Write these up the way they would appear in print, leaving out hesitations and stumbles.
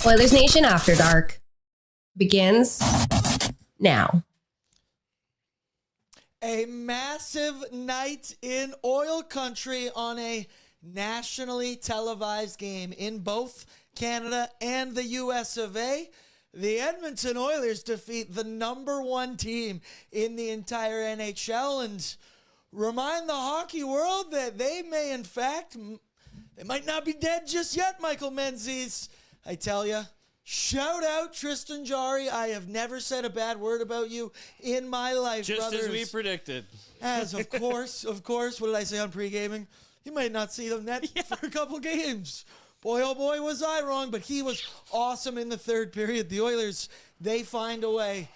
Oilersnation After Dark begins now. A massive night in oil country on a nationally televised game in both Canada and the US of A. The Edmonton Oilers defeat the number one team in the entire NHL and remind the hockey world that they may, in fact, they might not be dead just yet, Michael Menzies. I tell you, shout out Tristan Jarry. I have never said a bad word about you in my life, just brothers. as we predicted. As of course, what did I say on pre-gaming? You might not see the net for a couple games. Boy, oh boy, was I wrong, but he was awesome in the third period. The Oilers, they find a way.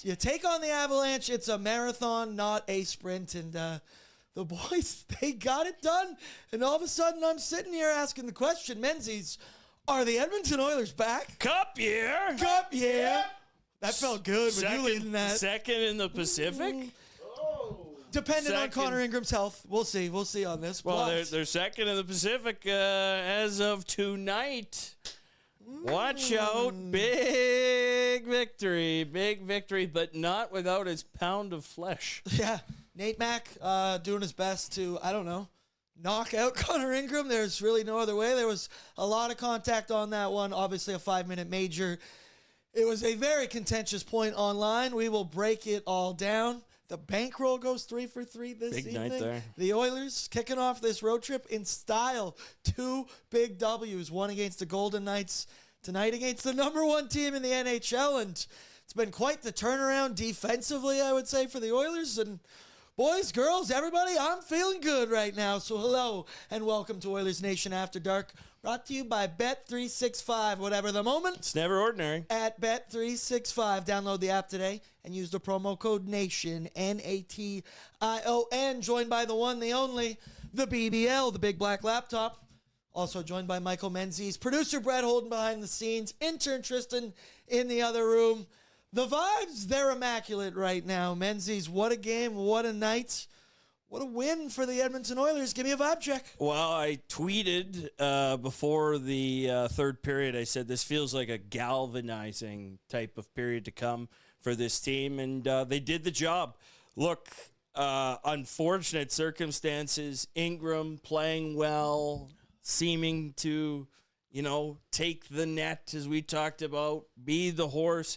You take on the Avalanche, it's a marathon, not a sprint, and the boys, they got it done. And all of a sudden, I'm sitting here asking the question, Menzies, are the Edmonton Oilers back? Cup year. Cup year. That felt good when you leading that. Second in the Pacific? Depending on Second. Connor Ingram's health. We'll see. We'll see on this. Well, But they're second in the Pacific as of tonight. Watch out. Big victory, but not without its pound of flesh. yeah, Nate Mack doing his best to, I don't know, knock out Connor Ingram. There's really no other way. There was a lot of contact on that one. Obviously a 5-minute major. It was a very contentious point online. We will break it all down. The Bankroll goes 3 for 3 this Big evening. night there. The Oilers kicking off this road trip in style. 2 big W's, one against the Golden Knights, tonight against the number one team in the NHL. And it's been quite the turnaround defensively, I would say, for the Oilers. And boys, girls, everybody, I'm feeling good right now. So hello and welcome to Oilers Nation After Dark, brought to you by Bet365. Whatever the moment, It's never ordinary. at Bet365. Download the app today and use the promo code NATION, N-A-T-I-O-N. Joined by the one, the only, the BBL, the big black laptop. Also joined by Michael Menzies, producer Brett Holden behind the scenes, intern Tristan in the other room. The vibes, they're immaculate right now. Menzies, what a game, what a night. What a win for the Edmonton Oilers. Give me a vibe check. Well, I tweeted before the third period. I said this feels like a galvanizing type of period to come for this team, and they did the job. Look, unfortunate circumstances. Ingram playing well, seeming to, take the net, as we talked about, be the horse,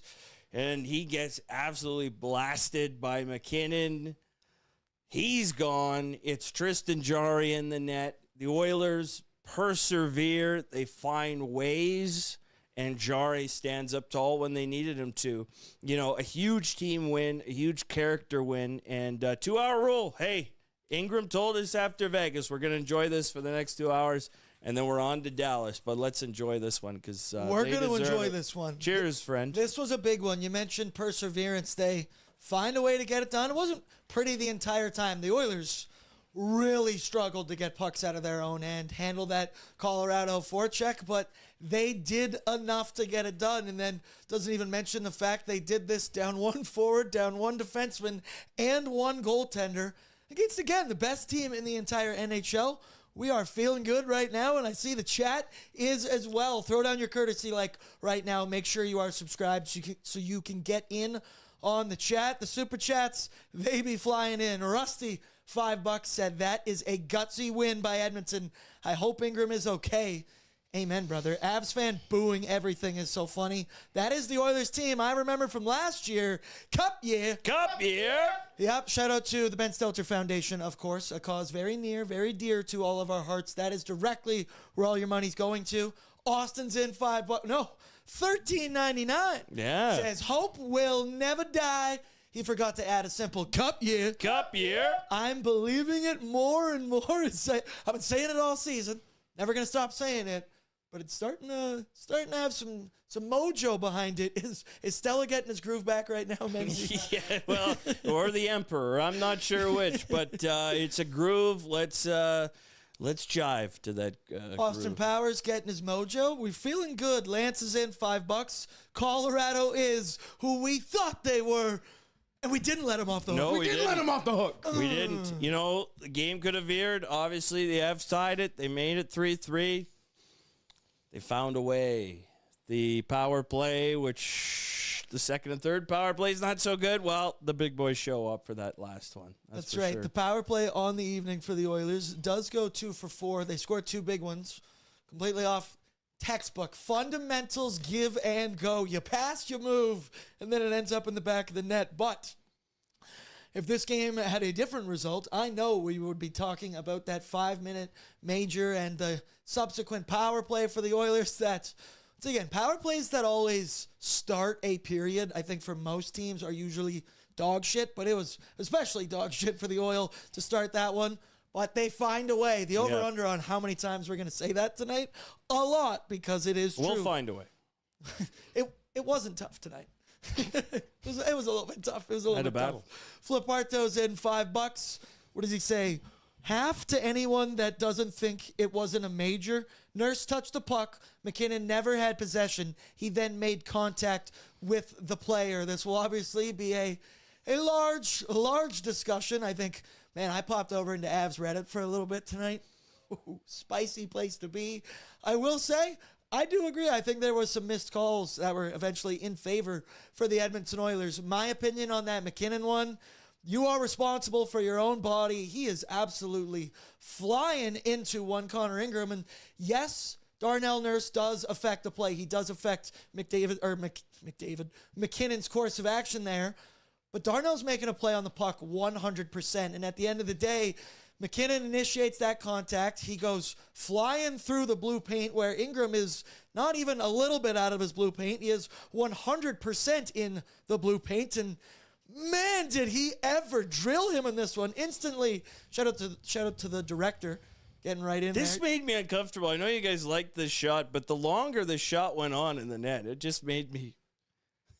and he gets absolutely blasted by MacKinnon. He's gone. It's Tristan Jarry in the net. The Oilers persevere. They find ways, and Jarry stands up tall when they needed him to. A huge team win, a huge character win, and 2-hour rule. Hey, Ingram told us after Vegas, we're going to enjoy this for the next 2 hours, and then we're on to Dallas. But let's enjoy this one because we're going to enjoy this one. Cheers, friend. This was a big one. You mentioned perseverance. They find a way to get it done. It wasn't pretty the entire time. The Oilers really struggled to get pucks out of their own end, handle that Colorado forecheck, but they did enough to get it done. And then doesn't even mention the fact they did this down one forward, down one defenseman, and one goaltender against, again, the best team in the entire NHL. We are feeling good right now, and I see the chat is as well. Throw down your courtesy like right now. Make sure you are subscribed so you can get in on the chat. The super chats, they be flying in. Rusty, $5 said that is a gutsy win by Edmonton. I hope Ingram is okay. Amen, brother. Avs fan booing everything is so funny. That is the Oilers team I remember from last year. Cup year. Cup year. Yep, shout out to the Ben Stelter Foundation, of course, a cause very near, very dear to all of our hearts. That is directly where all your money's going to. Austin's in $13.99. Yeah. Says, hope will never die. He forgot to add a simple cup year. Cup year. I'm believing it more and more. I've been saying it all season. Never going to stop saying it. But it's starting to have some mojo behind it. Is Stella getting his groove back right now, Menzies? Yeah, well, or the Emperor. I'm not sure which, but it's a groove. Let's jive to that Austin groove. Powers getting his mojo. We're feeling good. Lance is in $5. Colorado is who we thought they were, and we didn't let him off the hook. No, we didn't Let him off the hook. We didn't. The game could have veered. Obviously, the Avs tied it. They made it 3-3. They found a way. The power play, which the second and third power play is not so good. Well, the big boys show up for that last one. That's right. Sure. The power play on the evening for the Oilers does go 2 for 4. They scored 2 big ones. Completely off textbook. Fundamentals, give and go. You pass, you move, and then it ends up in the back of the net. But if this game had a different result, I know we would be talking about that 5-minute major and the subsequent power play for the Oilers. That's, once again, power plays that always start a period, I think for most teams, are usually dog shit, but it was especially dog shit for the Oil to start that one. But they find a way. The over-under on how many times we're going to say that tonight? A lot, because it is true. We'll find a way. It wasn't tough tonight. it was a little bit tough. It was a little Had bit a battle. tough. Fliparto's in $5. What does he say? Half to anyone that doesn't think it wasn't a major. Nurse touched the puck. MacKinnon never had possession. He then made contact with the player. This will obviously be a large discussion. I think, man, I popped over into Avs Reddit for a little bit tonight. Ooh, spicy place to be. I will say, I do agree. I think there was some missed calls that were eventually in favor for the Edmonton Oilers. My opinion on that MacKinnon one, you are responsible for your own body. He is absolutely flying into one Connor Ingram. And yes, Darnell Nurse does affect the play. He does affect McKinnon's course of action there. But Darnell's making a play on the puck 100%. And at the end of the day, MacKinnon initiates that contact. He goes flying through the blue paint where Ingram is not even a little bit out of his blue paint. He is 100% in the blue paint. And man, did he ever drill him in this one. Instantly, shout out to the director getting right in This there. made me uncomfortable. I know you guys liked this shot, but the longer the shot went on in the net, it just made me...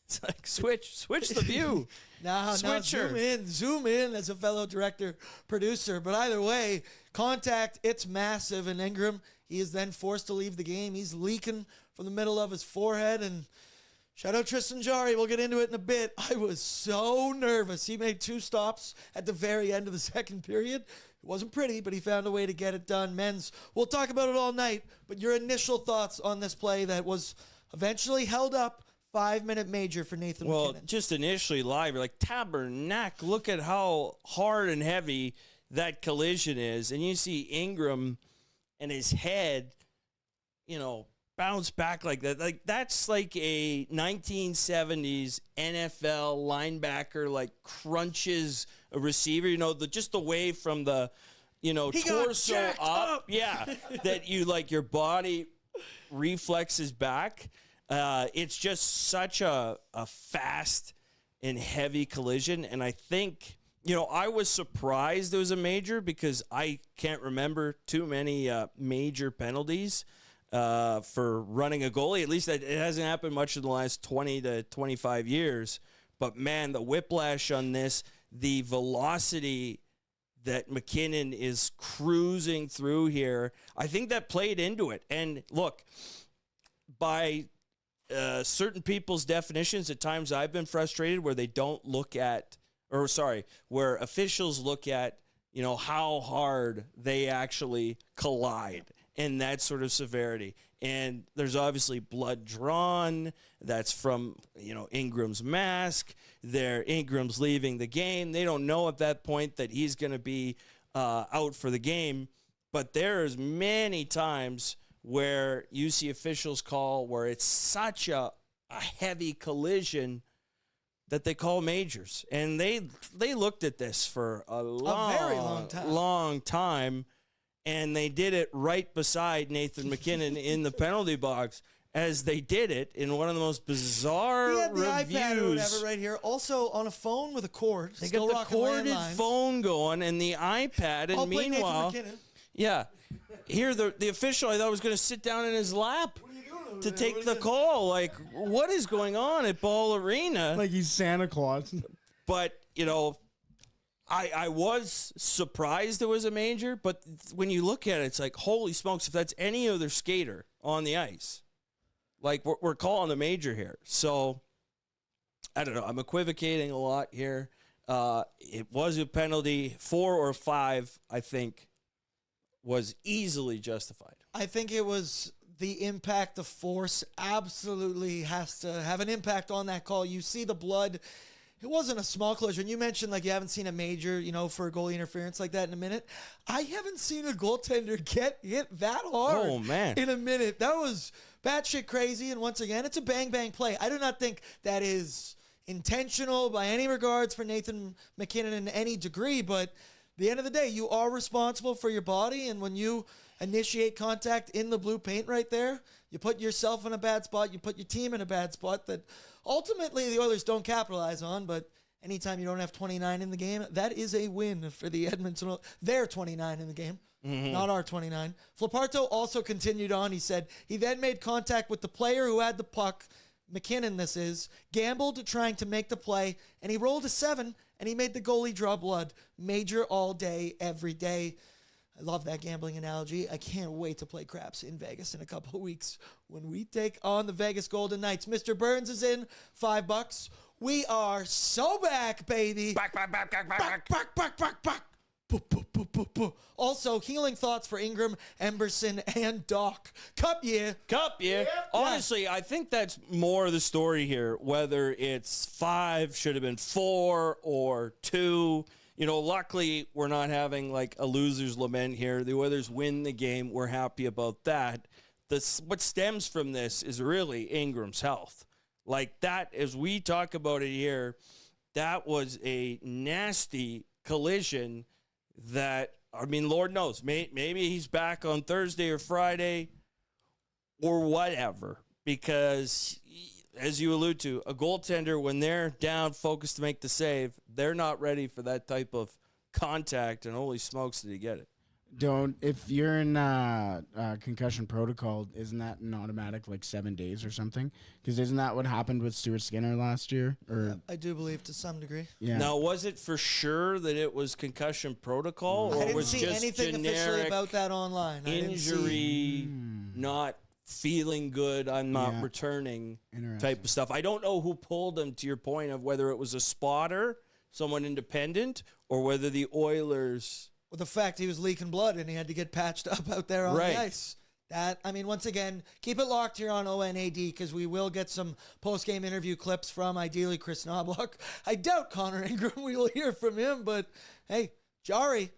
It's like, switch the view. Now zoom in as a fellow director, producer. But either way, contact, it's massive. And Ingram, he is then forced to leave the game. He's leaking from the middle of his forehead. And shout out Tristan Jarry. We'll get into it in a bit. I was so nervous. He made 2 stops at the very end of the second period. It wasn't pretty, but he found a way to get it done. Men's, we'll talk about it all night. But your initial thoughts on this play that was eventually held up. 5-minute major for Nathan MacKinnon. Well, just initially live, you're like, tabernacle, look at how hard and heavy that collision is. And you see Ingram and his head, bounce back like that. Like, that's like a 1970s NFL linebacker, like, crunches a receiver, just away from the, torso up. Yeah, that you, like, your body reflexes back. It's just such a fast and heavy collision. And I think, I was surprised it was a major because I can't remember too many major penalties for running a goalie. At least it hasn't happened much in the last 20 to 25 years. But, man, the whiplash on this, the velocity that MacKinnon is cruising through here, I think that played into it. And, look, by certain people's definitions, at times I've been frustrated where they don't look at, where officials look at, how hard they actually collide and that sort of severity. And there's obviously blood drawn. That's from, Ingram's mask. Ingram's leaving the game. They don't know at that point that he's going to be out for the game. But there's many times where you see officials call where it's such a heavy collision that they call majors. And they looked at this for a very long time, and they did it right beside Nathan MacKinnon in the penalty box as they did it in one of the most bizarre he had the reviews. iPad or whatever right here. Also on a phone with a cord. They got the corded phone going and the iPad, and meanwhile... Yeah. Here, the official, I thought, was going to sit down in his lap to take the call. Like, what is going on at Ball Arena? Like he's Santa Claus. But, I was surprised it was a major. But when you look at it, it's like, holy smokes, if that's any other skater on the ice, like, we're calling a major here. So, I don't know. I'm equivocating a lot here. It was a penalty. 4 or 5, I think, was easily justified. I think it was the impact, the force absolutely has to have an impact on that call. You see the blood. It wasn't a small collision. You mentioned like you haven't seen a major, for a goalie interference like that in a minute. I haven't seen a goaltender get hit that hard in a minute. That was batshit crazy. And once again, it's a bang-bang play. I do not think that is intentional by any regards for Nathan MacKinnon in any degree, but at the end of the day, you are responsible for your body, and when you initiate contact in the blue paint right there, you put yourself in a bad spot, you put your team in a bad spot that ultimately the Oilers don't capitalize on, but anytime you don't have 29 in the game, that is a win for the Edmonton Oilers. They're 29 in the game, not our 29. Flaparto also continued on. He said he then made contact with the player who had the puck, MacKinnon this is, gambled trying to make the play, and he rolled a 7, and he made the goalie draw blood. Major all day, every day. I love that gambling analogy. I can't wait to play craps in Vegas in a couple of weeks when we take on the Vegas Golden Knights. Mr. Burns is in, $5. We are so back, baby. Back. Also, healing thoughts for Ingram, Emberson, and Doc. Cup year. Honestly, I think that's more of the story here, whether it's 5, should have been 4 or 2. Luckily, we're not having like a loser's lament here. The Oilers win the game. We're happy about that. What stems from this is really Ingram's health. Like that, as we talk about it here, that was a nasty collision that, Lord knows, maybe he's back on Thursday or Friday or whatever, because as you allude to, a goaltender, when they're down, focused to make the save, they're not ready for that type of contact, and holy smokes, did he get it. If you're in concussion protocol, isn't that an automatic 7 days or something? Because isn't that what happened with Stuart Skinner last year? Or I do believe to some degree. Yeah. Now, was it for sure that it was concussion protocol, or I didn't was see just anything officially generic about that online. injury, not feeling good, I'm not returning type of stuff? I don't know who pulled him, to your point of whether it was a spotter, someone independent, or whether the Oilers. Well, the fact he was leaking blood and he had to get patched up out there on the ice. That, once again, keep it locked here on ONAD because we will get some post-game interview clips from, ideally, Chris Knobloch. I doubt Connor Ingram, we will hear from him, but hey, Jari,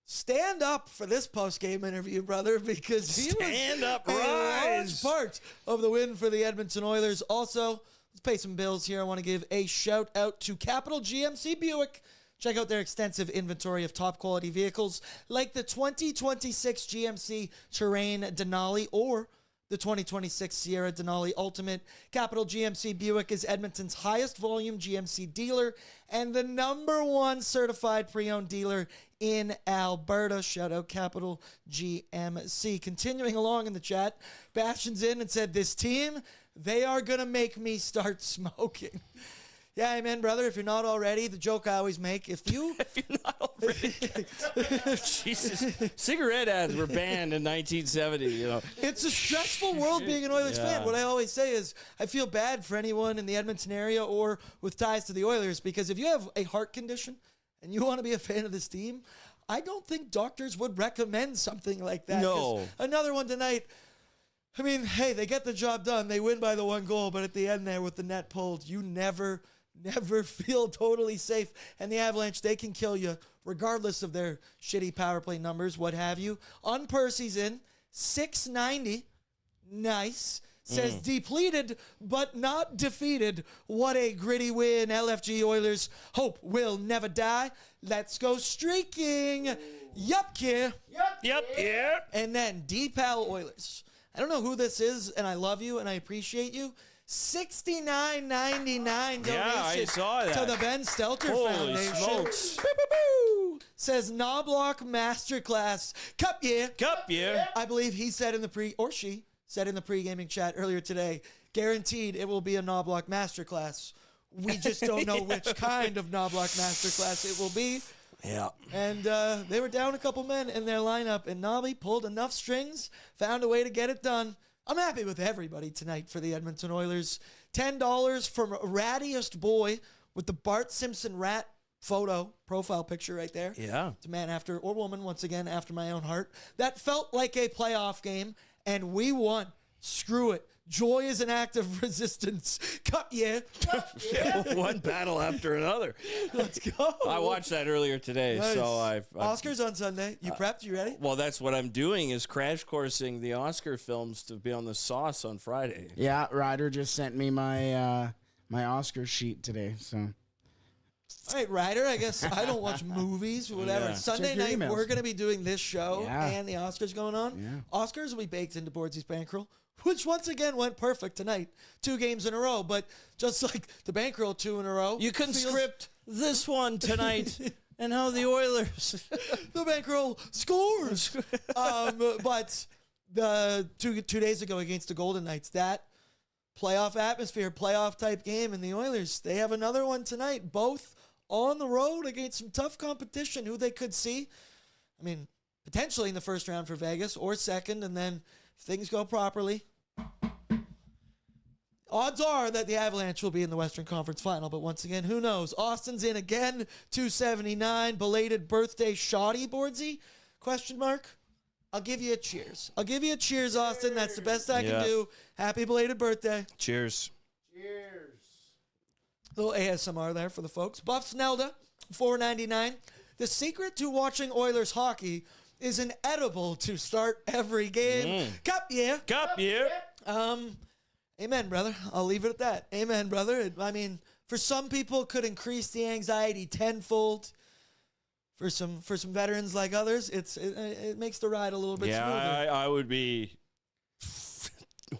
stand up for this post-game interview, brother, because he was up, a rise. large part of the win for the Edmonton Oilers. Also, let's pay some bills here. I want to give a shout-out to Capital GMC Buick. Check out their extensive inventory of top-quality vehicles like the 2026 GMC Terrain Denali or the 2026 Sierra Denali Ultimate. Capital GMC Buick is Edmonton's highest volume GMC dealer and the #1 certified pre-owned dealer in Alberta. Shout out Capital GMC. Continuing along in the chat, Bastion's in and said, this team, they are going to make me start smoking. Yeah, amen, brother. If you're not already, the joke I always make, if you're not already. Jesus. Cigarette ads were banned in 1970, It's a stressful world being an Oilers fan. What I always say is I feel bad for anyone in the Edmonton area or with ties to the Oilers, because if you have a heart condition and you want to be a fan of this team, I don't think doctors would recommend something like that. No. Another one tonight. Hey, they get the job done. They win by the 1 goal, but at the end there with the net pulled, you never feel totally safe. And the Avalanche, they can kill you regardless of their shitty power play numbers, what have you. On Percy's in, 690. Nice. Says depleted, but not defeated. What a gritty win. LFG Oilers, hope will never die. Let's go streaking. Yup, kid. Yep. And then D-Pal Oilers. I don't know who this is, and I love you, and I appreciate you. $69.99 donation I saw that. to the Ben Stelter Holy Foundation. smokes. Boo, boo, boo. Says Knobloch Masterclass. Cup year. I believe he said in the or she said in the pre-gaming chat earlier today, guaranteed it will be a Knobloch Masterclass. We just don't know which kind of Knobloch Masterclass it will be. Yeah. And they were down a couple men in their lineup, and Nobby pulled enough strings, found a way to get it done. I'm happy with everybody tonight for the Edmonton Oilers. $10 from Rattiest Boy with the Bart Simpson rat profile picture right there. Yeah. It's a man or woman, once again, after my own heart. That felt like a playoff game, and we won. Screw it. Joy is an act of resistance. Cup year. One battle after another. Let's go. I watched that earlier today, Nice. so I've Oscars on Sunday. You prepped? You ready? well, that's what I'm doing is crash coursing the Oscar films to be on the sauce on Friday. Yeah, Ryder just sent me my my Oscar sheet today. So All right, Ryder, I guess I don't watch movies or whatever. Yeah. Sunday Check your night, emails. we're going to be doing this show Yeah. and the Oscars going on. Yeah. Oscars will be baked into Bordzy's Bankroll, which once again went perfect tonight. 2 games in a row, but just like the Bankroll 2 in a row. You can feels- script this one tonight and how the Oilers. the Bankroll scores. But the two days ago against the Golden Knights, that playoff atmosphere, playoff type game, and the Oilers, they have another one tonight, both on the road against some tough competition who they could see. I mean, potentially in the first round for Vegas or second, and then if things go properly, odds are that the Avalanche will be in the Western Conference Final, but once again, who knows? Austin's in again, 279, belated birthday shoddy, Bordzy? Question mark? I'll give you a cheers. I'll give you a cheers, Austin. That's the best I can do. Happy belated birthday. Cheers. Little ASMR there for the folks. Buff Snelda, $4.99. The secret to watching Oilers hockey is an edible to start every game. Cup, yeah. Cup year. Amen, brother. I'll leave it at that. Amen, brother. I mean, for some people, it could increase the anxiety tenfold. For some veterans like others, it makes the ride a little bit smoother. I would be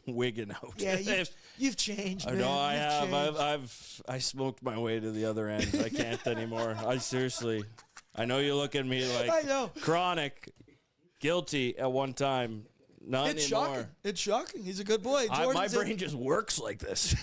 wigging out. Yeah, you've changed, man. No, I You've have. changed. I smoked my way to the other end. I can't anymore. I seriously. I know you look at me like I know. chronic, guilty at one time. Not It's anymore. shocking. It's shocking. He's a good boy. My Jordan's brain just works like this.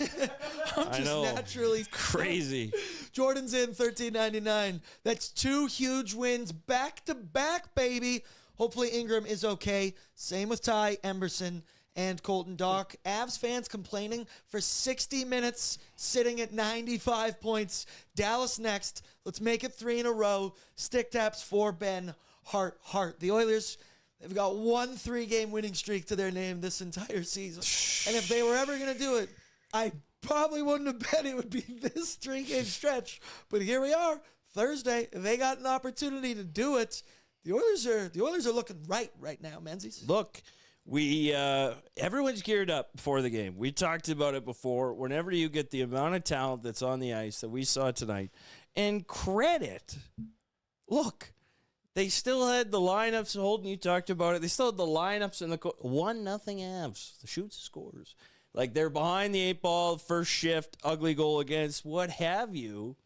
I just know. naturally Crazy. Jordan's in $13.99. That's 2 huge wins back to back, baby. Hopefully Ingram is okay. Same with Ty Emberson and Colton Dock. Avs fans complaining for 60 minutes, sitting at 95 points. Dallas next. Let's make it 3 in a row. Stick taps for Ben Hart. The Oilers, they've got 1 3-game winning streak to their name this entire season. And if they were ever going to do it, I probably wouldn't have bet it would be this 3-game stretch. But here we are, Thursday. They got an opportunity to do it. The Oilers are looking right now, Menzies. Look, we everyone's geared up for the game. We talked about it before. Whenever you get the amount of talent that's on the ice that we saw tonight, and credit, look, they still had the lineups. Holden, you talked about it. They still had the lineups in the 1-0 Avs. The shoots, scores. Like they're behind the 8 ball, first shift, ugly goal against, what have you.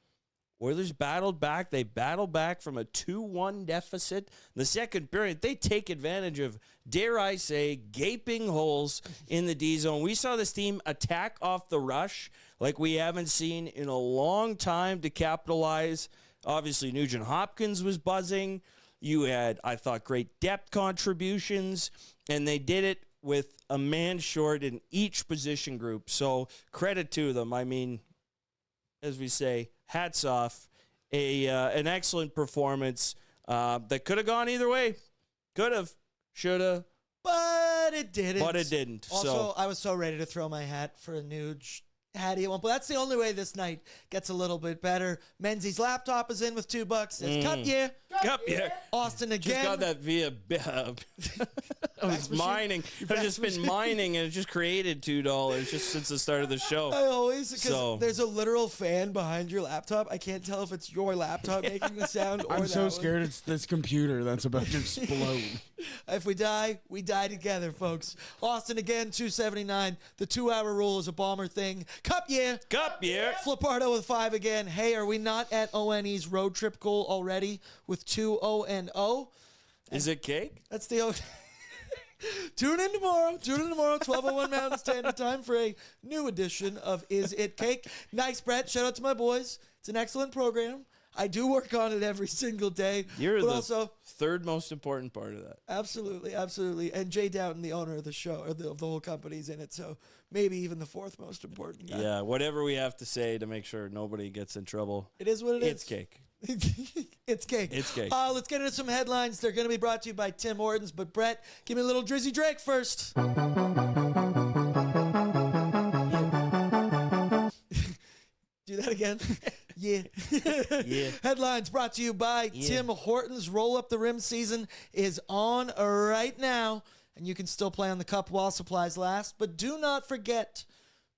Oilers battled back. They battled back from a 2-1 deficit. In the second period, they take advantage of, dare I say, gaping holes in the D zone. We saw this team attack off the rush like we haven't seen in a long time to capitalize. Obviously, Nugent Hopkins was buzzing. You had, I thought, great depth contributions, and they did it with a man short in each position group. So credit to them. I mean, as we say, hats off. An excellent performance that could have gone either way. Could have, should have. But it didn't. But it didn't. Also, So I was so ready to throw my hat for a Nuge Hattie at one point. That's the only way this night gets a little bit better. Menzies' laptop is in with $2. Says, Cup, yeah. Cup, yeah. Austin Just again. got that via. I was mining. I've just been mining, and it just created $2 just since the start of the show. I always, because So- there's a literal fan behind your laptop. I can't tell if it's your laptop making the sound or I'm that so one. scared it's this computer that's about to explode. If we die together, folks. Austin again, 279. The 2-hour rule is a Bomber thing. Cup, yeah. Cup, yeah. Flippardo with 5 again. Hey, are we not at ONE's road trip goal already with 2-0-0? Is it cake? That's the Tune in tomorrow, 12:01 Mountain Standard Time for a new edition of Is It Cake? Nice, Brett. Shout out to my boys. It's an excellent program. I do work on it every single day. You're but the also, third most important part of that. absolutely. And Jay Doughton, the owner of the show, or of the whole company's in it. So maybe even the 4th most important guy. Yeah, whatever we have to say to make sure nobody gets in trouble. It is what it is. It's cake. It's cake. It's cake. Let's get into some headlines. They're going to be brought to you by Tim Hortons. But Brett, give me a little Drizzy Drake first. that again. Yeah. Yeah. Headlines brought to you by Tim Hortons. Roll Up the Rim season is on right now, and you can still play on the cup while supplies last. But do not forget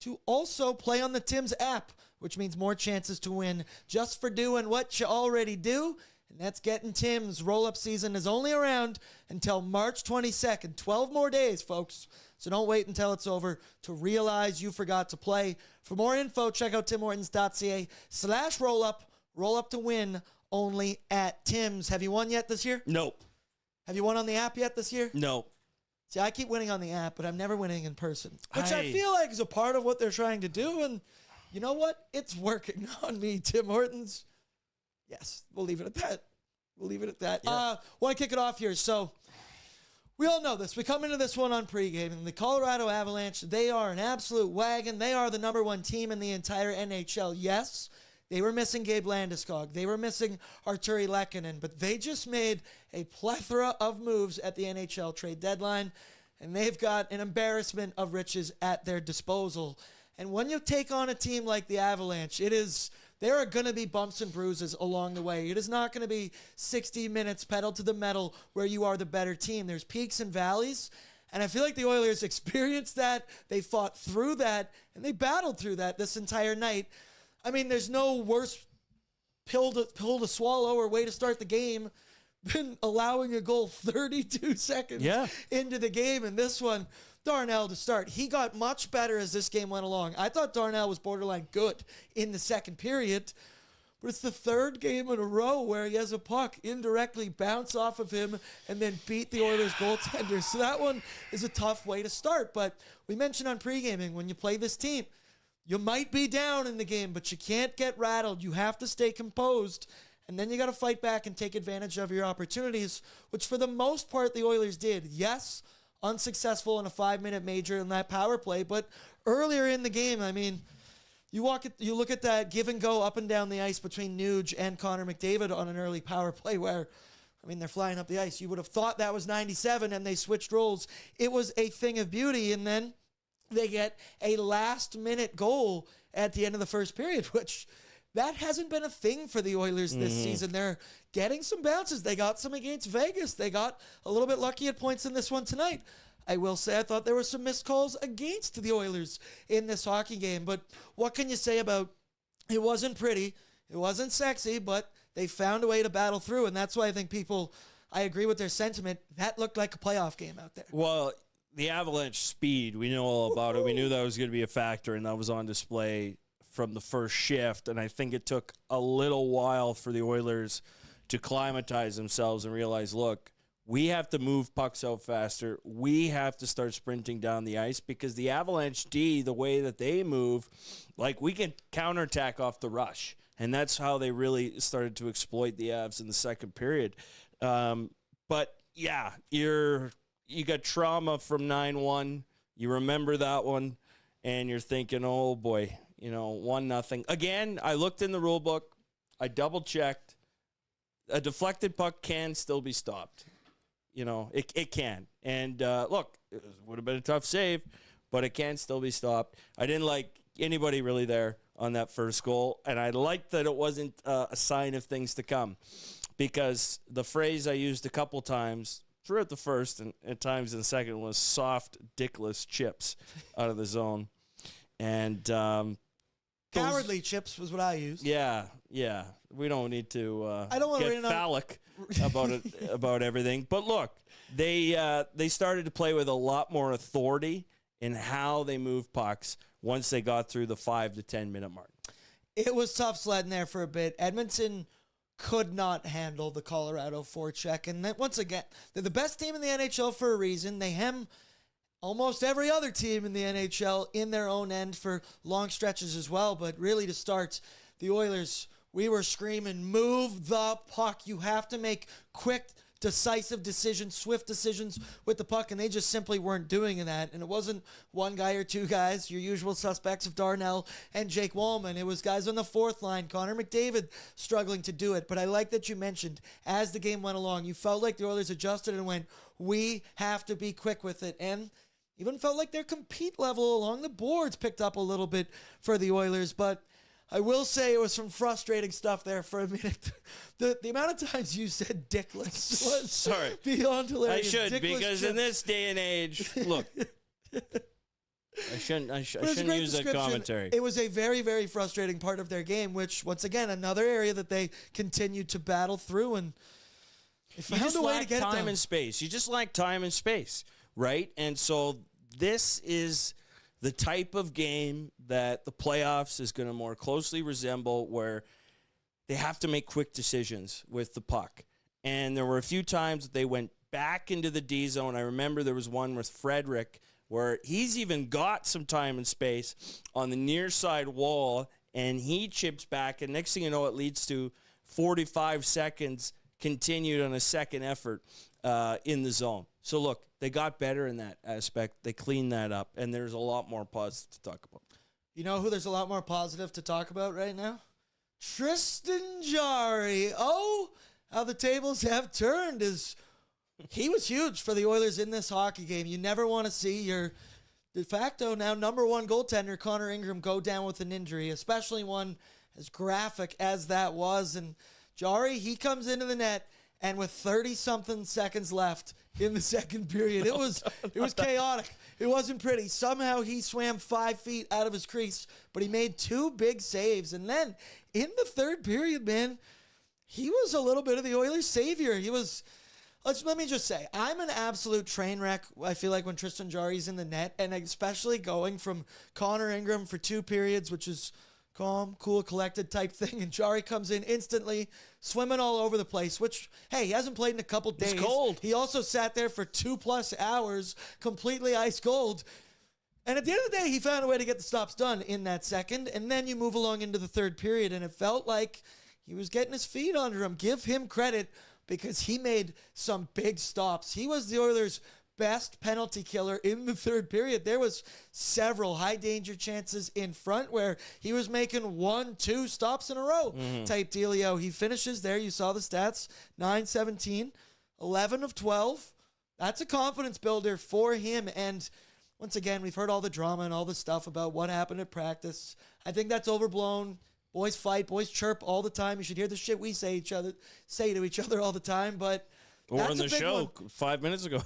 to also play on the Tim's app, which means more chances to win just for doing what you already do. And that's getting Tim's. Roll-up season is only around until March 22nd. 12 more days, folks. So don't wait until it's over to realize you forgot to play. For more info, check out timhortons.ca/rollup. Roll up to win only at Tim's. Have you won yet this year? Nope. Have you won on the app yet this year? Nope. See, I keep winning on the app, but I'm never winning in person, which I Hey. feel like is a part of what they're trying to do. And you know what? It's working on me, Tim Hortons. Yes, we'll leave it at that. We'll leave it at that. Yeah. Want to kick it off here. So we all know this. We come into this one on pregame, and the Colorado Avalanche, they are an absolute wagon. They are the number one team in the entire NHL. Yes, they were missing Gabe Landeskog. They were missing Arturi Lehkonen, but they just made a plethora of moves at the NHL trade deadline, and they've got an embarrassment of riches at their disposal. And when you take on a team like the Avalanche, there are going to be bumps and bruises along the way. It is not going to be 60 minutes pedal to the metal where you are the better team. There's peaks and valleys, and I feel like the Oilers experienced that. They fought through that, and they battled through that this entire night. I mean, there's no worse pill to swallow or way to start the game than allowing a goal 32 seconds into the game. And this one, Darnell to start. He got much better as this game went along. I thought Darnell was borderline good in the second period, but it's the third game in a row where he has a puck indirectly bounce off of him and then beat the Oilers goaltender. So that one is a tough way to start. But we mentioned on pregaming, when you play this team, you might be down in the game, but you can't get rattled. You have to stay composed. And then you got to fight back and take advantage of your opportunities, which for the most part the Oilers did. Yes, unsuccessful in a 5-minute major in that power play, but earlier in the game, I mean, you look at that give and go up and down the ice between Nuge and Connor McDavid on an early power play where, I mean, they're flying up the ice. You would have thought that was 97 and they switched roles. It was a thing of beauty, and then they get a last-minute goal at the end of the first period, which that hasn't been a thing for the Oilers this season. They're getting some bounces. They got some against Vegas. They got a little bit lucky at points in this one tonight. I will say I thought there were some missed calls against the Oilers in this hockey game. But what can you say about it? Wasn't pretty. It wasn't sexy, but they found a way to battle through. And that's why I think I agree with their sentiment. That looked like a playoff game out there. Well, the Avalanche speed, we know all about it. We knew that was going to be a factor, and that was on display from the first shift. And I think it took a little while for the Oilers to climatize themselves and realize, look, we have to move pucks out faster. We have to start sprinting down the ice because the Avalanche D, the way that they move, like we can counterattack off the rush. And that's how they really started to exploit the Avs in the second period. But yeah, you got trauma from 9-1. You remember that one, and you're thinking, oh boy, 1-0. Again, I looked in the rule book. I double-checked. A deflected puck can still be stopped. It can. And look, it would have been a tough save, but it can still be stopped. I didn't like anybody really there on that first goal, and I liked that it wasn't a sign of things to come, because the phrase I used a couple times throughout the first and at times in the second was soft, dickless chips out of the zone. And Cowardly chips was what I used. Yeah. We don't need to I don't want to get phallic about it, about everything. But look, they started to play with a lot more authority in how they move pucks once they got through the 5 to 10 minute mark. It was tough sledding there for a bit. Edmonton could not handle the Colorado forecheck. And then, once again, they're the best team in the NHL for a reason. They hem almost every other team in the NHL in their own end for long stretches as well. But really, to start, the Oilers, we were screaming, move the puck. You have to make quick, decisive decisions, swift decisions with the puck, and they just simply weren't doing that. And it wasn't one guy or two guys, your usual suspects of Darnell and Jake Wallman. It was guys on the fourth line, Connor McDavid, struggling to do it. But I like that you mentioned, as the game went along, you felt like the Oilers adjusted and went, we have to be quick with it. And even felt like their compete level along the boards picked up a little bit for the Oilers. But I will say it was some frustrating stuff there for a minute. The amount of times you said dickless was Sorry. beyond I hilarious. should, Dickless because in chips. this day and age, look, I shouldn't But it's a use great that description. commentary. It was a very, very frustrating part of their game, which, once again, another area that they continued to battle through, and they You found just a way to lack get it time done. and space. You just lack time and space, right? And so this is the type of game that the playoffs is going to more closely resemble, where they have to make quick decisions with the puck. And there were a few times that they went back into the D zone. I remember there was one with Frederick where he's even got some time and space on the near side wall, and he chips back, and next thing you know, it leads to 45 seconds continued on a second effort in the zone. So look, they got better in that aspect. They cleaned that up, and there's a lot more positive to talk about. You know who there's a lot more positive to talk about right now? Tristan Jarry. Oh, how the tables have turned. He was huge for the Oilers in this hockey game. You never want to see your de facto now #1 goaltender, Connor Ingram, go down with an injury, especially one as graphic as that was. And Jarry, he comes into the net, and with 30-something seconds left in the second period, it was chaotic. It wasn't pretty. Somehow he swam 5 feet out of his crease, but he made 2 big saves. And then in the third period, man, he was a little bit of the Oilers' savior. He was... Let me just say, I'm an absolute train wreck, I feel like, when Tristan Jarry's in the net, and especially going from Connor Ingram for 2 periods, which is calm, cool, collected type thing, and Jarry comes in instantly, swimming all over the place, which, hey, he hasn't played in a couple days. It's cold. He also sat there for 2+ hours, completely ice cold. And at the end of the day, he found a way to get the stops done in that second, and then you move along into the third period, and it felt like he was getting his feet under him. Give him credit, because he made some big stops. He was the Oilers' best penalty killer in the third period. There was several high-danger chances in front where he was making 1-2 stops in a row type dealio. He finishes there. You saw the stats, 9-17, 11 of 12. That's a confidence builder for him. And once again, we've heard all the drama and all the stuff about what happened at practice. I think that's overblown. Boys fight, boys chirp all the time. You should hear the shit we say to each other all the time. But Or that's on the a big show one. 5 minutes ago.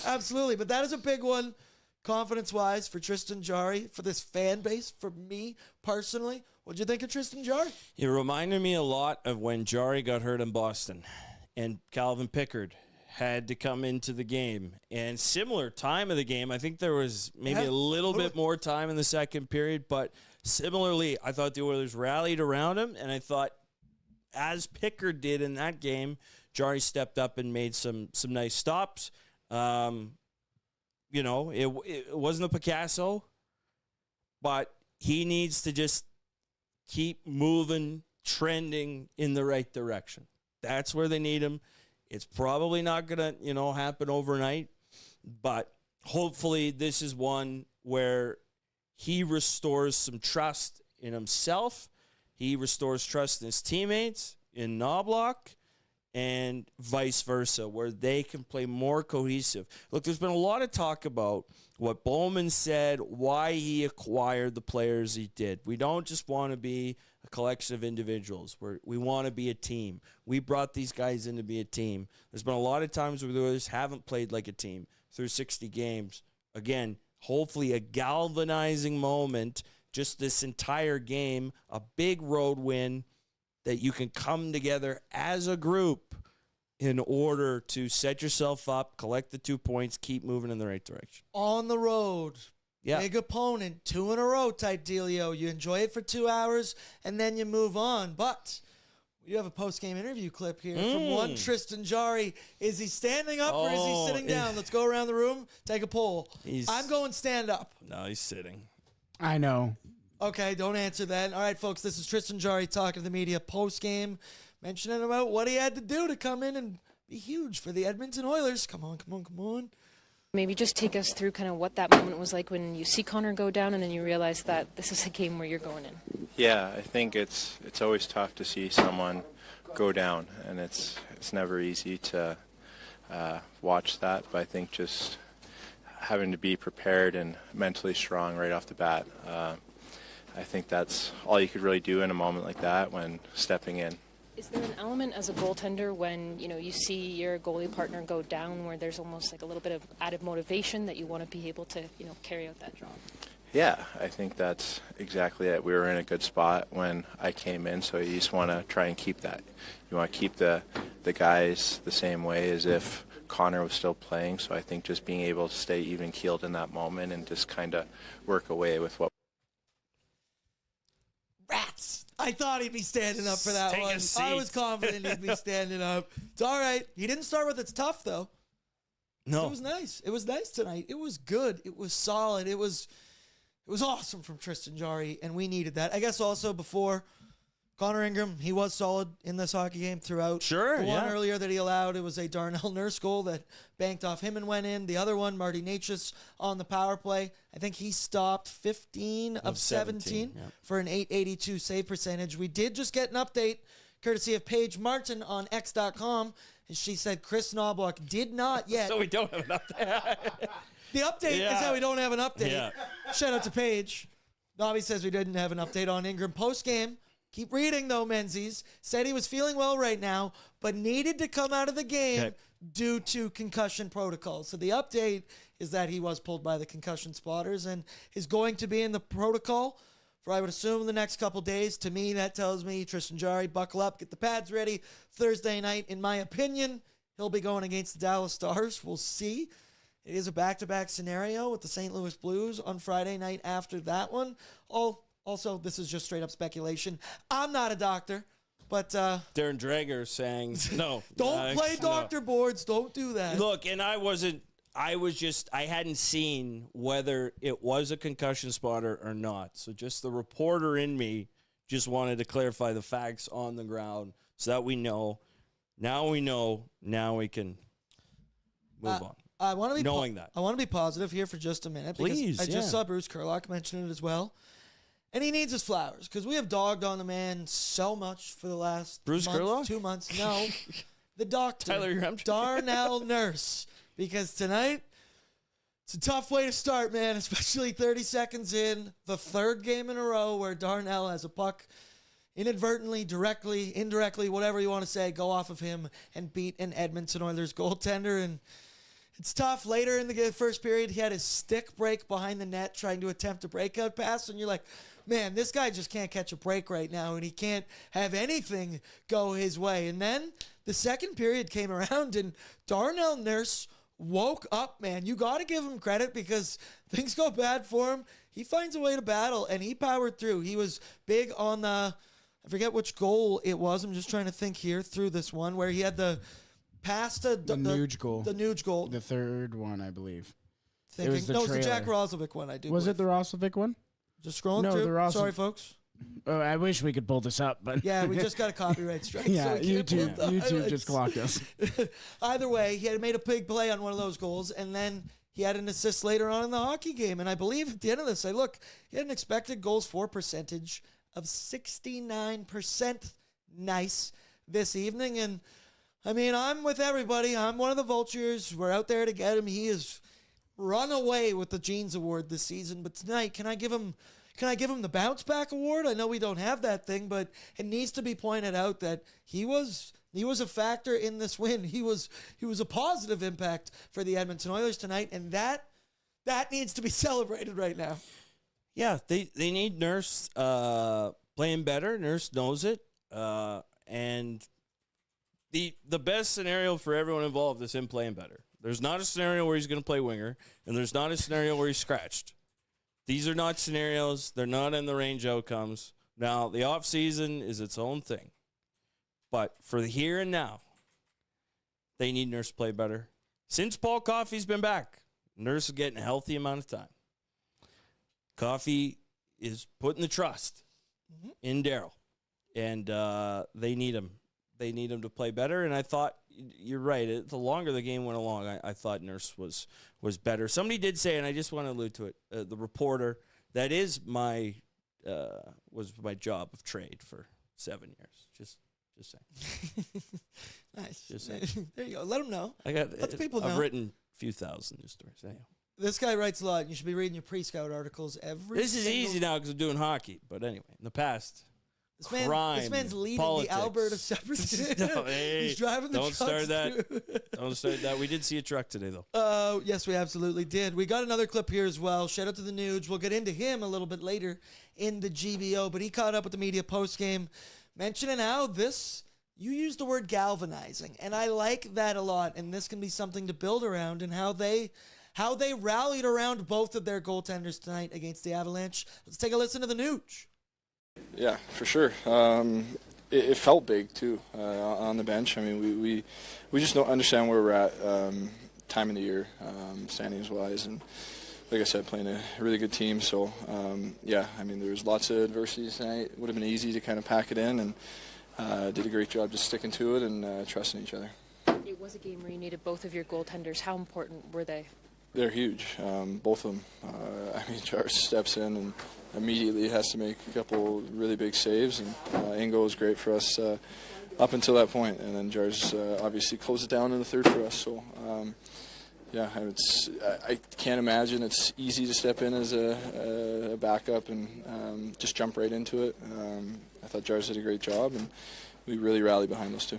Absolutely. But that is a big one, confidence-wise, for Tristan Jarry, for this fan base, for me personally. What'd you think of Tristan Jarry? It reminded me a lot of when Jarry got hurt in Boston and Calvin Pickard had to come into the game. And similar time of the game, I think there was maybe a little bit more time in the second period, but similarly, I thought the Oilers rallied around him, and I thought, as Pickard did in that game, Jarry stepped up and made some nice stops. It wasn't a Picasso, but he needs to just keep moving, trending in the right direction. That's where they need him. It's probably not going to, happen overnight, but hopefully this is one where he restores some trust in himself. He restores trust in his teammates, in Knobloch, and vice versa, where they can play more cohesive. Look, there's been a lot of talk about what Bowman said, why he acquired the players he did. We don't just want to be a collection of individuals. We want to be a team. We brought these guys in to be a team. There's been a lot of times where the Oilers haven't played like a team through 60 games. Again, hopefully a galvanizing moment, just this entire game, a big road win that you can come together as a group in order to set yourself up, collect the 2 points, keep moving in the right direction. On the road. Yeah. Big opponent, 2 in a row type dealio. You enjoy it for 2 hours, and then you move on. But you have a post-game interview clip here from one Tristan Jarry. Is he standing up or is he sitting down? Let's go around the room, take a poll. I'm going stand up. No, he's sitting. I know. Okay, don't answer that. All right, folks, this is Tristan Jarry talking to the media post-game, mentioning about what he had to do to come in and be huge for the Edmonton Oilers. Come on. Maybe just take us through kind of what that moment was like when you see Connor go down and then you realize that this is a game where you're going in. Yeah, I think it's always tough to see someone go down, and it's never easy to watch that. But I think just having to be prepared and mentally strong right off the bat. I think that's all you could really do in a moment like that when stepping in. Is there an element as a goaltender when, you see your goalie partner go down where there's almost like a little bit of added motivation that you want to be able to, carry out that job? Yeah, I think that's exactly it. We were in a good spot when I came in, so you just want to try and keep that. You want to keep the guys the same way as if Connor was still playing, so I think just being able to stay even-keeled in that moment and just kind of work away with what. Rats! I thought he'd be standing up for that Take a one. seat. I was confident he'd be standing up. It's all right. He didn't start with it's tough, though. No. It was nice. It was nice tonight. It was good. It was solid. It was awesome from Tristan Jarry, and we needed that. I guess also before Connor Ingram, he was solid in this hockey game throughout. Sure, The one yeah. earlier that he allowed, it was a Darnell Nurse goal that banked off him and went in. The other one, Marty Natchez on the power play. I think he stopped 15 of 17 yeah. for an .882 save percentage. We did just get an update courtesy of Paige Martin on X.com. And she said Chris Knobloch did not yet. So we don't have enough. The update is how we don't have an update. Yeah. Shout out to Paige. Nobby says we didn't have an update on Ingram post-game. Keep reading, though, Menzies. Said he was feeling well right now, but needed to come out of the game due to concussion protocol. So the update is that he was pulled by the concussion spotters and is going to be in the protocol for, I would assume, the next couple days. To me, that tells me Tristan Jarry, buckle up, get the pads ready. Thursday night, in my opinion, he'll be going against the Dallas Stars. We'll see. It is a back-to-back scenario with the St. Louis Blues on Friday night after that one. Also, this is just straight-up speculation. I'm not a doctor, but Darren Drager saying, no. don't play no. doctor boards. Don't do that. Look, and I hadn't seen whether it was a concussion spotter or not. So just the reporter in me just wanted to clarify the facts on the ground so that we know. Now we know. Now we can move on. I want to be that. I want to be positive here for just a minute. Please, because I just saw Bruce Kurlock mention it as well. And he needs his flowers because we have dogged on the man so much for the last Bruce Kurlock? 2 months. No, the doctor, Tyler Yamcha. Darnell Nurse. Because tonight, it's a tough way to start, man, especially 30 seconds in, the third game in a row where Darnell has a puck inadvertently, directly, indirectly, whatever you want to say, go off of him and beat an Edmonton Oilers goaltender. And it's tough. Later in the first period, he had his stick break behind the net trying to attempt a breakout pass, and you're like, man, this guy just can't catch a break right now, and he can't have anything go his way. And then the second period came around, and Darnell Nurse woke up, man. You got to give him credit because things go bad for him. He finds a way to battle, and he powered through. He was big on the, I forget which goal it was. I'm just trying to think here through this one where he had the pass to The Nuge goal. The Nuge goal. The third one, I believe. Thinking, was the no, it was the Jack trailer. Roslovic one, I do Was believe. it the Roslovic one? Just scrolling No, through. the Roslovic. Sorry, folks. Oh, I wish we could pull this up, but Yeah, we just got a copyright strike. yeah, so we can't pull YouTube the highlights. just clocked us. Either way, he had made a big play on one of those goals, and then he had an assist later on in the hockey game. And I believe at the end of this, look, he had an expected goals for percentage of 69%. Nice this evening. And I mean, I'm with everybody. I'm one of the vultures. We're out there to get him. He has run away with the Jeans Award this season. But tonight, can I give him the Bounce Back Award? I know we don't have that thing, but it needs to be pointed out that he was a factor in this win. He was a positive impact for the Edmonton Oilers tonight, and that needs to be celebrated right now. Yeah, they need Nurse playing better. Nurse knows it. And the best scenario for everyone involved is him playing better. There's not a scenario where he's going to play winger, and there's not a scenario where he's scratched. These are not scenarios. They're not in the range outcomes. Now, the offseason is its own thing. But for the here and now, they need Nurse to play better. Since Paul Coffey's been back, Nurse is getting a healthy amount of time. Coffey is putting the trust in Darryl, and they need him. They need him to play better, and I thought, you're right, the longer the game went along, I thought Nurse was better. Somebody did say, and I just want to allude to it, the reporter, that is was my job of trade for 7 years. Just saying. Nice. Just saying. There you go. Let them know. Let the people know. I've written a few thousand news stories. Anyhow. This guy writes a lot. You should be reading your pre-scout articles every. This is easy now because I'm doing hockey. But anyway, in the past, This man's leading politics. the Alberta separatist. No, hey, He's driving the don't trucks start that. too. Don't start that. We did see a truck today, though. Yes, we absolutely did. We got another clip here as well. Shout out to the Nuge. We'll get into him a little bit later in the GBO, but he caught up with the media post-game, mentioning how you used the word galvanizing, and I like that a lot, and this can be something to build around, and how they rallied around both of their goaltenders tonight against the Avalanche. Let's take a listen to the Nuge. Yeah, for sure. It felt big too on the bench. I mean, we just don't understand where we're at time of the year, standings wise, and like I said, playing a really good team. So yeah, I mean, there was lots of adversity tonight. It would have been easy to kind of pack it in, and did a great job just sticking to it and trusting each other. It was a game where you needed both of your goaltenders. How important were they? They're huge, both of them. I mean, Jars steps in and immediately has to make a couple really big saves, and Ingo was great for us up until that point, and then Jars obviously closed it down in the third for us. So yeah, I can't imagine it's easy to step in as a backup and just jump right into it. I thought Jars did a great job, and we really rallied behind those two.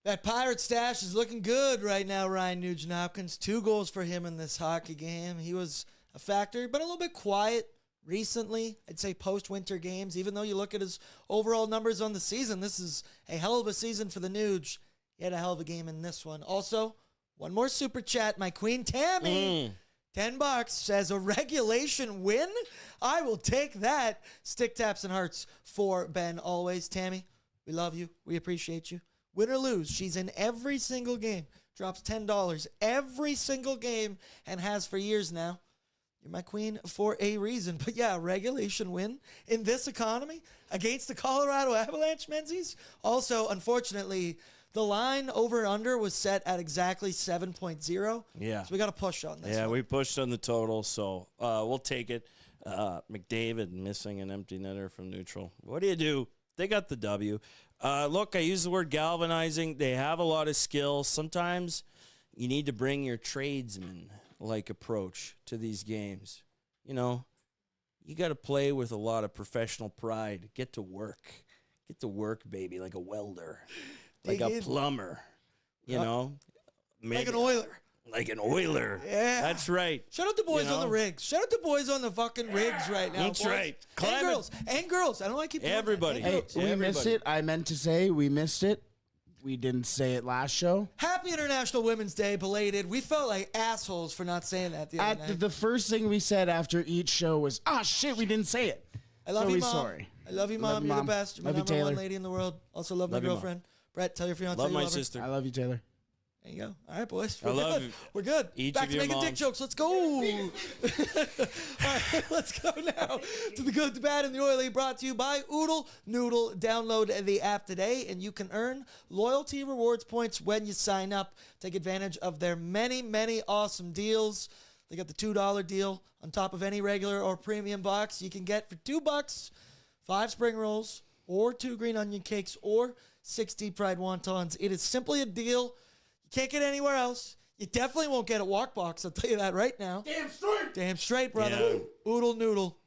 That Pirate stash is looking good right now, Ryan Nugent-Hopkins. 2 goals for him in this hockey game. He was a factor, but a little bit quiet recently. I'd say post-winter games. Even though you look at his overall numbers on the season, this is a hell of a season for the Nuge. He had a hell of a game in this one. Also, one more super chat. My queen Tammy, $10 says a regulation win. I will take that. Stick taps and hearts for Ben always. Tammy, we love you. We appreciate you. Win or lose, she's in every single game. Drops $10 every single game and has for years now. You're my queen for a reason. But yeah, regulation win in this economy against the Colorado Avalanche, Menzies. Also, unfortunately, the line over-under was set at exactly 7.0. Yeah. So we got to push on this. Yeah, one. we pushed on the total, so we'll take it. McDavid missing an empty netter from neutral. What do? They got the W. Look, I use the word galvanizing. They have a lot of skill. Sometimes you need to bring your tradesman-like approach to these games. You know, you got to play with a lot of professional pride. Get to work. Get to work, baby, like a welder, like a plumber, you know. Like an Oiler. Like an Oiler. Yeah. That's right. Shout out to boys on the rigs. Shout out to boys on the fucking rigs right now. That's boys. right. And girls. And girls. I don't like keep doing that. Everybody. And Hey, girls. we missed it. I meant to say we missed it. We didn't say it last show. Happy International Women's Day, belated. We felt like assholes for not saying that the other night. The first thing we said after each show was, shit, we didn't say it. I love so you, we Mom. sorry. I love you, Mom. Love you, You're the Mom. best. You're my Love you, number one Taylor. lady in the world. Also love my Love you, Mom. girlfriend. Brett, tell your fiance Love you my love her. sister. I love you, Taylor. There you go. All right, boys. I We're love good. you. We're good. Each Back of to your making dick moms. jokes. Let's go. All right, let's go now to the good, the bad, and the oily. Brought to you by Oodle Noodle. Download the app today, and you can earn loyalty rewards points when you sign up. Take advantage of their many, many awesome deals. They got the $2 deal on top of any regular or premium box. You can get for $2 5 spring rolls or 2 green onion cakes or 6 deep fried wontons. It is simply a deal you can't get anywhere else. You definitely won't get at Walkbox. I'll tell you that right now. Damn straight, brother. Yeah. Oodle Noodle.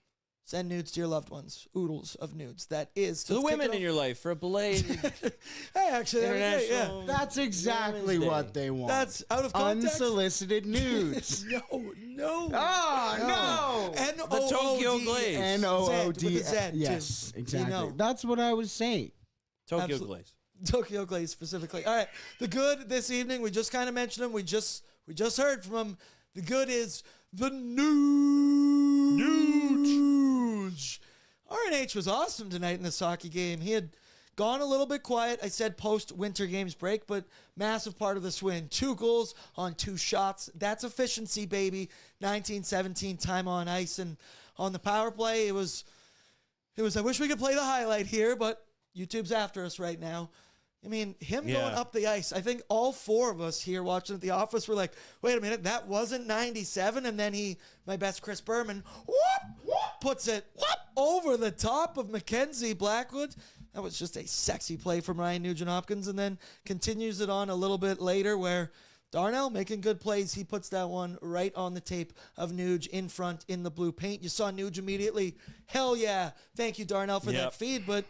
Send nudes to your loved ones. Oodles of nudes. That is. To the women in your life for a belated Hey, actually, that'd be great, yeah. International That's exactly Women's what Day. they want. That's out of context. Unsolicited nudes. No. Oh, no. N-O-O-D. The Tokyo Glaze. N-O-O-D. With a Z, too. Yes, exactly. You know. That's what I was saying. Tokyo Absolute- Glaze. Tokyo Glaze specifically. All right. The good this evening, we just kind of mentioned him. We just heard from him. The good is the Nuge. RNH was awesome tonight in this hockey game. He had gone a little bit quiet. I said post-winter games break, but massive part of this win. 2 goals on 2 shots. That's efficiency, baby. 19-17 time on ice. And on the power play, it was. I wish we could play the highlight here, but YouTube's after us right now. I mean, him going up the ice, I think all 4 of us here watching at the office were like, wait a minute, that wasn't 97. And then my best Chris Berman, puts it over the top of Mackenzie Blackwood. That was just a sexy play from Ryan Nugent-Hopkins, and then continues it on a little bit later where Darnell making good plays. He puts that one right on the tape of Nuge in front in the blue paint. You saw Nuge immediately. Hell yeah. Thank you, Darnell, for that feed. But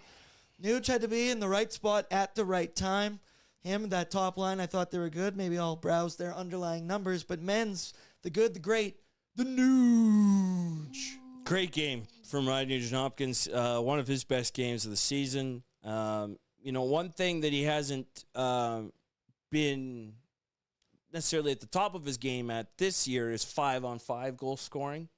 Nuge had to be in the right spot at the right time. Him and that top line, I thought they were good. Maybe I'll browse their underlying numbers. But men's, the good, the great, the Nuge. Great game from Ryan Nugent-Hopkins. One of his best games of the season. One thing that he hasn't been necessarily at the top of his game at this year is 5-on-5 goal scoring.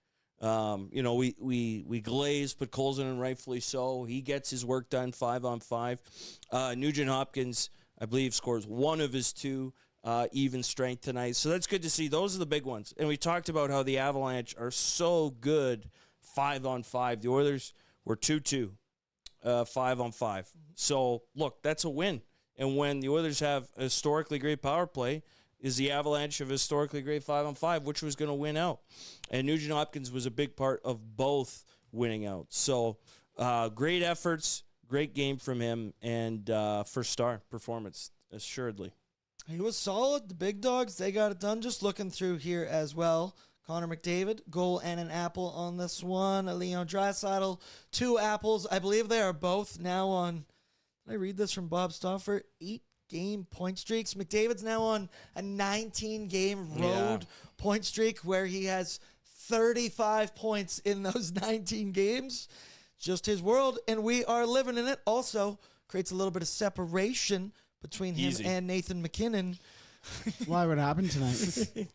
We glaze, put Coles in, and rightfully so. He gets his work done 5-on-5. Nugent-Hopkins, I believe, scores one of his two even strength tonight. So that's good to see. Those are the big ones. And we talked about how the Avalanche are so good 5-on-5. The Oilers were 2-2, 5-on-5. So, look, that's a win. And when the Oilers have a historically great power play, is the Avalanche have a historically great 5-on-5, which was going to win out. And Nugent-Hopkins was a big part of both winning out. So, great efforts, great game from him, and first star performance, assuredly. He was solid. The big dogs, they got it done. Just looking through here as well. Connor McDavid, goal and an apple on this one. Leon Draisaitl, 2 apples. I believe they are both now on, did I read this from Bob Stauffer? 8-game point streaks. McDavid's now on a 19-game road point streak where he has 35 points in those 19 games. Just his world, and we are living in it. Also creates a little bit of separation between him and Nathan MacKinnon. Why? What happened tonight?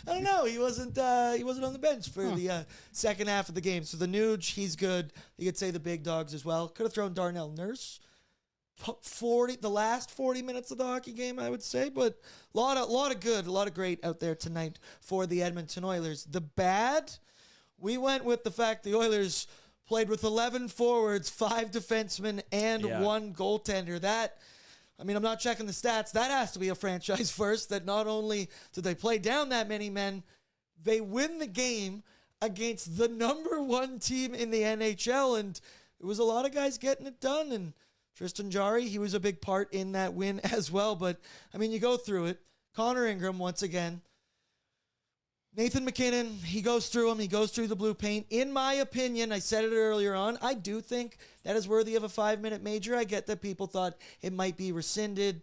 I don't know. He wasn't on the bench for the second half of the game. So the Nuge, he's good. You could say the big dogs as well. Could have thrown Darnell Nurse. The last 40 minutes of the hockey game, I would say, but a lot of good, a lot of great out there tonight for the Edmonton Oilers. The bad, we went with the fact the Oilers played with 11 forwards, 5 defensemen, and 1 goaltender. That, I mean, I'm not checking the stats. That has to be a franchise first, that not only did they play down that many men, they win the game against the number 1 team in the NHL, and it was a lot of guys getting it done, and Tristan Jarry, he was a big part in that win as well. But, I mean, you go through it. Connor Ingram, once again. Nathan MacKinnon, he goes through him. He goes through the blue paint. In my opinion, I said it earlier on, I do think that is worthy of a 5-minute major. I get that people thought it might be rescinded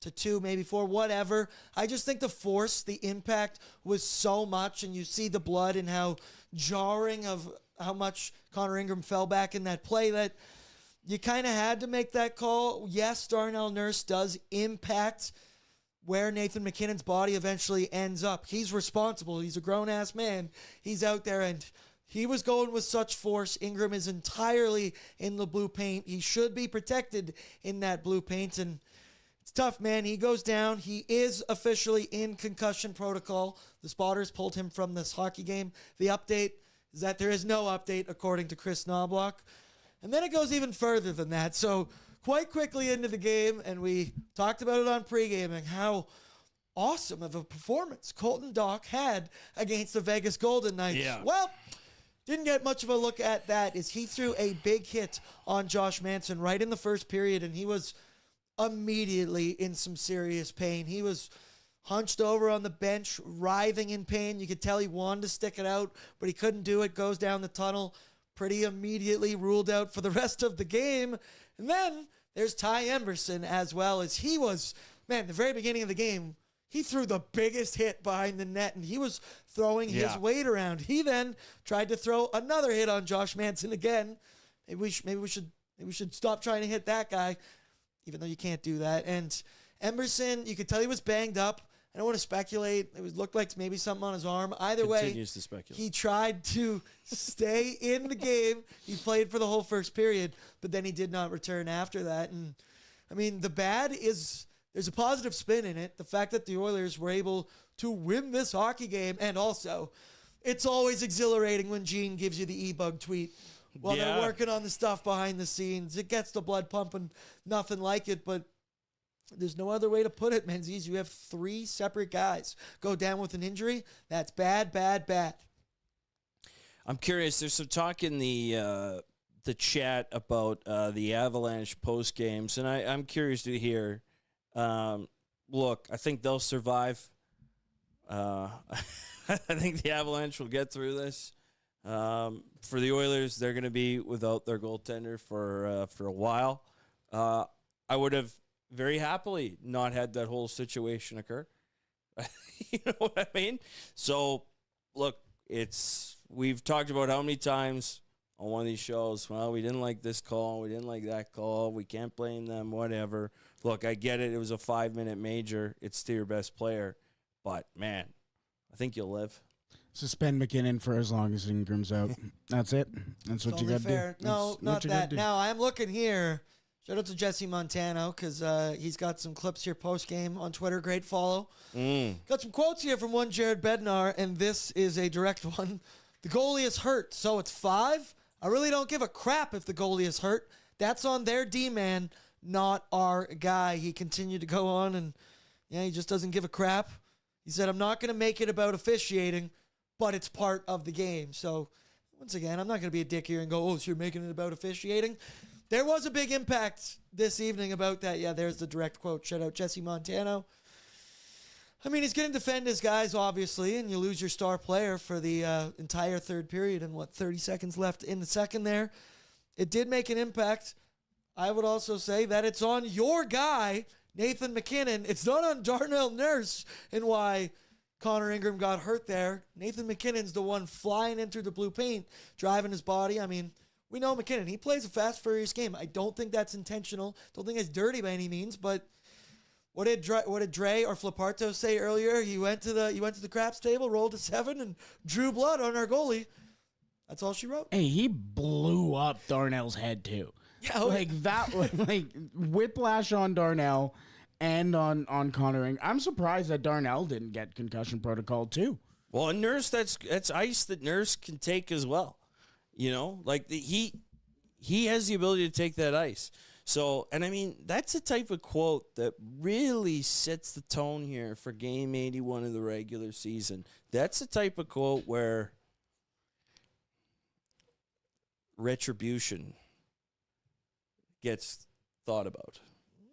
to 2, maybe 4, whatever. I just think the force, the impact was so much, and you see the blood and how jarring of how much Connor Ingram fell back in that play that you kind of had to make that call. Yes, Darnell Nurse does impact where Nathan MacKinnon's body eventually ends up. He's responsible. He's a grown-ass man. He's out there, and he was going with such force. Ingram is entirely in the blue paint. He should be protected in that blue paint, and it's tough, man. He goes down. He is officially in concussion protocol. The spotters pulled him from this hockey game. The update is that there is no update, according to Chris Knobloch. And then it goes even further than that. So quite quickly into the game, and we talked about it on pre-gaming, how awesome of a performance Colton Dach had against the Vegas Golden Knights. Yeah. Well, didn't get much of a look at that, as he threw a big hit on Josh Manson right in the first period, and he was immediately in some serious pain. He was hunched over on the bench, writhing in pain. You could tell he wanted to stick it out, but he couldn't do it. Goes down the tunnel. Pretty immediately ruled out for the rest of the game. And then there's Ty Emberson as well, as he was, man, the very beginning of the game, he threw the biggest hit behind the net, and he was throwing his weight around. He then tried to throw another hit on Josh Manson again. Maybe we should stop trying to hit that guy, even though you can't do that. And Emberson, you could tell he was banged up. I don't want to speculate. It looked like maybe something on his arm. Either way, he tried to stay in the game. He played for the whole first period, but then he did not return after that. And, I mean, the bad is there's a positive spin in it. The fact that the Oilers were able to win this hockey game, and also it's always exhilarating when Gene gives you the e-bug tweet while they're working on the stuff behind the scenes. It gets the blood pumping, nothing like it, but there's no other way to put it, Menzies. You have 3 separate guys go down with an injury. That's bad, bad, bad. I'm curious. There's some talk in the chat about the Avalanche post games, and I'm curious to hear. Look, I think they'll survive. I think the Avalanche will get through this. For the Oilers, they're going to be without their goaltender for a while. I would have very happily not had that whole situation occur. You know what I mean? So, look, we've talked about how many times on one of these shows, well, we didn't like this call, we didn't like that call, we can't blame them, whatever. Look, I get it. It was a 5-minute major. It's to your best player. But, man, I think you'll live. Suspend MacKinnon for as long as Ingram's out. That's it. That's what you got to do. No, not that. Now, I'm looking here. Shout out to Jesse Montano because he's got some clips here post-game on Twitter. Great follow. Got some quotes here from one Jared Bednar, and this is a direct one. The goalie is hurt, so it's 5. I really don't give a crap if the goalie is hurt. That's on their D-man, not our guy. He continued to go on, and he just doesn't give a crap. He said, I'm not going to make it about officiating, but it's part of the game. So, once again, I'm not going to be a dick here and go, so you're making it about officiating. There was a big impact this evening about that. Yeah, there's the direct quote. Shout out Jesse Montano. I mean, he's going to defend his guys, obviously, and you lose your star player for the entire third period and 30 seconds left in the second there. It did make an impact. I would also say that it's on your guy, Nathan MacKinnon. It's not on Darnell Nurse and why Connor Ingram got hurt there. Nathan MacKinnon's the one flying into the blue paint, driving his body. I mean, we know MacKinnon. He plays a fast, furious game. I don't think that's intentional. Don't think it's dirty by any means, but what did Dre or Fliparto say earlier? He went to the craps table, rolled a 7, and drew blood on our goalie. That's all she wrote. Hey, he blew up Darnell's head too. Yeah, that was like whiplash on Darnell and on Connor Ingram. I'm surprised that Darnell didn't get concussion protocol too. Well, a Nurse, that's ice that Nurse can take as well. You know, like he has the ability to take that ice. So, and I mean, that's a type of quote that really sets the tone here for Game 81 of the regular season. That's the type of quote where retribution gets thought about.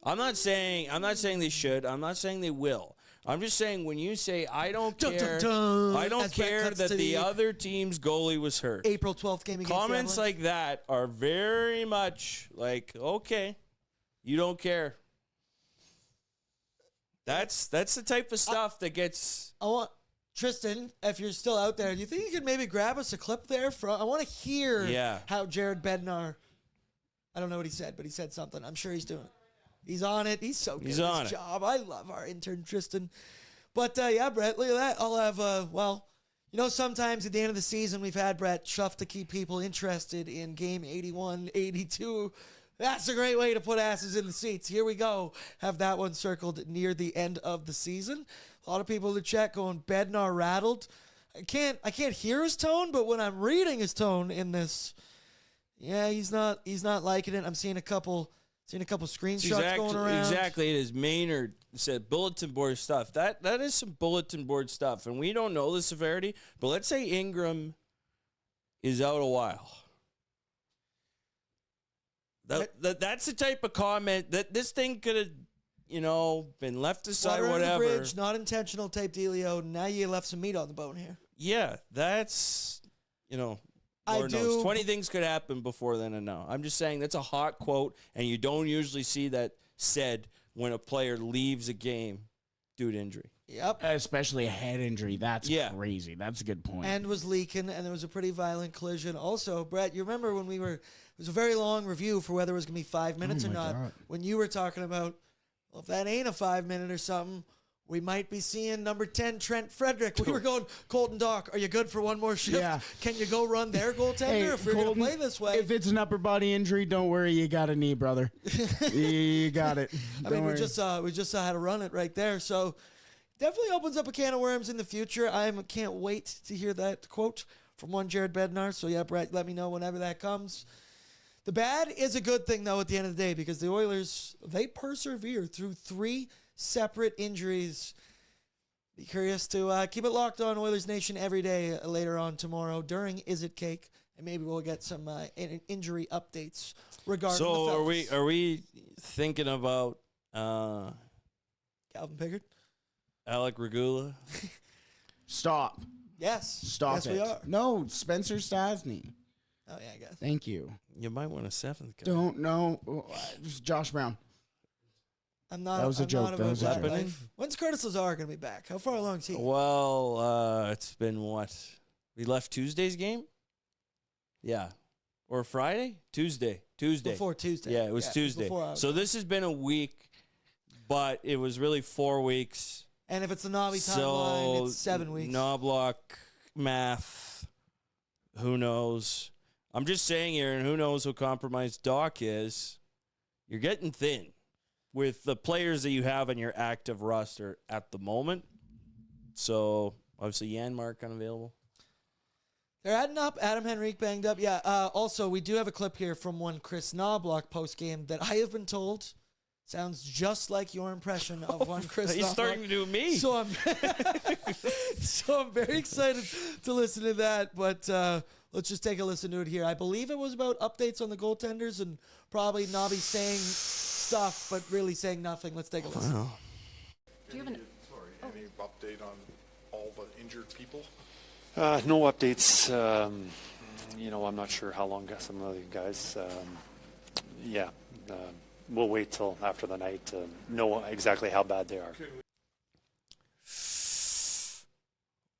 I'm not saying they should. I'm not saying they will. I'm just saying when you say I don't care, I don't care that the other team's goalie was hurt. April 12th game against Comments like that are very much like, okay, you don't care. That's the type of stuff that gets. I want Tristan, if you're still out there, do you think you could maybe grab us a clip there? I want to hear how Jared Bednar. I don't know what he said, but he said something. I'm sure he's doing it. He's on it. He's so good at his job. I love our intern, Tristan. But, yeah, Brett, look at that. I'll have, sometimes at the end of the season, we've had Brett Shuff to keep people interested in game 81, 82. That's a great way to put asses in the seats. Here we go. Have that one circled near the end of the season. A lot of people in the chat going, Bednar rattled. I can't hear his tone, but when I'm reading his tone in this, he's not liking it. I'm seeing a couple screenshots going around. Exactly. It is Maynard said bulletin board stuff. That is some bulletin board stuff. And we don't know the severity, but let's say Ingram is out a while. That's the type of comment that this thing could have, been left aside or whatever. Water under the bridge, not intentional type dealio. Now you left some meat on the bone here. Yeah, that's, Lord knows. 20 things could happen before then and now. I'm just saying that's a hot quote, and you don't usually see that said when a player leaves a game due to injury. Yep. Especially a head injury. That's crazy. That's a good point. And was leaking, and there was a pretty violent collision. Also, Brett, you remember when it was a very long review for whether it was going to be 5 minutes or not. God. When you were talking about, well, if that ain't a 5 minute or something, we might be seeing number 10, Trent Frederick. We were going, Colton Dock, are you good for one more shift? Yeah. Can you go run their goaltender if we're going to play this way? If it's an upper body injury, don't worry. You got a knee, brother. You got it. We just saw how to run it right there. So definitely opens up a can of worms in the future. I can't wait to hear that quote from one Jared Bednar. So, yeah, Brett, let me know whenever that comes. The bad is a good thing, though, at the end of the day, because the Oilers, they persevere through 3 separate injuries. Be curious to keep it locked on Oilers Nation every day later on tomorrow during Is It Cake, and maybe we'll get some injury updates regarding the fellas. Are we thinking about Calvin Pickard? Alec Regula? Stop. Yes. Stop yes, it. we are. No, Spencer Stasny. Oh, yeah, I guess. Thank you. You might want a seventh guy. Don't know. Josh Brown. I'm not. That was a I'm joke. Not That was a about joke. life. When's Curtis Lazar going to be back? How far along is he? Well, it's been what? We left Tuesday's game? Yeah. Or Friday? Tuesday. Before Tuesday. Yeah, it was Tuesday. before So this has been a week, but it was really 4 weeks. And if it's the Navi So timeline, it's 7 weeks. Knobloch, math, who knows? I'm just saying here, and who knows who compromised Doc is. You're getting thin with the players that you have on your active roster at the moment. So, obviously, Janmark unavailable. They're adding up. Adam Henrique banged up. Yeah. Also, we do have a clip here from one Chris Knobloch post-game that I have been told sounds just like your impression of one Chris He's Knobloch. starting to do me. So I'm very excited to listen to that, but let's just take a listen to it here. I believe it was about updates on the goaltenders and probably Nobby saying stuff, but really saying nothing. Let's take a listen. Wow. Do you have Any update on all the injured people? No updates. I'm not sure how long some of the guys. We'll wait till after the night to know exactly how bad they are.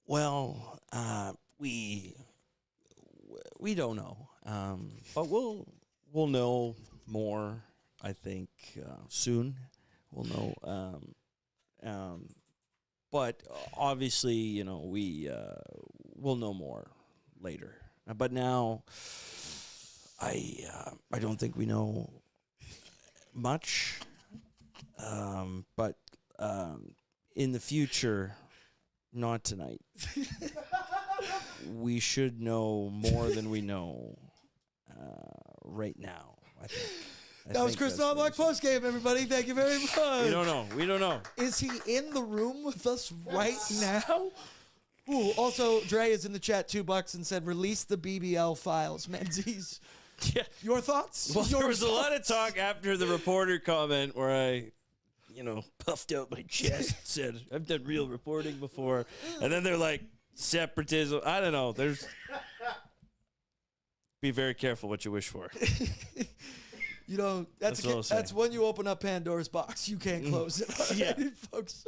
Well, we don't know, but we'll know more. I think soon we'll know. But obviously, we'll know more later. But now, I don't think we know much. But in the future, not tonight. We should know more than we know right now, I think. That was Chris Knobloch post-game, everybody. Thank you very much. We don't know. Is he in the room with us right now? Ooh, also, Dre is in the chat, $2 and said, release the BBL files, Menzies. Yeah. Your thoughts? Well, there was a lot of talk after the reporter comment where I, puffed out my chest and said, I've done real reporting before. And then they're like, separatism. I don't know. Be very careful what you wish for. That's when you open up Pandora's box. You can't close it. All right, Yeah. folks.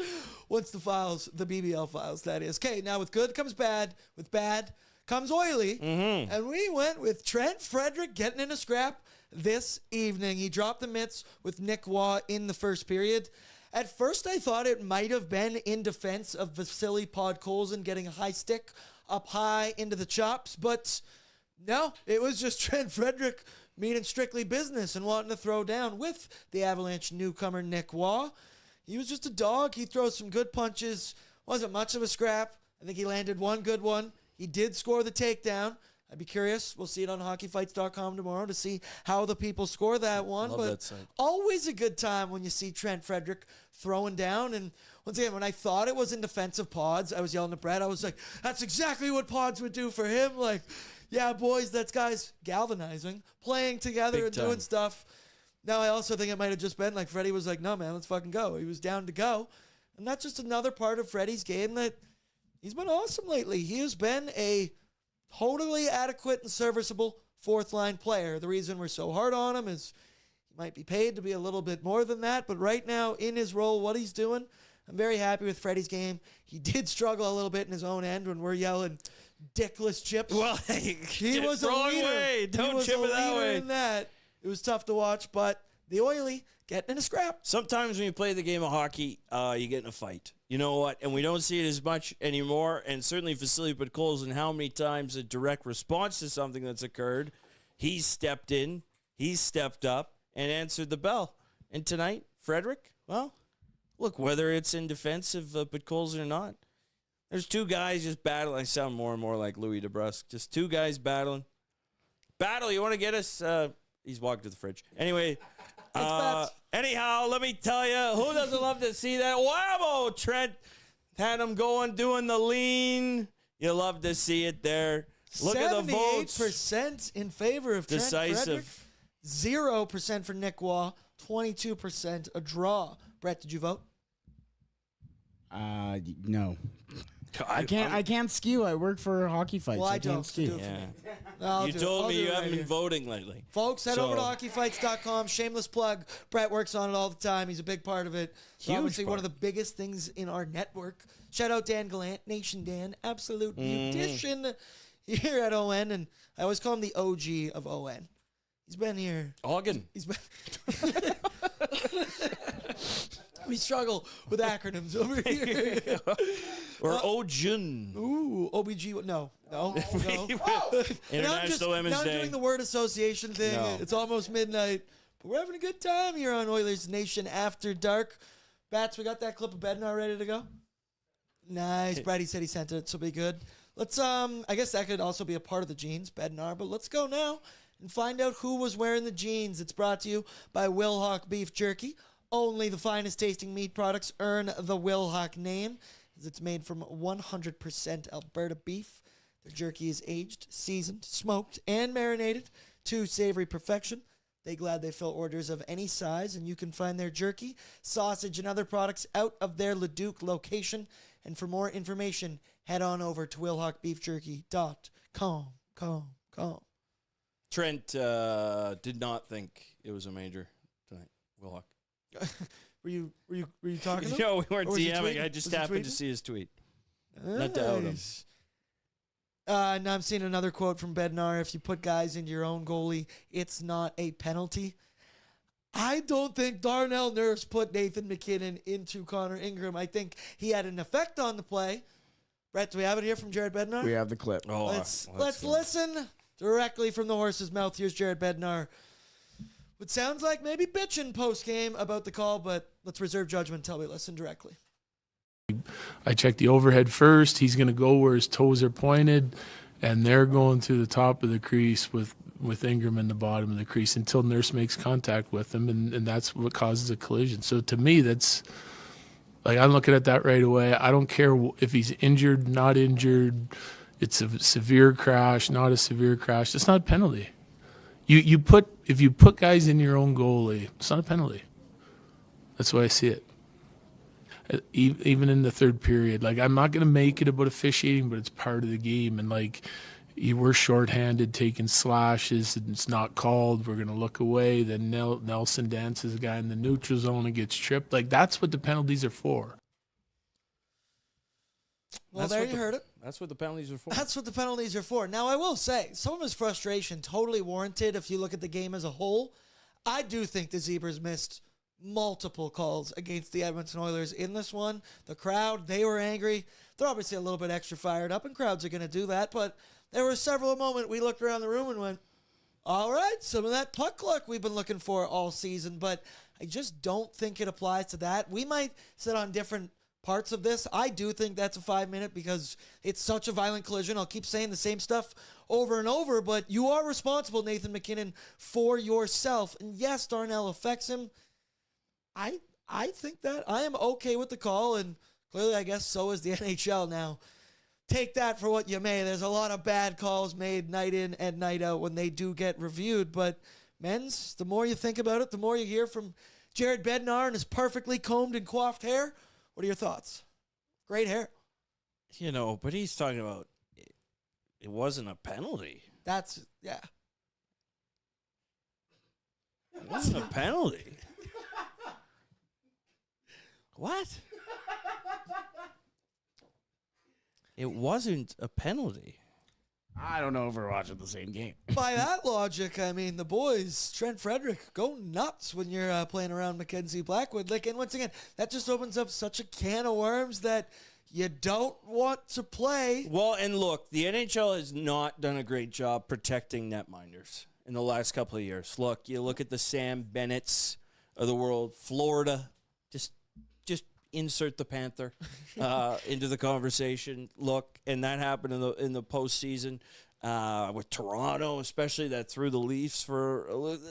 Once the BBL files, that is. Okay, now with good comes bad. With bad comes oily. Mm-hmm. And we went with Trent Frederick getting in a scrap this evening. He dropped the mitts with Nick Waugh in the first period. At first, I thought it might have been in defense of Vasily Podkolzin getting a high stick up high into the chops, but no, it was just Trent Frederick meaning strictly business and wanting to throw down with the Avalanche newcomer Nick Waugh. He was just a dog. He throws some good punches. Wasn't much of a scrap. I think he landed one good one. He did score the takedown. I'd be curious. We'll see it on hockeyfights.com tomorrow to see how the people score that one. Love but that site. always a good time when you see Trent Frederick throwing down. And once again, when I thought it was in defense of Pods, I was yelling at Brad. I was like, that's exactly what Pods would do for him. Like, yeah, boys, that's guys galvanizing, playing together Big and time. doing stuff. Now, I also think it might have just been like Freddie was like, no, man, let's fucking go. He was down to go. And that's just another part of Freddie's game that he's been awesome lately. He has been a totally adequate and serviceable fourth-line player. The reason we're so hard on him is he might be paid to be a little bit more than that. But right now, in his role, what he's doing, I'm very happy with Freddie's game. He did struggle a little bit in his own end when we're yelling dickless chips. Well, he was a wrong leader. way. Don't chip it that way. In that. It was tough to watch, but the Oily getting in a scrap. Sometimes when you play the game of hockey, you get in a fight. You know what? And we don't see it as much anymore. And certainly Vasily Podkolzin, how many times a direct response to something that's occurred, he's stepped in, he's stepped up, and answered the bell. And tonight, Frederick, well, look, whether it's in defense of Podkolzin or not, there's two guys just battling. I sound more and more like Louis DeBrusque. Just two guys battling. Battle, you want to get us? He's walked to the fridge. Anyway, anyhow, let me tell you, who doesn't love to see that? Whammo! Trent had him going, doing the lean. You love to see it there. Look at the votes. 78% in favor of Trent Frederick. 0% for Nick Waugh. 22% a draw. Brett, did you vote? No. I can't ski. I work for hockey fights. Well, I can't don't. ski. Do it for Yeah. me. I'll You do it. told I'll me do you it haven't right been here. voting lately. Folks, head over to So- hockeyfights.com. Shameless plug. Brett works on it all the time. He's a big part of it. Huge Obviously, one part. of the biggest things in our network. Shout out Dan Gallant, Nation Dan, absolute beautician here at ON. And I always call him the OG of ON. He's been here. Ogden. He's been. We struggle with acronyms over here. Or Ojun. Ooh, OBG. No. International Women's now I'm Day. doing the word association thing. No. It's almost midnight. But we're having a good time here on Oilersnation After Dark. Bats, we got that clip of Bednar ready to go? Nice. Brady said he sent it, so be good. Let's, I guess that could also be a part of the jeans, Bednar, but let's go now and find out who was wearing the jeans. It's brought to you by Wilhauk Beef Jerky. Only the finest tasting meat products earn the Wilhauk name, as it's made from 100% Alberta beef. Their jerky is aged, seasoned, smoked, and marinated to savory perfection. They gladly fill orders of any size, and you can find their jerky, sausage, and other products out of their Leduc location. And for more information, head on over to WilhaukBeefJerky.com. Trent did not think it was a major tonight. Wilhauk. Were you talking to him? No, we weren't Or was he DMing. tweeting? I just Was he happened to tweeting? see his tweet. Not to out him. Nice. Now I'm seeing another quote from Bednar. If you put guys into your own goalie, it's not a penalty. I don't think Darnell Nurse put Nathan MacKinnon into Connor Ingram. I think he had an effect on the play. Brett, do we have it here from Jared Bednar? We have the clip. Oh, Let's listen directly from the horse's mouth. Here's Jared Bednar. What sounds like maybe bitching post-game about the call, but let's reserve judgment until we listen directly. I checked the overhead first. He's going to go where his toes are pointed, and they're going to the top of the crease with Ingram in the bottom of the crease until Nurse makes contact with him, and that's what causes a collision. So to me, that's like I'm looking at that right away. I don't care if he's injured, not injured. It's a severe crash, not a severe crash. It's not a penalty. If you put guys in your own goalie, it's not a penalty. That's the way I see it. Even in the third period, like I'm not going to make it about officiating, but it's part of the game. And like you were shorthanded, taking slashes, and it's not called. We're going to look away. Then Nelson dances a guy in the neutral zone and gets tripped. Like that's what the penalties are for. Well, there you heard it. That's what the penalties are for. That's what the penalties are for. Now, I will say, some of his frustration totally warranted if you look at the game as a whole. I do think the Zebras missed multiple calls against the Edmonton Oilers in this one. The crowd, they were angry. They're obviously a little bit extra fired up, and crowds are going to do that. But there were several moments we looked around the room and went, all right, some of that puck luck we've been looking for all season. But I just don't think it applies to that. We might sit on different parts of this. I do think that's a 5-minute because it's such a violent collision. I'll keep saying the same stuff over and over, but you are responsible, Nathan MacKinnon, for yourself. And yes, Darnell affects him. I think that I am okay with the call, and clearly I guess so is the NHL now. Take that for what you may. There's a lot of bad calls made night in and night out when they do get reviewed, but men's, the more you think about it, the more you hear from Jared Bednar and his perfectly combed and coiffed hair. What are your thoughts? Great hair. You know, but he's talking about it wasn't a penalty. That's, yeah. It wasn't a penalty. What? It wasn't a penalty. I don't know if we're watching the same game. By that logic, I mean, the boys, Trent Frederick, go nuts when you're playing around Mackenzie Blackwood. Like, and once again, that just opens up such a can of worms that you don't want to play. Well, and look, the NHL has not done a great job protecting netminders in the last couple of years. Look, you look at the Sam Bennett's of the world, Florida, just insert the Panther into the conversation. Look, and that happened in the postseason with Toronto, especially that threw the Leafs for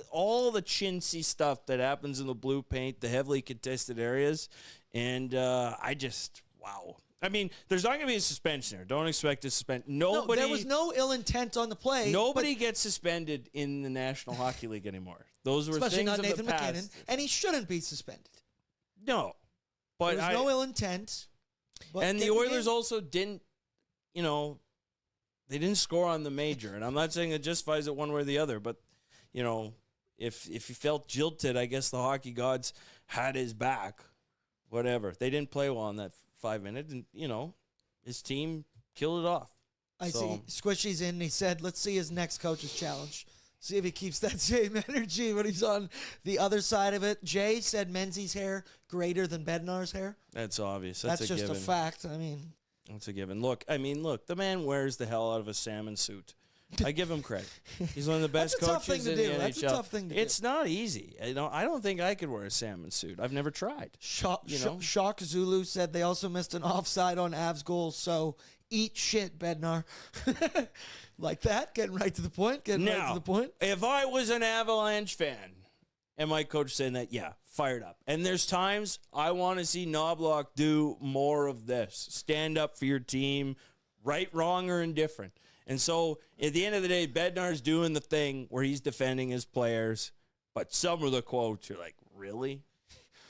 all the chintzy stuff that happens in the blue paint, the heavily contested areas, and wow. I mean, there's not going to be a suspension there. Don't expect a suspension. No, there was no ill intent on the play. Nobody gets suspended in the National Hockey League anymore. Those were especially things not of Nathan the past. MacKinnon, and he shouldn't be suspended. No. But there was no ill intent. But And the get Oilers game. also didn't, they didn't score on the major. And I'm not saying it justifies it one way or the other, but, if he felt jilted, I guess the hockey gods had his back. Whatever. They didn't play well on that 5 minute, and, his team killed it off. I see Squishy's in. He said, let's see his next coach's challenge. See if he keeps that same energy when he's on the other side of it. Jay said Menzies' hair greater than Bednar's hair. That's obvious. That's just given. a fact. I mean, That's a given. Look, the man wears the hell out of a salmon suit. I give him credit. He's one of the best That's a tough coaches thing in to the do. NHL. That's a tough thing to do. It's not easy. I don't think I could wear a salmon suit. I've never tried. Shock Zulu said they also missed an offside on Avs goal, so eat shit, Bednar. Like that, getting right to the point. Now, if I was an Avalanche fan and my coach saying that, yeah, fired up. And there's times I want to see Knobloch do more of this. Stand up for your team, right, wrong, or indifferent. And so at the end of the day, Bednar's doing the thing where he's defending his players. But some of the quotes, you're like, really?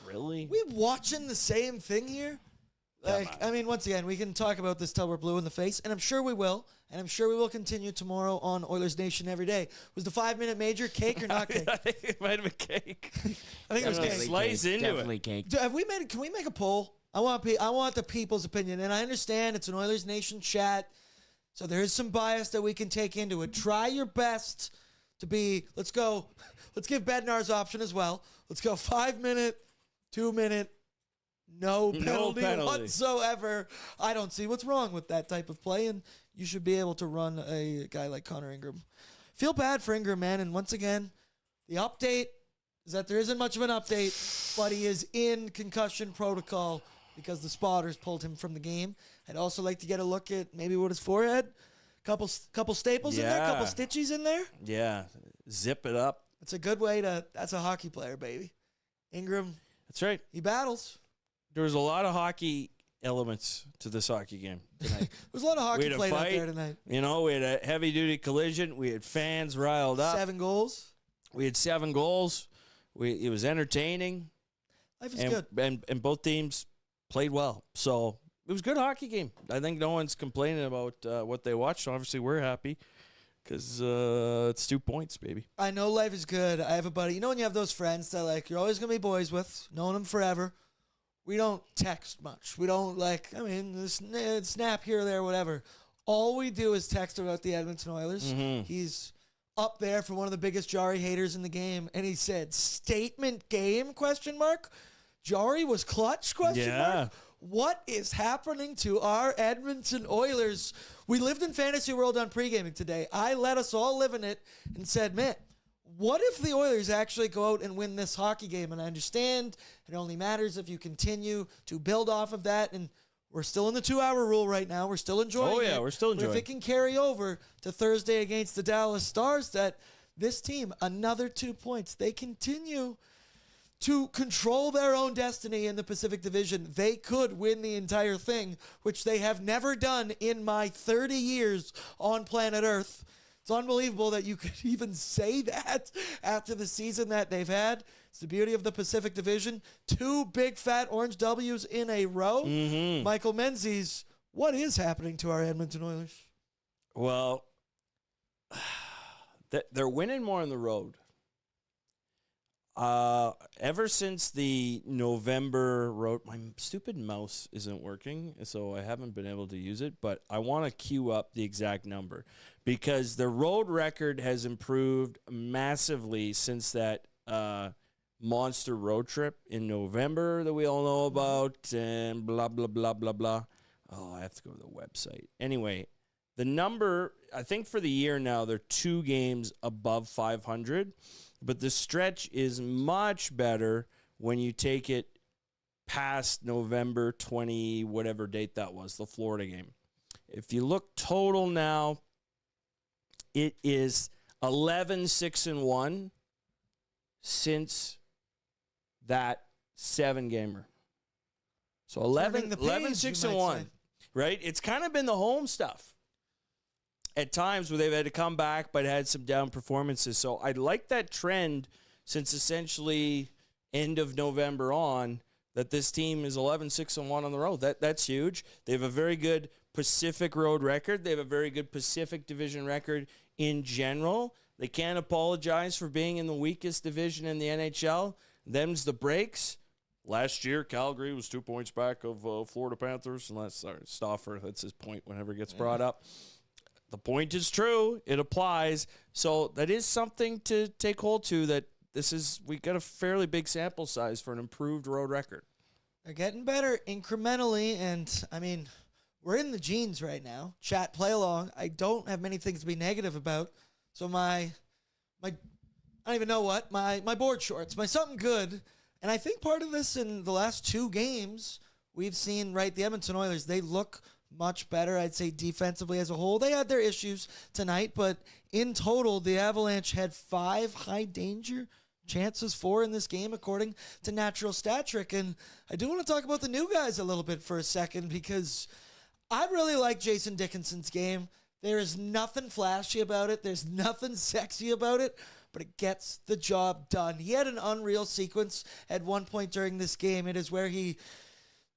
Really? We watching the same thing here? Once again, we can talk about this till we're blue in the face, and I'm sure we will. And I'm sure we will continue tomorrow on Oilers Nation every day. Was the 5-minute major cake or not cake? I think it might have been cake. I think it was cake. Slice into Definitely it. cake. Can we make a poll? I want the people's opinion, and I understand it's an Oilers Nation chat, so there is some bias that we can take into it. Try your best to be. Let's go. Let's give Bednar's option as well. Let's go 5-minute, 2-minute. No penalty whatsoever. I don't see what's wrong with that type of play, and you should be able to run a guy like Connor Ingram. Feel bad for Ingram, man. And once again, the update is that there isn't much of an update, but he is in concussion protocol because the spotters pulled him from the game. I'd also like to get a look at maybe what his forehead, couple staples in there, couple stitches in there. Yeah, zip it up. It's a good way to. That's a hockey player, baby. Ingram. That's right. He battles. There was a lot of hockey elements to this hockey game tonight. There's a lot of hockey played out there tonight. We had a heavy-duty collision. We had fans riled up. 7 goals. We had 7 goals. It was entertaining. Life is good. And both teams played well. So it was a good hockey game. I think no one's complaining about what they watched. Obviously, we're happy because it's 2 points, baby. I know life is good. I have a buddy. You know when you have those friends that you're always going to be boys with, known them forever. We don't text much. We don't snap here or there, whatever. All we do is text about the Edmonton Oilers. Mm-hmm. He's up there for one of the biggest Jari haters in the game, and he said, "Statement game?" ? Jari was clutch ? What is happening to our Edmonton Oilers? We lived in Fantasy World on pre-gaming today. I let us all live in it and said, man, what if the Oilers actually go out and win this hockey game? And I understand it only matters if you continue to build off of that. And we're still in the 2-hour rule right now. We're still enjoying it. We're still enjoying it. If it can carry over to Thursday against the Dallas Stars, that this team, another 2 points, they continue to control their own destiny in the Pacific Division. They could win the entire thing, which they have never done in my 30 years on planet Earth. It's unbelievable that you could even say that after the season that they've had. It's the beauty of the Pacific Division. 2 big fat orange W's in a row. Mm-hmm. Michael Menzies, what is happening to our Edmonton Oilers? Well, they're winning more on the road. Ever since the November road, my stupid mouse isn't working, so I haven't been able to use it, but I want to queue up the exact number because the road record has improved massively since that monster road trip in November that we all know about and blah, blah, blah, blah, blah. Oh, I have to go to the website. Anyway, the number, I think for the year now, they're 2 games above 500. But the stretch is much better when you take it past November 20, whatever date that was, the Florida game. If you look total now, it is 11-6-1 since that 7-gamer. So 11-6-1, right? It's kind of been the home stuff at times where they've had to come back but had some down performances. So I like that trend since essentially end of November on, that this team is 11-6-1 on the road. That's huge. They have a very good Pacific Road record. They have a very good Pacific Division record in general. They can't apologize for being in the weakest division in the NHL. Them's the breaks. Last year, Calgary was 2 points back of Florida Panthers. Stauffer, that's his point whenever it gets brought up. The point is true. It applies. So that is something to take hold to, that we got a fairly big sample size for an improved road record. They're getting better incrementally, and, I mean, we're in the jeans right now. Chat, play along. I don't have many things to be negative about. So my I don't even know what, my board shorts, my something good. And I think part of this in the last 2 games, we've seen, right, the Edmonton Oilers, they look much better, I'd say, defensively as a whole. They had their issues tonight, but in total, the Avalanche had 5 high-danger chances for in this game, according to Natural Stat Trick. And I do want to talk about the new guys a little bit for a second, because I really like Jason Dickinson's game. There is nothing flashy about it. There's nothing sexy about it, but it gets the job done. He had an unreal sequence at one point during this game. It is where he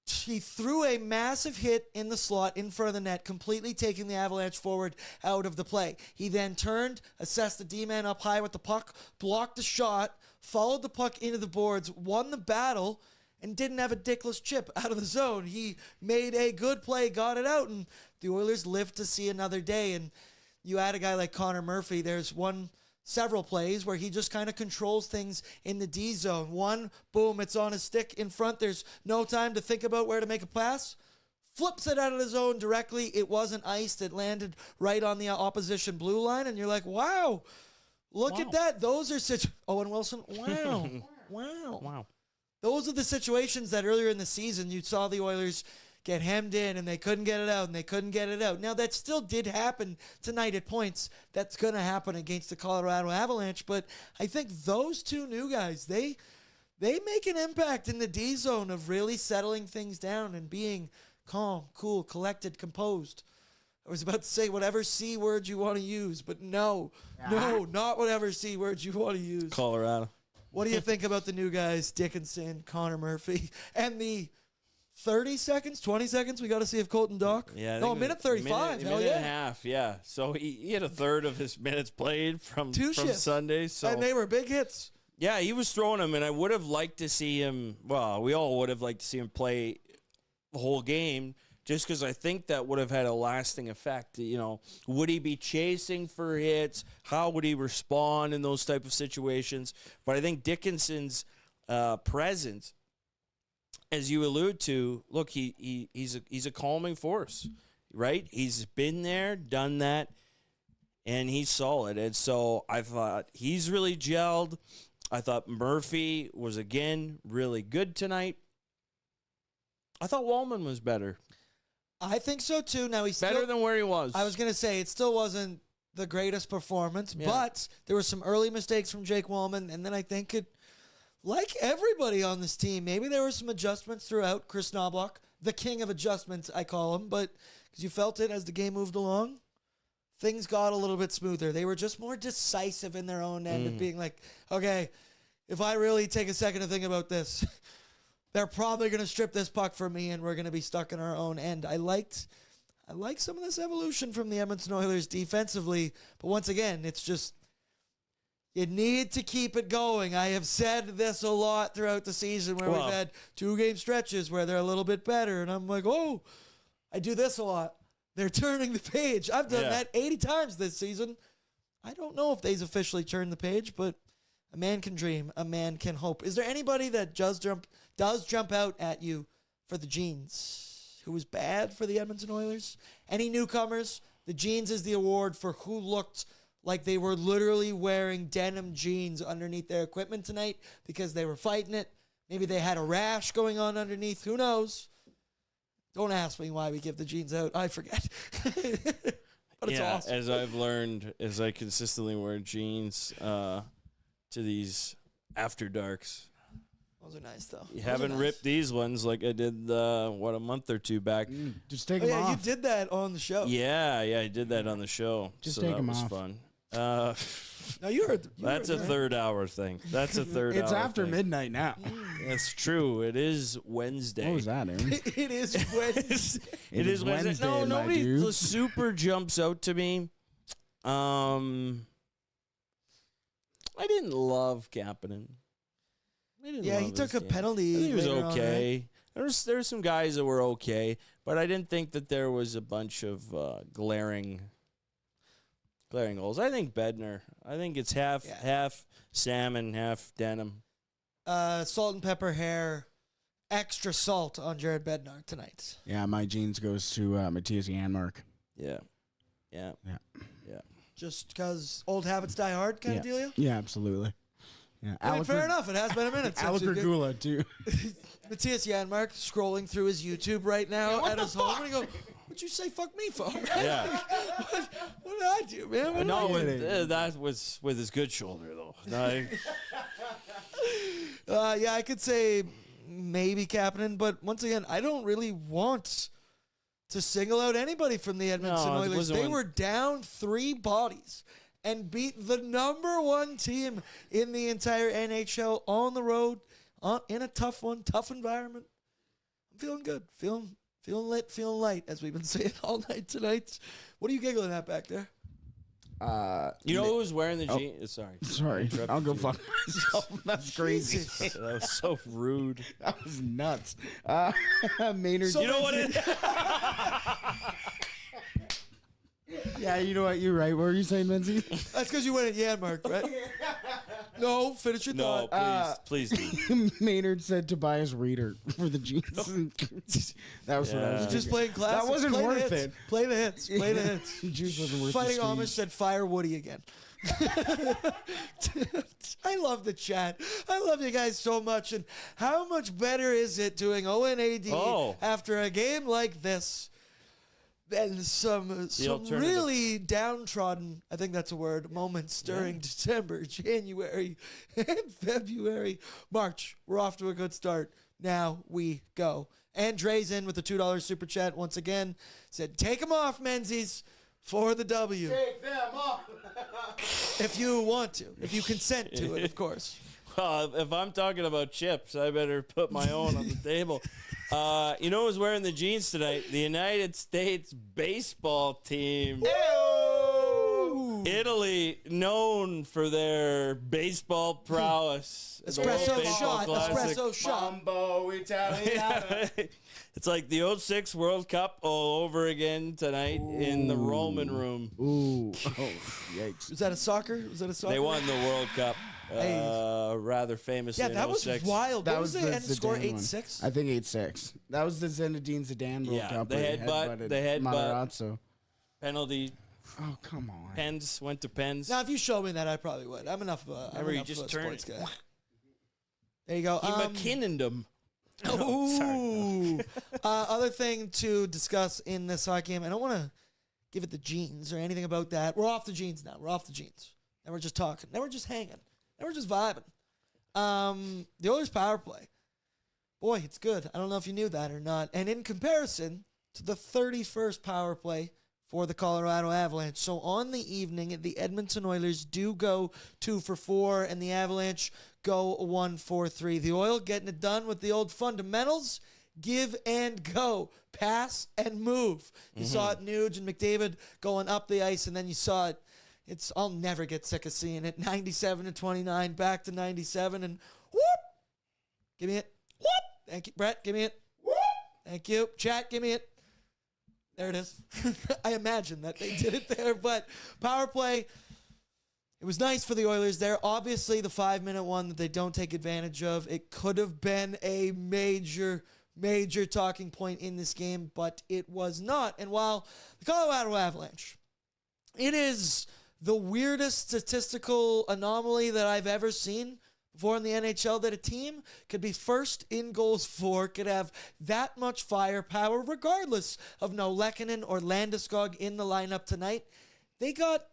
threw a massive hit in the slot in front of the net, completely taking the Avalanche forward out of the play. He then turned, assessed the D-man up high with the puck, blocked the shot, followed the puck into the boards, won the battle, and didn't have a dickless chip out of the zone. He made a good play, got it out, and the Oilers lived to see another day. And you add a guy like Connor Murphy, there's several plays where he just kind of controls things in the D zone. One, boom, it's on his stick in front. There's no time to think about where to make a pass. Flips it out of the zone directly. It wasn't iced. It landed right on the opposition blue line. And you're like, wow, look at that. Those are Owen Wilson. Wow. Wow. Those are the situations that earlier in the season you saw the Oilers get hemmed in and they couldn't get it out and they couldn't get it out. Now, that still did happen tonight at points. That's going to happen against the Colorado Avalanche. But I think those 2 new guys, they make an impact in the D zone of really settling things down and being calm, cool, collected, composed. I was about to say whatever C word you want to use, but no, not whatever C word you want to use. Colorado. What do you think about the new guys, Dickinson, Connor Murphy, and the 30 seconds, 20 seconds? We got to see if Colton Dock. Yeah, no, minute 35. Minute and a half, yeah. So he had a third of his minutes played from Sunday. So. And they were big hits. Yeah, he was throwing them, and I would have liked to see him, well, we all would have liked to see him play the whole game, just because I think that would have had a lasting effect. You know, would he be chasing for hits? How would he respond in those type of situations? But I think Dickinson's presence, as you allude to, look, he's a calming force, right? He's been there, done that, and he's solid. And so I thought he's really gelled. I thought Murphy was, again, really good tonight. I thought Wallman was better. I think so, too. Now he's better than where he was. I was going to say, it still wasn't the greatest performance, but there were some early mistakes from Jake Wallman, and then I think like everybody on this team, maybe there were some adjustments throughout. Chris Knobloch, the king of adjustments, I call him, but because you felt it as the game moved along, things got a little bit smoother. They were just more decisive in their own end of being like, okay, if I really take a second to think about this, they're probably going to strip this puck from me and we're going to be stuck in our own end. I liked some of this evolution from the Edmonton Oilers defensively, but once again, it's just, you need to keep it going. I have said this a lot throughout the season where we've had 2-game stretches where they're a little bit better, and I'm like, oh, I do this a lot. They're turning the page. I've done that 80 times this season. I don't know if they've officially turned the page, but a man can dream. A man can hope. Is there anybody that does jump out at you for the Jeans who was bad for the Edmonton Oilers? Any newcomers? The Jeans is the award for who looked like they were literally wearing denim jeans underneath their equipment tonight because they were fighting it. Maybe they had a rash going on underneath. Who knows? Don't ask me why we give the jeans out. I forget. But it's awesome. As I've learned, as I consistently wear jeans to these after darks. Those are nice, though. You haven't ripped these ones like I did, a month or two back. Just take them off. You did that on the show. Yeah, I did that on the show. Just take them off. That was fun. No, you heard. That's a third hour thing. That's a third hour It's after thing. midnight now. That's true. It is Wednesday. What was that, Aaron? It is Wednesday. It is Wednesday. No, my nobody dude. super jumps out to me. I didn't love Kapanen. Yeah, he took a penalty. I think he was later on, okay. There's some guys that were okay, but I didn't think that there was a bunch of glaring goals. I think Bednar. I think it's half salmon, half denim. Salt and pepper hair, extra salt on Jared Bednar tonight. Yeah, my jeans goes to Matthias Janmark. Yeah. Just because old habits die hard kind of deal? Yeah, absolutely. Yeah, I mean, fair enough. It has been a minute since Alec Regula, too. Matthias Janmark scrolling through his YouTube right now at his home, and he goes, "What'd you say? Fuck me for?" Yeah. What did I do, man? What did I do? That was with his good shoulder, though. Yeah, I could say maybe Kapanen, but once again, I don't really want to single out anybody from the Edmonton Oilers. They were down 3 bodies and beat the number 1 team in the entire NHL on the road, in a tough environment. I'm feeling good, feeling lit, feeling light, as we've been saying all night tonight. What are you giggling at back there? You know who was wearing the jeans? Sorry. I'll go fuck myself. That's crazy. That was so rude. That was nuts. Maynard. You know what it Yeah, you know what? You're right. What were you saying, Menzies? That's because you went at Janmark, right? No, finish your No, thought. please do. Maynard said Tobias Reader for the jeans. That was what I was Just playing classics. That wasn't Play the worth hits. it. Play the hits. Play the hits. Juice wasn't worth Fighting the Amish squeeze. said fire Woody again. I love the chat. I love you guys so much. And how much better is it doing ONAD after a game like this than some really downtrodden, I think that's a word, moments during December, January, and February. March, we're off to a good start. Now we go. And Dre's in with the $2 super chat once again. Said, take them off, Menzies, for the W. Take them off. If you want to. If you consent to it, of course. Well, if I'm talking about chips, I better put my own on the table. You know who's wearing the jeans tonight? The United States baseball team. Ew. Italy, known for their baseball prowess. Espresso shot. Classic. Espresso shot. Mambo Italiano. It's like the 06 World Cup all over again tonight in the Roman Room. Ooh. Oh, yikes. Was that a soccer? They won the World Cup rather famously in that was 06. wild. That What was was the end score? Zidane one. 8-6? I think 8-6. That was the Zinedine Zidane World Cup. the where he headbutt, headbutted Matarazzo. penalty. Oh, come on. Pens went to Pens. Now, if you showed me that, I probably would. I'm enough of a, Remember, you just sports turned guy. There you go. He MacKinnoned him. Ooh. Other thing to discuss in this hockey game, I don't want to give it the jeans or anything about that. We're off the jeans now. We're off the jeans. Now we're just talking. Now we're just hanging. Now we're just vibing. The Oilers power play. Boy, it's good. I don't know if you knew that or not. And in comparison to the 31st power play for the Colorado Avalanche. So on the evening, the Edmonton Oilers do go 2 for 4, and the Avalanche go 1 for 3. The Oil getting it done with the old fundamentals. Give and go. Pass and move. You saw it, Nuge and McDavid going up the ice, and then you saw it. I'll never get sick of seeing it. 97-29, back to 97, and whoop! Give me it. Whoop! Thank you, Brett. Give me it. Whoop! Thank you. Chat, give me it. There it is. I imagine that they did it there, but power play, it was nice for the Oilers there. Obviously, the 5-minute one that they don't take advantage of, it could have been a major talking point in this game, but it was not. And while the Colorado Avalanche, it is the weirdest statistical anomaly that I've ever seen before in the NHL, that a team could be first in goals for, could have that much firepower, regardless of no MacKinnon or Landeskog in the lineup tonight. They got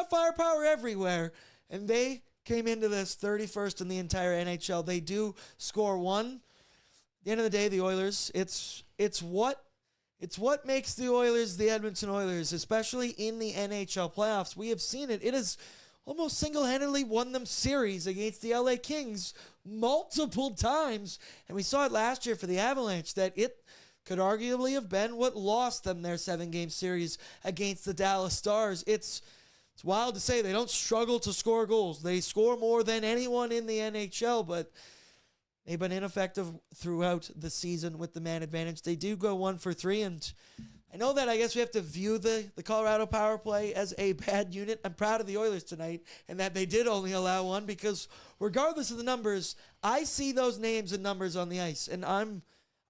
firepower everywhere, and they came into this 31st in the entire NHL. They do score one. At the end of the day, the Oilers, it's what makes the Oilers the Edmonton Oilers, especially in the NHL playoffs. We have seen it. It is almost single-handedly won them series against the LA Kings multiple times. And we saw it last year for the Avalanche, that it could arguably have been what lost them their 7-game series against the Dallas Stars. It's wild to say they don't struggle to score goals. They score more than anyone in the NHL, but they've been ineffective throughout the season with the man advantage. They do go 1 for 3, and I know that I guess we have to view the Colorado power play as a bad unit. I'm proud of the Oilers tonight and that they did only allow 1, because regardless of the numbers, I see those names and numbers on the ice, and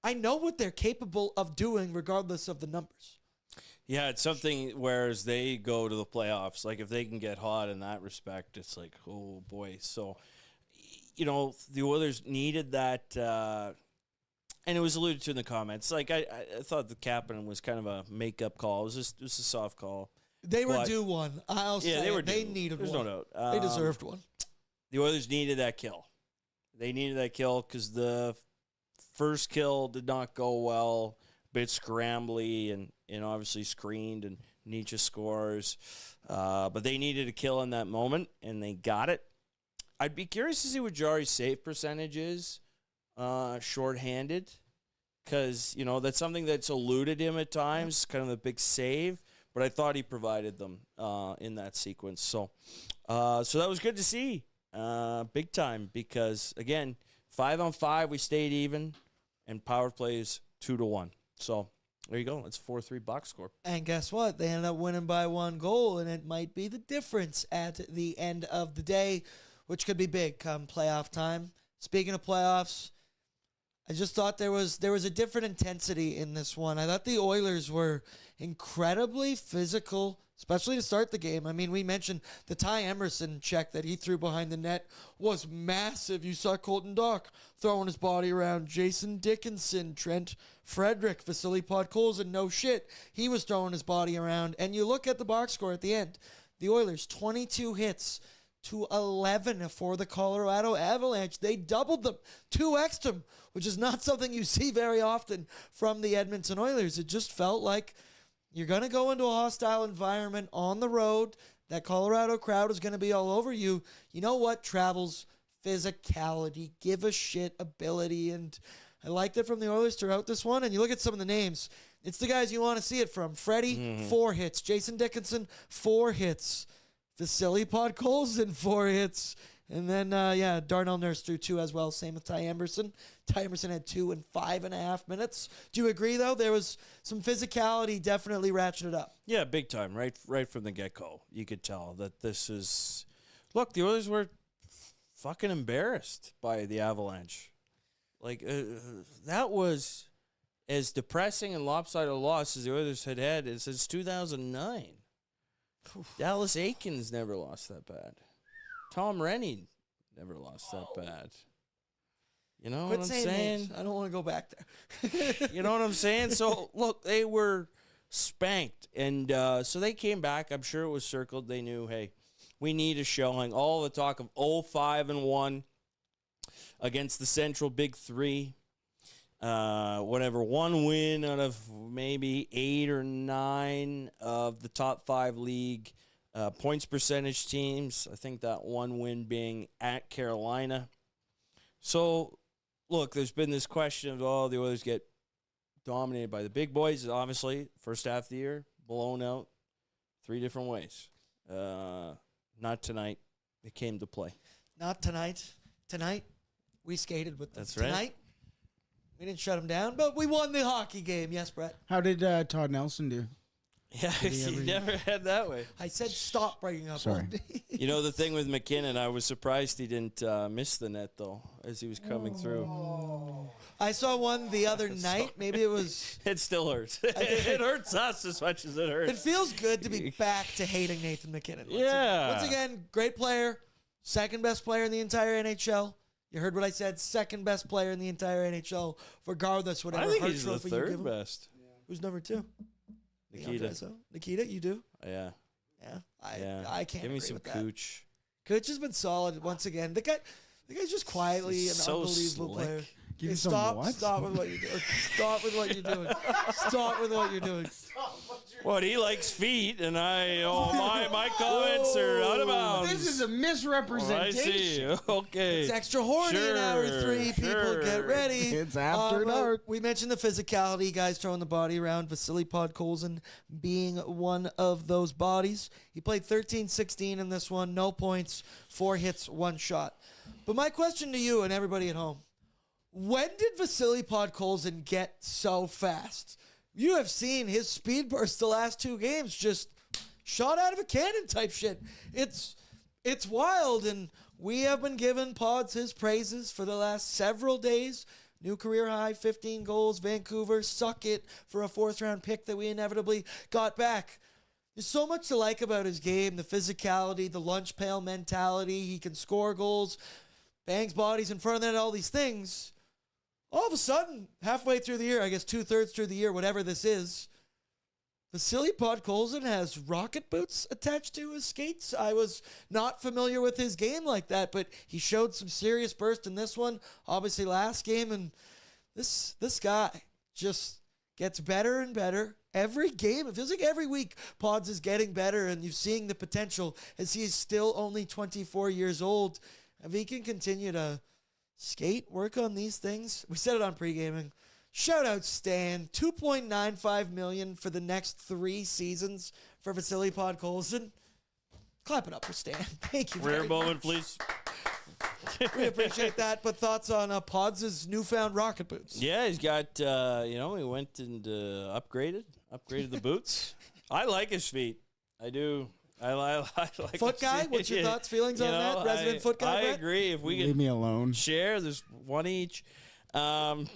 I know what they're capable of doing regardless of the numbers. Yeah, it's something whereas they go to the playoffs, like if they can get hot in that respect, it's like, oh boy. So, the Oilers needed that, and it was alluded to in the comments. Like I thought the captain was kind of a make-up call. It was a soft call. They were due one. They needed There's one. no doubt. They deserved one. The Oilers needed that kill. They needed that kill because the first kill did not go well. A bit scrambly and obviously screened, and Nietzsche scores. But they needed a kill in that moment, and they got it. I'd be curious to see what Jari's save percentage is shorthanded, because, that's something that's eluded him at times, kind of a big save. But I thought he provided them in that sequence. So that was good to see, big time, because, again, 5-on-5, we stayed even, and power plays 2-1. So there you go. It's 4-3 box score. And guess what? They ended up winning by 1 goal, and it might be the difference at the end of the day, which could be big come playoff time. Speaking of playoffs, I just thought there was a different intensity in this one. I thought the Oilers were incredibly physical, especially to start the game. I mean, we mentioned the Ty Emerson check that he threw behind the net was massive. You saw Colton Dach throwing his body around. Jason Dickinson, Trent Frederick, Vasily Podkolzin, no shit. He was throwing his body around. And you look at the box score at the end. The Oilers, 22 hits to 11 for the Colorado Avalanche. They doubled them, 2x'd them, which is not something you see very often from the Edmonton Oilers. It just felt like you're going to go into a hostile environment on the road. That Colorado crowd is going to be all over you. You know what travels? Physicality, give a shit ability. And I liked it from the Oilers throughout this one. And you look at some of the names. It's the guys you want to see it from. Freddie, 4 hits. Jason Dickinson, 4 hits. Vasily Podkolzin, 4 hits. And then, Darnell Nurse threw 2 as well. Same with Ty Emerson. Ty Emerson had 2 in 5.5 minutes. Do you agree, though? There was some physicality, definitely ratcheted up. Yeah, big time. Right from the get-go. You could tell that this is... Look, the Oilers were fucking embarrassed by the Avalanche. Like, that was as depressing and lopsided a loss as the Oilers had since 2009. Dallas Aikens never lost that bad. Tom Rennie never lost that bad. You know what I'm saying? Names. I don't want to go back there. You know what I'm saying? So, look, they were spanked. And so they came back. I'm sure it was circled. They knew, hey, we need a showing. All the talk of 0-5-1 against the Central Big Three. Whatever, 1 win out of maybe 8 or 9 of the top 5 league points percentage teams. I think that 1 win being at Carolina. So, look, there's been this question of, the Oilers get dominated by the big boys. Obviously, first half of the year, blown out 3 different ways. Not tonight. It came to play. Not tonight. Tonight, we skated with them. That's right. Tonight, we didn't shut them down, but we won the hockey game. Yes, Brett? How did Todd Nelson do? Yeah, you never had that way. I said stop bringing up Sorry. one. You know, the thing with MacKinnon, I was surprised he didn't miss the net, though, as he was coming through. I saw one the other night. Maybe it was... It still hurts. It hurts us as much as it hurts. It feels good to be back to hating Nathan MacKinnon. Yeah. Once again, great player. Second best player in the entire NHL. You heard what I said. Second best player in the entire NHL, regardless whatever. I think Hart he's the trophy you give third him. best. Who's number 2? Nikita. Nikita, you do? Yeah. Yeah. I can't Give me agree some with that. Cooch. Cooch has been solid once again. The guy's just quietly an So unbelievable slick. player. Give you some Stop what? with what you're doing. Stop with what you're doing. Stop with what you're doing. What, he likes feet, and my comments are out of bounds. This is a misrepresentation. I see. Okay. It's extra horny in hour 3. People get ready. It's after dark. We mentioned the physicality, guys throwing the body around. Vasily Podkolzin being one of those bodies. He played 13-16 in this one. No points, 4 hits, 1 shot. But my question to you and everybody at home, when did Vasily Podkolzin get so fast? You have seen his speed burst the last 2 games, just shot out of a cannon type shit. It's wild, and we have been giving Pods his praises for the last several days. New career high, 15 goals, Vancouver, suck it for a 4th-round pick that we inevitably got back. There's so much to like about his game, the physicality, the lunch pail mentality. He can score goals, bangs bodies in front of the net, all these things. All of a sudden, halfway through the year, I guess 2/3 through the year, whatever this is, Vasily Podkolzin has rocket boots attached to his skates. I was not familiar with his game like that, but he showed some serious burst in this one, obviously last game, and this guy just gets better and better. Every game, it feels like every week, Pods is getting better, and you're seeing the potential as he is still only 24 years old. If he can continue to skate, work on these things. We said it on pre-gaming. Shout out Stan. $2.95 million for the next 3 seasons for Vasily Podkolzin. Clap it up for Stan. Thank you very Rare much. moment, please. We appreciate that. But thoughts on Pods' newfound rocket boots? Yeah, he's got, he went and upgraded the boots. I like his feet. I do. I like Foot guy? What's your thoughts, feelings on that? Resident foot guy, I Brett? agree. If we Leave could me alone. share, there's 1 each. When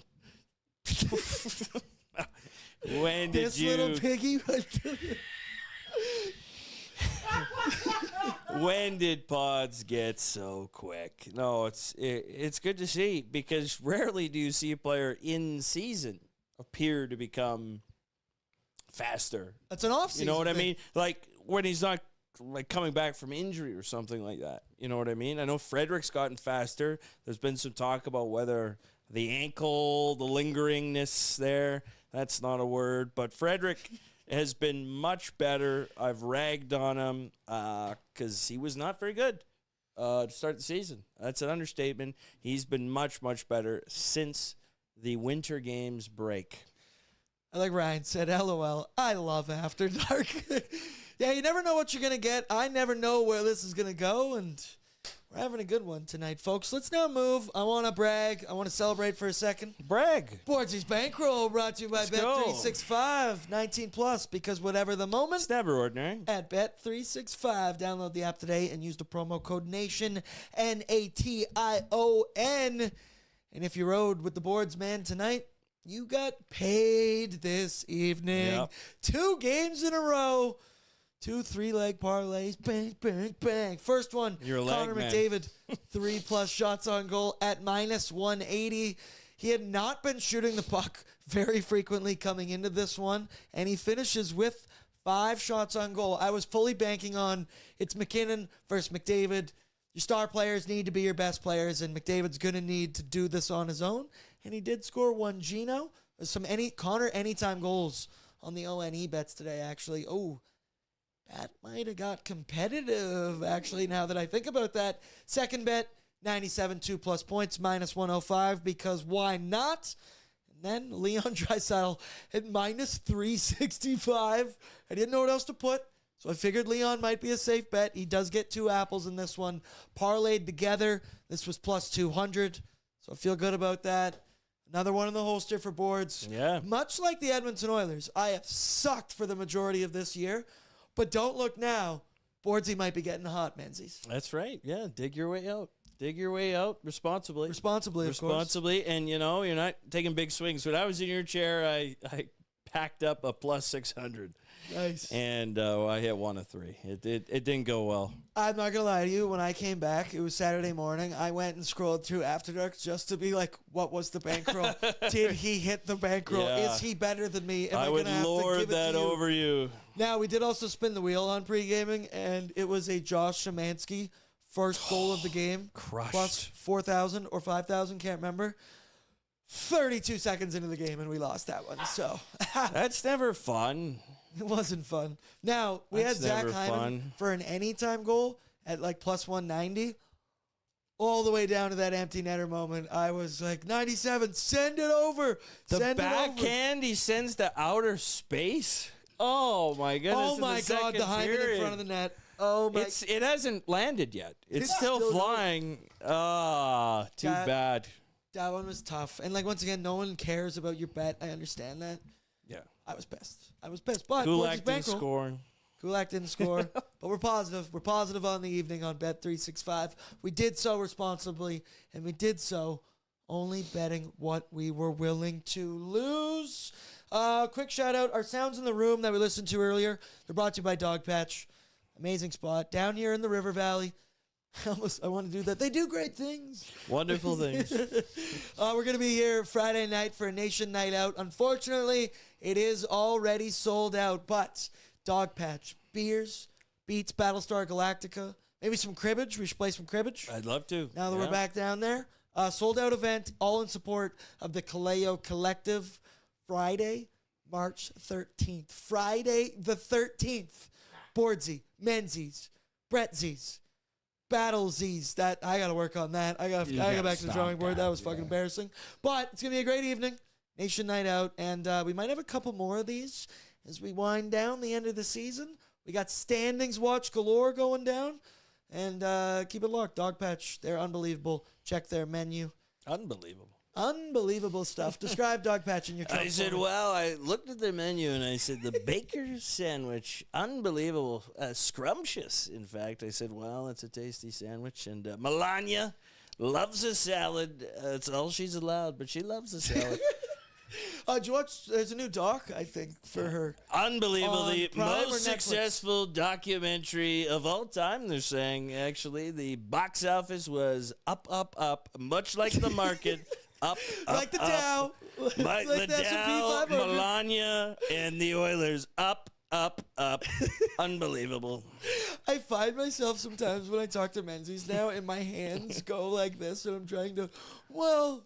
did This you... little piggy. When did Pods get so quick? No, it's good to see, because rarely do you see a player in season appear to become faster. That's an off-season You know what I thing. mean? Like when he's not like coming back from injury or something like that. You know what I mean? I know Frederick's gotten faster. There's been some talk about whether the ankle, the lingeringness there, that's not a word. But Frederick has been much better. I've ragged on him because he was not very good to start the season. That's an understatement. He's been much, much better since the Winter Games break. I like Ryan said, LOL, I love After Dark. Yeah, you never know what you're going to get. I never know where this is going to go, and we're having a good one tonight, folks. Let's now move. I want to brag. I want to celebrate for a second. Brag. Bordzy's Bankroll brought to you by Bet365, 19+, because whatever the moment, It's never ordinary. at Bet365. Download the app today and use the promo code NATION, NATION. And if you rode with the boards, man, tonight, you got paid this evening. Yep. 2 games in a row. 2 3-leg parlays. Bang, bang, bang. First one, You're a Connor leg man. McDavid. 3+ shots on goal at -180. He had not been shooting the puck very frequently coming into this one, and he finishes with 5 shots on goal. I was fully banking on it's MacKinnon versus McDavid. Your star players need to be your best players, and McDavid's going to need to do this on his own. And he did score 1 Gino. There's some Connor anytime goals on the ONE bets today, actually. Oh, that might have got competitive, actually, now that I think about that. Second bet, 97 2+ points, -105, because why not? And then Leon Draisaitl at -365. I didn't know what else to put, so I figured Leon might be a safe bet. He does get 2 apples in this one. Parlayed together, this was +200, so I feel good about that. Another one in the holster for boards. Yeah. Much like the Edmonton Oilers, I have sucked for the majority of this year, but don't look now. Bordzy might be getting hot, Menzies. That's right. Yeah, dig your way out. Dig your way out responsibly. Responsibly, of course. Responsibly, and you're not taking big swings. When I was in your chair, I packed up a +600. Nice. And I hit 1 of 3. It didn't go well. I'm not going to lie to you. When I came back, it was Saturday morning. I went and scrolled through After Dark just to be like, what was the bankroll? Did he hit the bankroll? Yeah. Is he better than me? Am I gonna would have to lord give it that to you? over you. Now, we did also spin the wheel on pre-gaming, and it was a Josh Szymanski first goal of the game. Crushed. Plus 4,000 or 5,000, can't remember. 32 seconds into the game, and we lost that one. So That's never fun. it wasn't fun. Now, we That's had Zach never Hyman fun. for an anytime goal at like plus 190. All the way down to that empty netter moment, I was like, 97, send it over. The send it over. backhand he sends to outer space. Oh my goodness! Oh in my the God, second the Hyman in period. front of the net. Oh my. It hasn't landed yet. It's still still flying. Ah, too That- bad. That one was tough. And like once again, no one cares about your bet. I understand that. Yeah. I was pissed. But Kulak Bordzy's didn't bankroll. score. Kulak didn't score, but we're positive. We're positive on the evening on Bet365. We did so responsibly, and we did so only betting what we were willing to lose. Quick shout out, our sounds in the room that we listened to earlier, they're brought to you by Dog Patch. Amazing spot down here in the River Valley. I want to do that. They do great things. Wonderful things. We're going to be here Friday night for a Nation Night Out. Unfortunately, it is already sold out, but Dog Patch beers beats Battlestar Galactica. Maybe some cribbage. We should play some cribbage. I'd love to. Now that Yeah. we're back down there. Sold out event, all in support of the Kaleo Collective. Friday, March 13th. Friday the 13th. Bordzy, Menzies, Bretzies, Battlesies. That I got to work on that. I got to go back to the drawing board. That was fucking embarrassing. But it's going to be a great evening. Nation Night Out. And we might have a couple more of these as we wind down the end of the season. We got standings watch galore going down. And keep it locked. Dog Patch, they're unbelievable. Check their menu. Unbelievable stuff. Describe Dog Patch in your I said, well, I looked at the menu and I said, the baker's sandwich, unbelievable, scrumptious. In fact, I said, well, it's a tasty sandwich. And Melania loves a salad. That's all she's allowed, but she loves a salad. Did you watch? There's a new doc, I think, for her. Unbelievable. On The Prime or most Netflix? successful documentary of all time, they're saying. Actually, the box office was up, up, up, much like the market. Up, Like the up. Dow. Like Like the the S&P Dow, 500. Melania, and the Oilers. Up, up, up. Unbelievable. I find myself sometimes when I talk to Menzies now, and my hands go like this, and I'm trying to, well,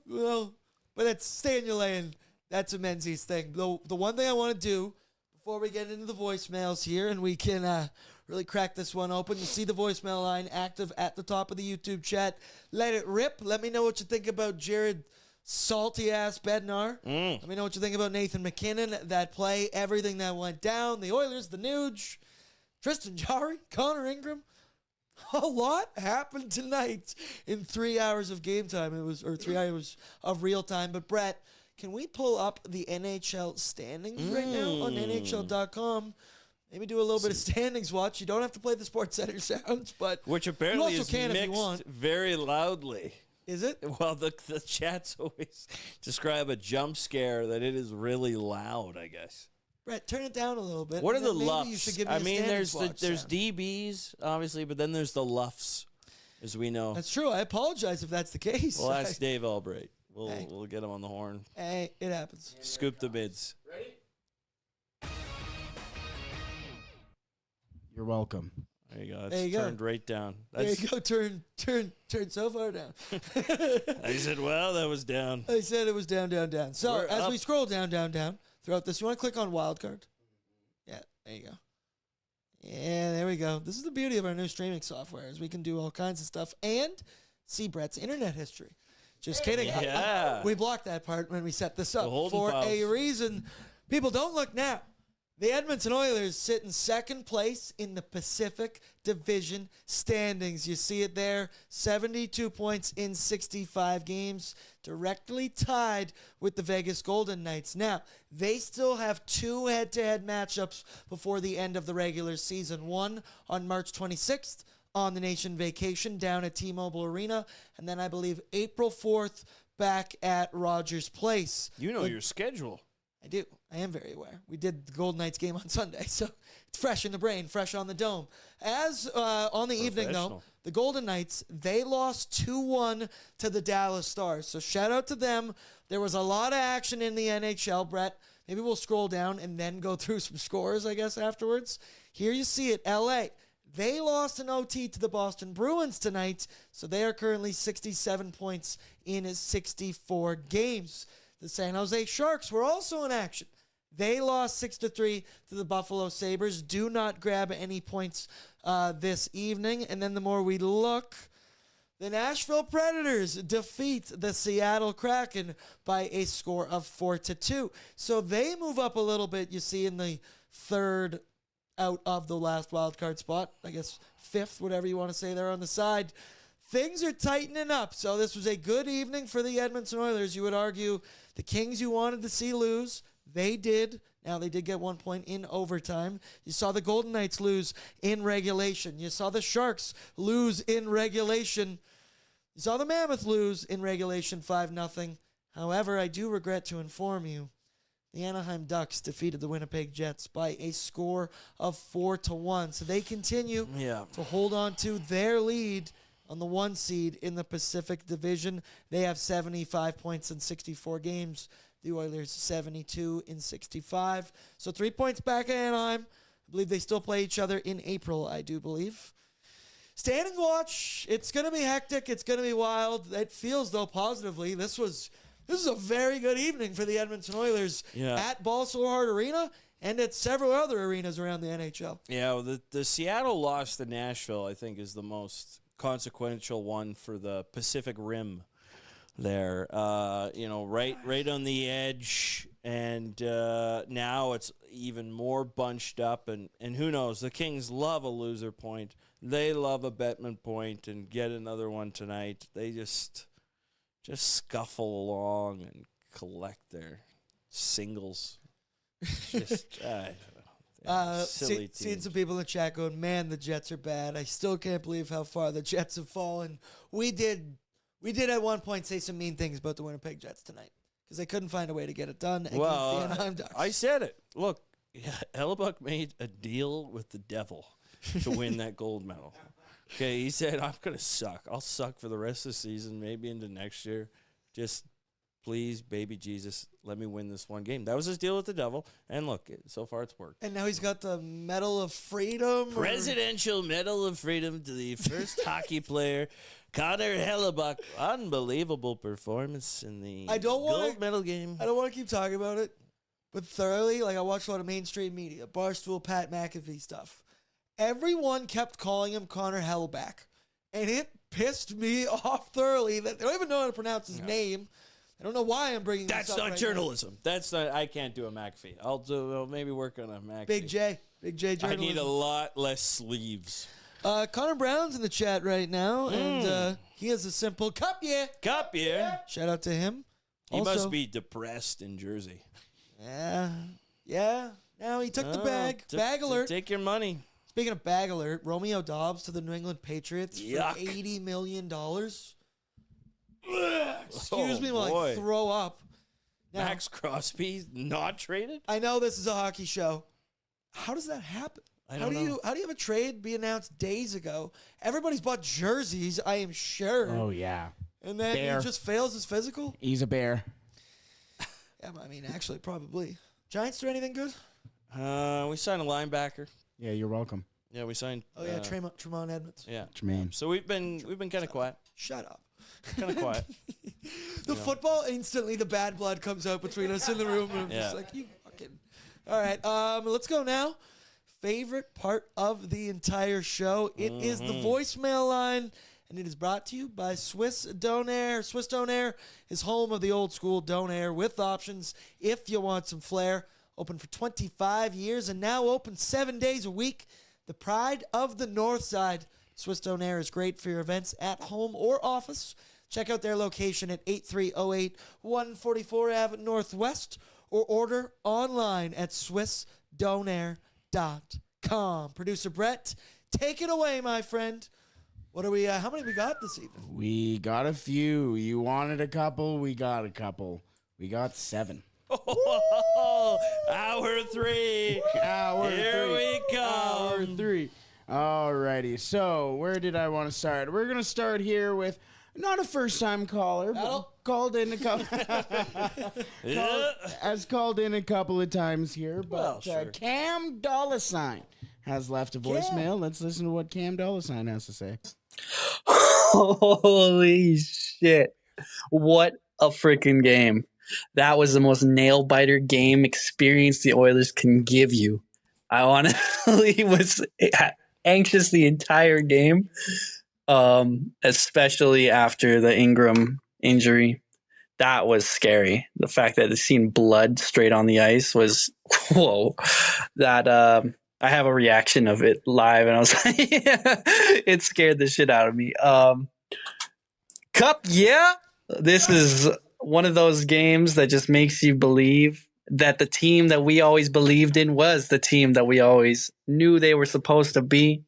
but it's stay in your lane. That's a Menzies thing. The one thing I want to do before we get into the voicemails here, and we can really crack this one open. You see the voicemail line active at the top of the YouTube chat. Let it rip. Let me know what you think about Jared salty-ass Bednar. Let me know what you think about Nathan MacKinnon, that play, everything that went down, the Oilers, the Nuge, Tristan Jarry, Connor Ingram. A lot happened tonight in 3 hours of game time. Or 3 hours of real time. But Brett, can we pull up the NHL standings right now on NHL.com? Maybe do a little bit of standings watch. You don't have to play the Sports Center sounds, but Which you apparently also is can if you mixed want. very loudly. Is it? Well, the chats always describe a jump scare that it is really loud, I guess. Brett, turn it down a little bit. What are and the then maybe luffs? You should give me I a mean, standings there's watch sound. DBs, obviously, but then there's the luffs, as we know. That's true. I apologize if that's the case. We'll ask Dave Albright. Hey. We'll get him on the horn. Hey, it happens. Scoop the mids. You're welcome. There you go. It's There you go. turned right down. There you go. Turn so far down. I said, well, that was down. I said it was down, down, down. So We're as up. we scroll down, down, down throughout this, you want to click on wildcard? Yeah, there you go. Yeah, there we go. This is the beauty of our new streaming software is we can do all kinds of stuff and see Brett's internet history. Just kidding. Yeah. We blocked that part when we set this The up Holden for files. a reason. People, don't look now. The Edmonton Oilers sit in second place in the Pacific Division standings. You see it there, 72 points in 65 games, directly tied with the Vegas Golden Knights. Now, they still have 2 head-to-head matchups before the end of the regular season. One on March 26th on the nation vacation down at T-Mobile Arena, and then I believe April 4th back at Rogers Place. You know your schedule. I do. I am very aware. We did the Golden Knights game on Sunday, so it's fresh in the brain, fresh on the dome. As on the evening, though, Professional. the Golden Knights, they lost 2-1 to the Dallas Stars. So shout out to them. There was a lot of action in the NHL, Brett. Maybe we'll scroll down and then go through some scores, I guess, afterwards. Here you see it, LA. They lost an OT to the Boston Bruins tonight, so they are currently 67 points in 64 games. The San Jose Sharks were also in action. They lost 6-3 to the Buffalo Sabres. Do not grab any points this evening. And then the more we look, the Nashville Predators defeat the Seattle Kraken by a score of 4-2. So they move up a little bit, you see, in the third out of the last wild card spot. I guess fifth, whatever you want to say there on the side. Things are tightening up. So this was a good evening for the Edmonton Oilers. You would argue the Kings you wanted to see lose, they did. Now, they did get 1 point in overtime. You saw the Golden Knights lose in regulation. You saw the Sharks lose in regulation. You saw the Mammoth lose in regulation 5-0. However, I do regret to inform you, the Anaheim Ducks defeated the Winnipeg Jets by a score of 4-1. So they continue to hold on to their lead on the 1 seed in the Pacific Division. They have 75 points in 64 games. The Oilers 72 in 65. So 3 points back at Anaheim. I believe they still play each other in April, I do believe. Stand and watch. It's going to be hectic. It's going to be wild. It feels, though, positively. This is a very good evening for the Edmonton Oilers at Ball So Hard Arena and at several other arenas around the NHL. Yeah, well, the Seattle loss to Nashville, I think, is the most consequential one for the Pacific Rim there. Right on the edge, and now it's even more bunched up, and who knows, the Kings love a loser point. They love a Bettman point, and get another one tonight. They just scuffle along and collect their singles. Just silly seeing some people in the chat going, man, the Jets are bad. I still can't believe how far the Jets have fallen. We did at one point say some mean things about the Winnipeg Jets tonight because they couldn't find a way to get it done against the Anaheim Ducks. I said it. Look, Hellebuck made a deal with the devil to win that gold medal. Okay, he said, I'm going to suck. I'll suck for the rest of the season, maybe into next year. Just please, baby Jesus, let me win this one game. That was his deal with the devil. And look, so far it's worked. And now he's got the Medal of Freedom. Presidential Medal of Freedom to the first hockey player, Connor Hellebuck. Unbelievable performance in the gold medal game. I don't want to keep talking about it, but thoroughly, I watched a lot of mainstream media, Barstool, Pat McAfee stuff. Everyone kept calling him Connor Hellebuck, and it pissed me off thoroughly that they don't even know how to pronounce his name. I don't know why I'm bringing this up. That's not journalism. That's not. I can't do a McAfee. I'll maybe work on a McAfee. Big J journalism. I need a lot less sleeves. Connor Brown's in the chat right now, and he has a simple cup year. Cup year. Shout out to him. He must be depressed in Jersey. Yeah. Now he took the bag. Bag alert. Take your money. Speaking of bag alert, Romeo Dobbs to the New England Patriots for $80 million. Excuse me while I throw up. Now, Max Crosby not traded? I know this is a hockey show. How does that happen? How do you have a trade be announced days ago? Everybody's bought jerseys, I am sure. Oh, yeah. And then he just fails his physical? He's a bear. Yeah, I mean, actually, probably. Giants do anything good? We signed a linebacker. Yeah, you're welcome. Yeah, we signed. Tremont Edmonds. Yeah, Tremaine. So we've been kind of quiet. Shut up. Kind of quiet. Football, instantly the bad blood comes out between us in the room. And I'm just like, you fucking. All right, let's go now. Favorite part of the entire show. It is the voicemail line, and it is brought to you by Swiss Donair. Swiss Donair is home of the old school Donair with options if you want some flair. Open for 25 years and now open 7 days a week. The pride of the North Side. Swiss Donair is great for your events at home or office. Check out their location at 8308 144 Ave Northwest or order online at swissdonair.com. Producer Brett, take it away, my friend. What are we? How many we got this evening? We got a few. You wanted a couple. We got a couple. We got 7. Oh, hour 3. Here we come. Hour 3. Alrighty. So where did I want to start? We're gonna start here with not a first-time caller, but called in a couple. Has called in a couple of times here, but Well, sure. Cam $. has left a voicemail. Let's listen to what Cam Dollarsign has to say. Holy shit. What a freaking game. That was the most nail-biter game experience the Oilers can give you. I honestly was anxious the entire game, especially after the Ingram injury. That was scary. The fact that it seemed blood straight on the ice was, whoa. That I have a reaction of it live, and I was like, it scared the shit out of me. Cup, yeah. This is one of those games that just makes you believe that the team that we always believed in was the team that we always knew they were supposed to be.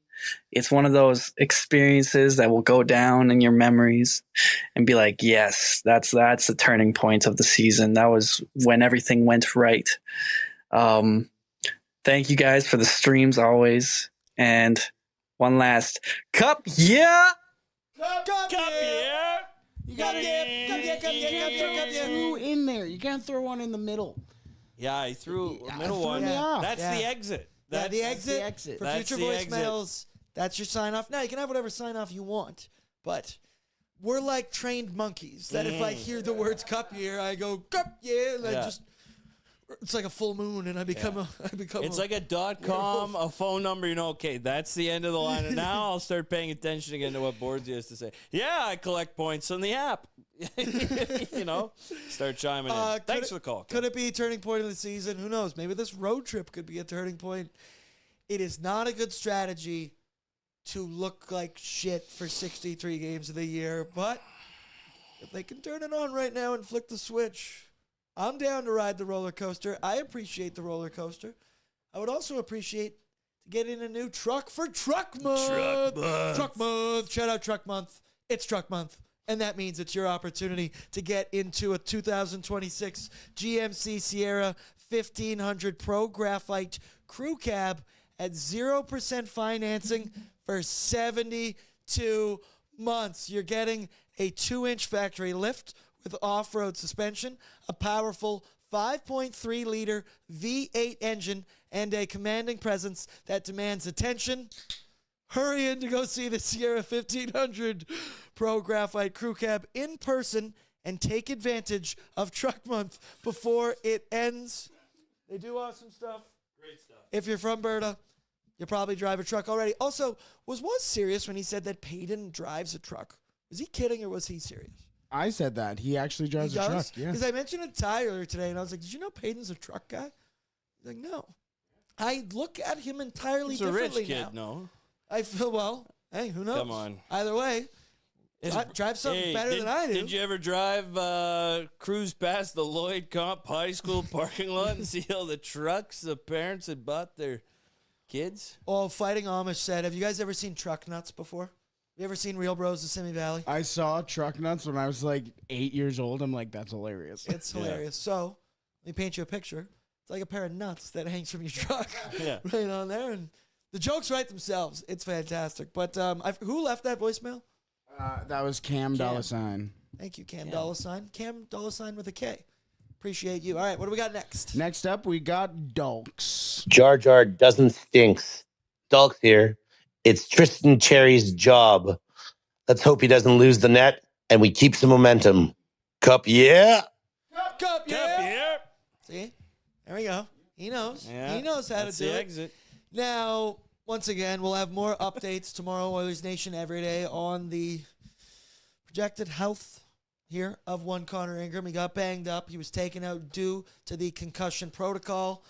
It's one of those experiences that will go down in your memories and be like, yes, that's the turning point of the season. That was when everything went right. Thank you guys for the streams always. And one last cup, yeah. Cup, yeah. You got Two in there. You can't throw one in the middle. Yeah, I threw a middle one. That's the exit. That's the exit. For That's future the voicemails, exit. that's your sign off. Now, you can have whatever sign off you want, but we're like trained monkeys that if I hear the words cup year, I go, cup year, and I just, it's like a full moon, and I become It's like a .com, a phone number. Okay, that's the end of the line. And now I'll start paying attention again to what Bordzy has to say. Yeah, I collect points on the app. Start chiming in. Thanks for the call. Could it be a turning point of the season? Who knows? Maybe this road trip could be a turning point. It is not a good strategy to look like shit for 63 games of the year, but if they can turn it on right now and flick the switch, I'm down to ride the roller coaster. I appreciate the roller coaster. I would also appreciate to get in a new truck for Truck Month. Truck Month. Shout out Truck Month. It's Truck Month. And that means it's your opportunity to get into a 2026 GMC Sierra 1500 Pro Graphite Crew Cab at 0% financing for 72 months. You're getting a 2-inch factory lift with off-road suspension, a powerful 5.3-liter V8 engine, and a commanding presence that demands attention. Hurry in to go see the Sierra 1500 Pro Graphite Crew Cab in person and take advantage of Truck Month before it ends. They do awesome stuff. Great stuff. If you're from Berta, you probably drive a truck already. Also, was serious when he said that Peyton drives a truck? Was he kidding or was he serious? I said that. He actually drives a truck. Yeah. Because I mentioned it to Ty earlier today, and I was like, did you know Peyton's a truck guy? He's like, no. I look at him entirely differently He's a rich kid, now. no? I feel, well, hey, who knows? Come on. Either way, drive something better than I do. Did you ever cruise past the Lloyd Comp High School parking lot and see all the trucks the parents had bought their kids? Oh, Fighting Amish said, have you guys ever seen Truck Nuts before? You ever seen Real Bros of Simi Valley? I saw Truck Nuts when I was like 8 years old. I'm like, that's hilarious. It's hilarious. So, let me paint you a picture. It's like a pair of nuts that hangs from your truck right on there. And the jokes write themselves. It's fantastic. But who left that voicemail? That was Cam Dollarsign. Thank you, Cam Dollarsign. Cam Dollarsign with a K. Appreciate you. All right, what do we got next? Next up, we got Dulks. Jar Jar doesn't stinks. Dulks here. It's Tristan Cherry's job. Let's hope he doesn't lose the net and we keep some momentum. Cup, yeah. Cup, yeah. See? There we go. He knows. Yeah, he knows how to do it. Exit. Now, once again, we'll have more updates tomorrow, Oilers Nation every day, on the projected health here of one Connor Ingram. He got banged up. He was taken out due to the concussion protocol.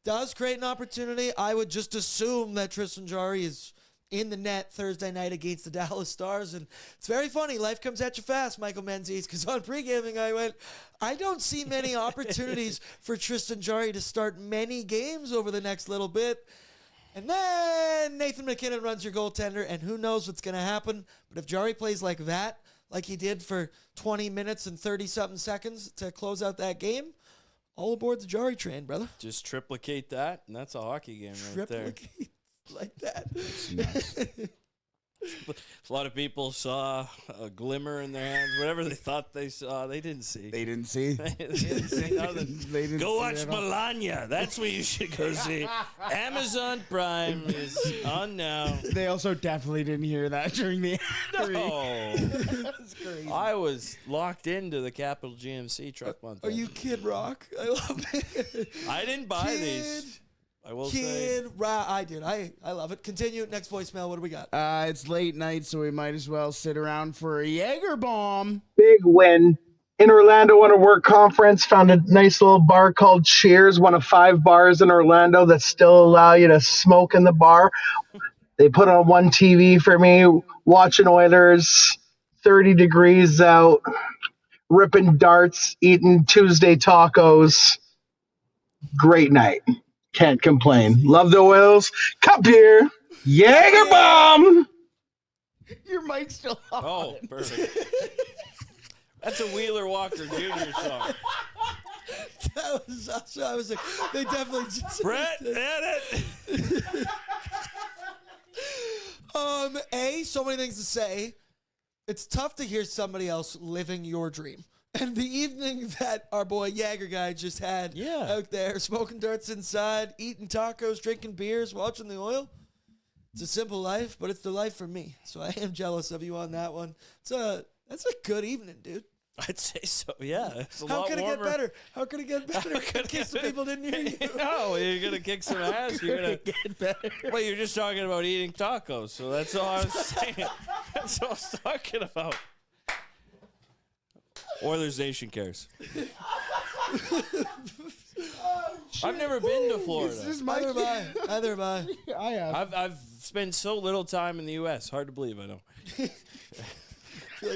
Does create an opportunity. I would just assume that Tristan Jarry is in the net Thursday night against the Dallas Stars. And it's very funny. Life comes at you fast, Michael Menzies, because on pre-gaming I went, I don't see many opportunities for Tristan Jarry to start many games over the next little bit. And then Nathan MacKinnon runs your goaltender, and who knows what's going to happen. But if Jarry plays like that, like he did for 20 minutes and 30-something seconds to close out that game, all aboard the Jarry train, brother. Just triplicate that, and that's a hockey game right there. Triplicate like that. Nice. A lot of people saw a glimmer in their hands. Whatever they thought they saw, they didn't see. They didn't see. They didn't see nothing. They didn't Go see watch it at all. Melania. That's what you should go see. Amazon Prime is on now. They also definitely didn't hear that during the ad. No. That's crazy. I was locked into the Capital GMC truck month. Are you Kid Rock? I love it. I didn't buy these. I will say. Kid Rock. I did. I love it. Continue. Next voicemail. What do we got? It's late night, so we might as well sit around for a Jaeger bomb. Big win. In Orlando on a work conference, found a nice little bar called Cheers, one of 5 bars in Orlando that still allow you to smoke in the bar. They put on one TV for me, watching Oilers, 30 degrees out, ripping darts, eating Tuesday tacos. Great night. Can't complain. Love the Oils. Cup beer. Jaeger bomb. Your mic's still on. Oh, perfect. That's a Wheeler Walker Jr. song. That was awesome. I was like, they definitely just. Brett, edit. So many things to say. It's tough to hear somebody else living your dream. And the evening that our boy Jagger guy just had out there, smoking darts inside, eating tacos, drinking beers, watching the Oil. It's a simple life, but it's the life for me. So I am jealous of you on that one. That's a good evening, dude. I'd say so, yeah. It's a How lot could it warmer. get better? How could it get better? In case the people didn't hear you. No, you're going to kick some ass. You're going to get better. Well, you're just talking about eating tacos, so that's all I was saying. That's all I was talking about. Oilers Nation cares. I've never been to Florida. Neither have I. I have. I've spent so little time in the U.S. Hard to believe, I know. feel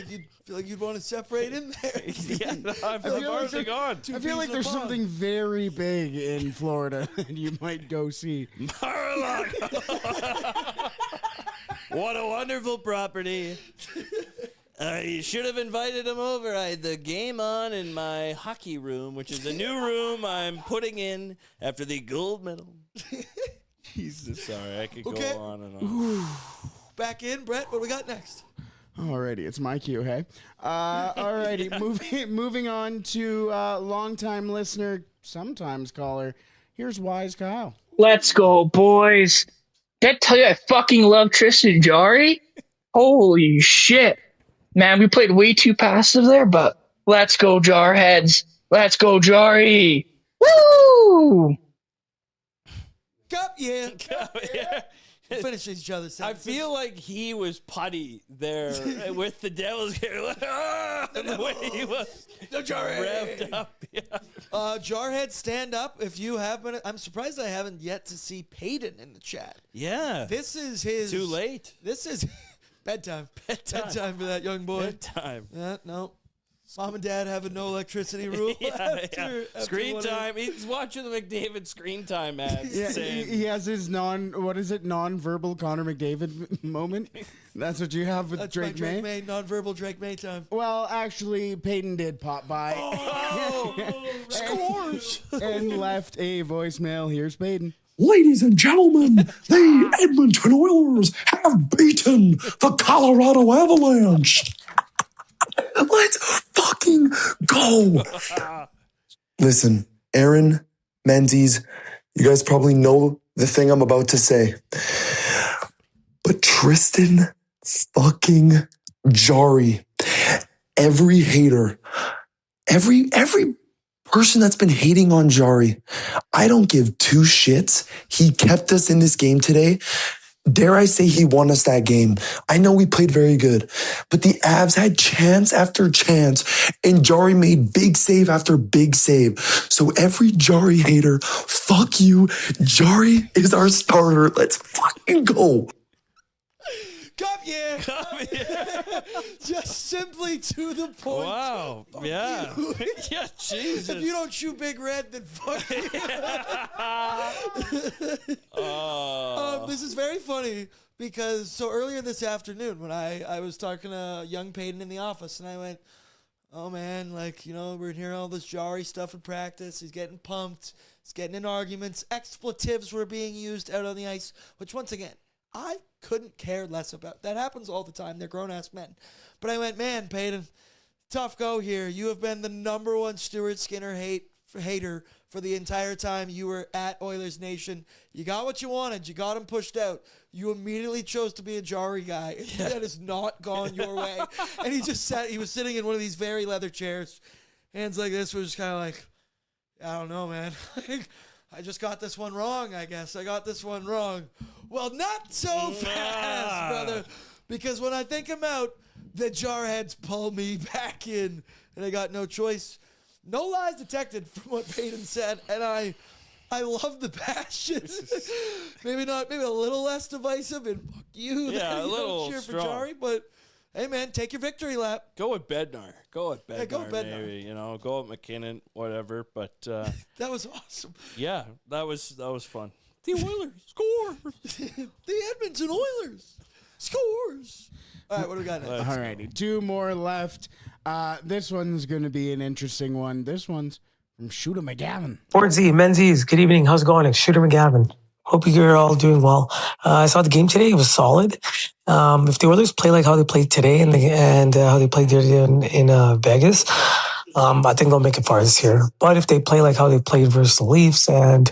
like you'd want to separate in there. Yeah, no, I've already gone. I feel like there's something very big in Florida that you might go see. Mar-a-Lago. What a wonderful property. You should have invited him over. I had the game on in my hockey room, which is a new room I'm putting in after the gold medal. Jesus, sorry, I could go on and on. Back in, Brett. What do we got next? Alrighty, it's my cue, hey? Alrighty, moving on to longtime listener, sometimes caller. Here's Wise Kyle. Let's go, boys. Did I tell you I fucking love Tristan Jarry? Holy shit. Man, we played way too passive there, but let's go, Jarheads. Let's go, Jarry. Woo! Cup, yeah. Finish each other. I feel like he was putty there with the Devils here. The way he was revved up. Yeah. Jarhead, stand up if you have been. I'm surprised I haven't yet to see Peyton in the chat. Yeah. This is his. Too late. This is bedtime. Bedtime for that young boy. Bedtime. No. Mom and Dad have a no electricity rule. After Screen time. He's watching the McDavid screen time ads. Yeah, he has his non-verbal Connor McDavid moment. That's what you have with That's Drake my May? Drake May, non-verbal Drake May time. Well, actually, Peyton did pop by. Scores! And left a voicemail. Here's Peyton. Ladies and gentlemen, the Edmonton Oilers have beaten the Colorado Avalanche. Let's fucking go. Listen, Aaron, Menzies, you guys probably know the thing I'm about to say. But Tristan fucking Jarry, every hater, every person that's been hating on Jarry, I don't give two shits. He kept us in this game today. Dare I say he won us that game. I know we played very good, but the Avs had chance after chance, and Jarry made big save after big save. So every Jarry hater, fuck you. Jarry is our starter. Let's fucking go. Cup, yeah. Just simply to the point. Wow. Fuck Yeah. you. Yeah, Jesus. If you don't chew Big Red, then fuck you. This is very funny because so earlier this afternoon when I was talking to young Peyton in the office and I went, oh man, like, you know, we're hearing all this Jarry stuff in practice. He's getting pumped. He's getting in arguments. Expletives were being used out on the ice, which once again, I couldn't care less about. That happens all the time. They're grown-ass men. But I went, man, Peyton, tough go here. You have been the number one Stuart Skinner hater for the entire time you were at Oilers Nation. You got what you wanted. You got him pushed out. You immediately chose to be a Jari guy. That has not gone your way. And he just sat. He was sitting in one of these very leather chairs, hands like this. Was just kind of like, I don't know, man. I just got this one wrong, I guess. I got this one wrong. Well, not so fast, brother. Because when I think I'm out, the jarheads pull me back in, and I got no choice. No lies detected from what Peyton said, and I love the passion. maybe a little less divisive, and fuck you. Yeah, a little cheer strong. for Jari, but hey, man, take your victory lap. Go with Bednar. Go with Bednar. Yeah, go with Bednar. Maybe, go with MacKinnon, whatever. But that was awesome. Yeah, that was fun. The Oilers scores. The Edmonton Oilers scores. All right, what do we got next? All righty, 2 more left. This one's going to be an interesting one. This one's from Shooter McGavin. Bordzy, Menzies, good evening. How's it going? It's Shooter McGavin. Hope you're all doing well. I saw the game today. It was solid. If the Oilers play like how they played today and how they played in Vegas, I think they'll make it far this year. But if they play like how they played versus the Leafs and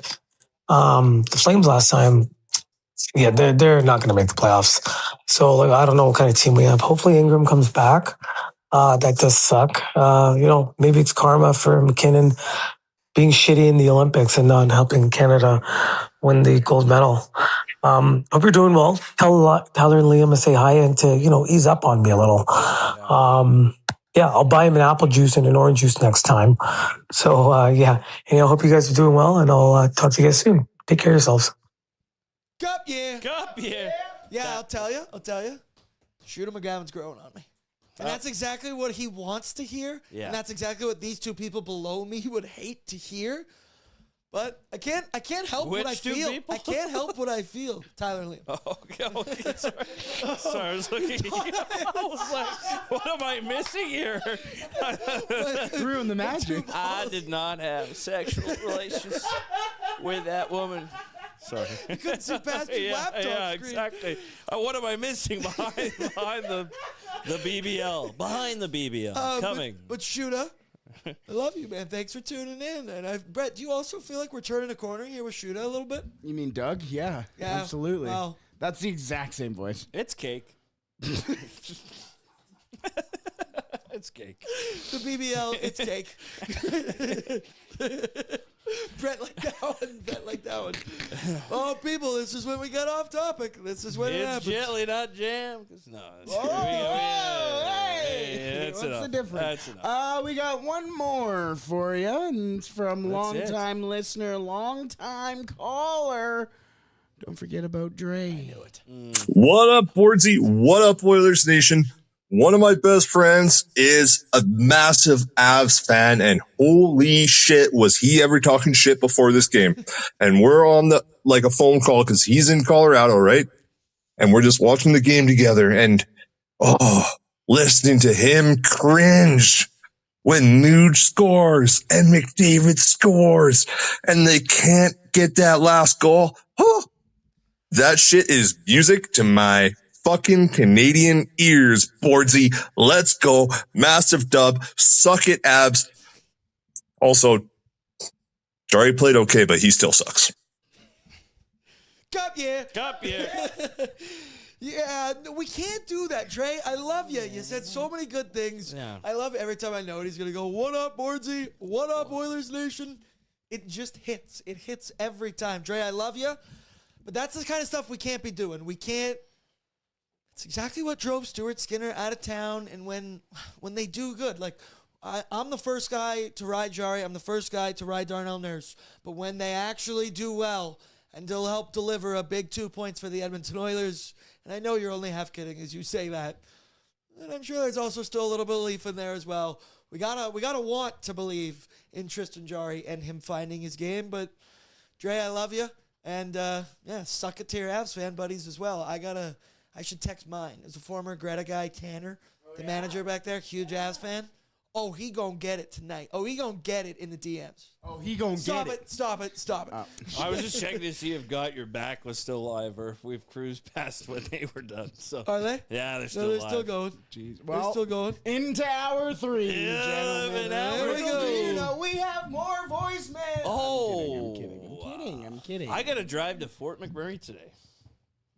the Flames last time, yeah, they're not going to make the playoffs. So I don't know what kind of team we have. Hopefully Ingram comes back. That does suck. Maybe it's karma for MacKinnon being shitty in the Olympics and not helping Canada win the gold medal. Hope you're doing well. Tell Tyler and Liam to say hi and to, ease up on me a little. I'll buy him an apple juice and an orange juice next time. So, I hope you guys are doing well, and I'll talk to you guys soon. Take care of yourselves. Cup year. Cup year. Yeah, I'll tell you. Shooter McGavin's growing on me. And that's exactly what he wants to hear. Yeah. And that's exactly what these two people below me would hate to hear. But I can't help what I feel. People? I can't help what I feel. Tyler and Liam. Oh, okay. Sorry, I was looking at you. I was like, what am I missing here? Ruined the magic. I did not have sexual relations with that woman. Sorry. You couldn't see past your laptop screen. Exactly. What am I missing behind the BBL? Behind the BBL. Coming. But Shooter, I love you, man. Thanks for tuning in. And Brett, do you also feel like we're turning a corner here with Shooter a little bit? You mean Doug? Yeah, absolutely. Well, that's the exact same voice. It's cake. It's cake. The BBL, it's cake. Brett like that one. Oh, people, this is when we get off topic. This is when it happens. It's gently, not jam. No. Hey, what's the difference? That's enough. We got one more for you, and it's from longtime listener, longtime caller. Don't forget about Dre. I knew it. What up, Bordzy? What up, Oilers Nation? One of my best friends is a massive Avs fan, and holy shit, was he ever talking shit before this game. And we're on a phone call because he's in Colorado, right? And we're just watching the game together, and listening to him cringe when Nuge scores and McDavid scores and they can't get that last goal. That shit is music to my fucking Canadian ears, Bordzy. Let's go. Massive dub. Suck it, Abs. Also, Jari played okay, but he still sucks. Cup year. Yeah, we can't do that, Dre. I love you. You said so many good things. Yeah. I love every time I know it. He's going to go, what up, Bordzy? What up, Oilers Nation? It just hits. It hits every time. Dre, I love you. But that's the kind of stuff we can't be doing. We can't. It's exactly what drove Stuart Skinner out of town. And when they do good, like I'm the first guy to ride Jari. I'm the first guy to ride Darnell Nurse. But when they actually do well and they'll help deliver a big 2 points for the Edmonton Oilers, and I know you're only half kidding as you say that, and I'm sure there's also still a little belief in there as well. We gotta want to believe in Tristan Jari and him finding his game. But Dre, I love you. And, suck it to your Avs fan buddies as well. I should text mine. As a former Greta guy, Tanner, the manager back there, huge Avs fan. oh, he gonna get it tonight. Oh, he gonna get it in the DMs. Oh, he gonna Stop get it. Stop it. Stop it. I was just checking to see if Got Your Back was still live or if we've cruised past when they were done. So Are they? Yeah, they're No, still they're live. still going. Jeez. They're Well, still going. into hour 3, Yeah, gentlemen. man, hour There we go. Do you know we have more voicemail? Oh. I'm kidding. I got to drive to Fort McMurray today.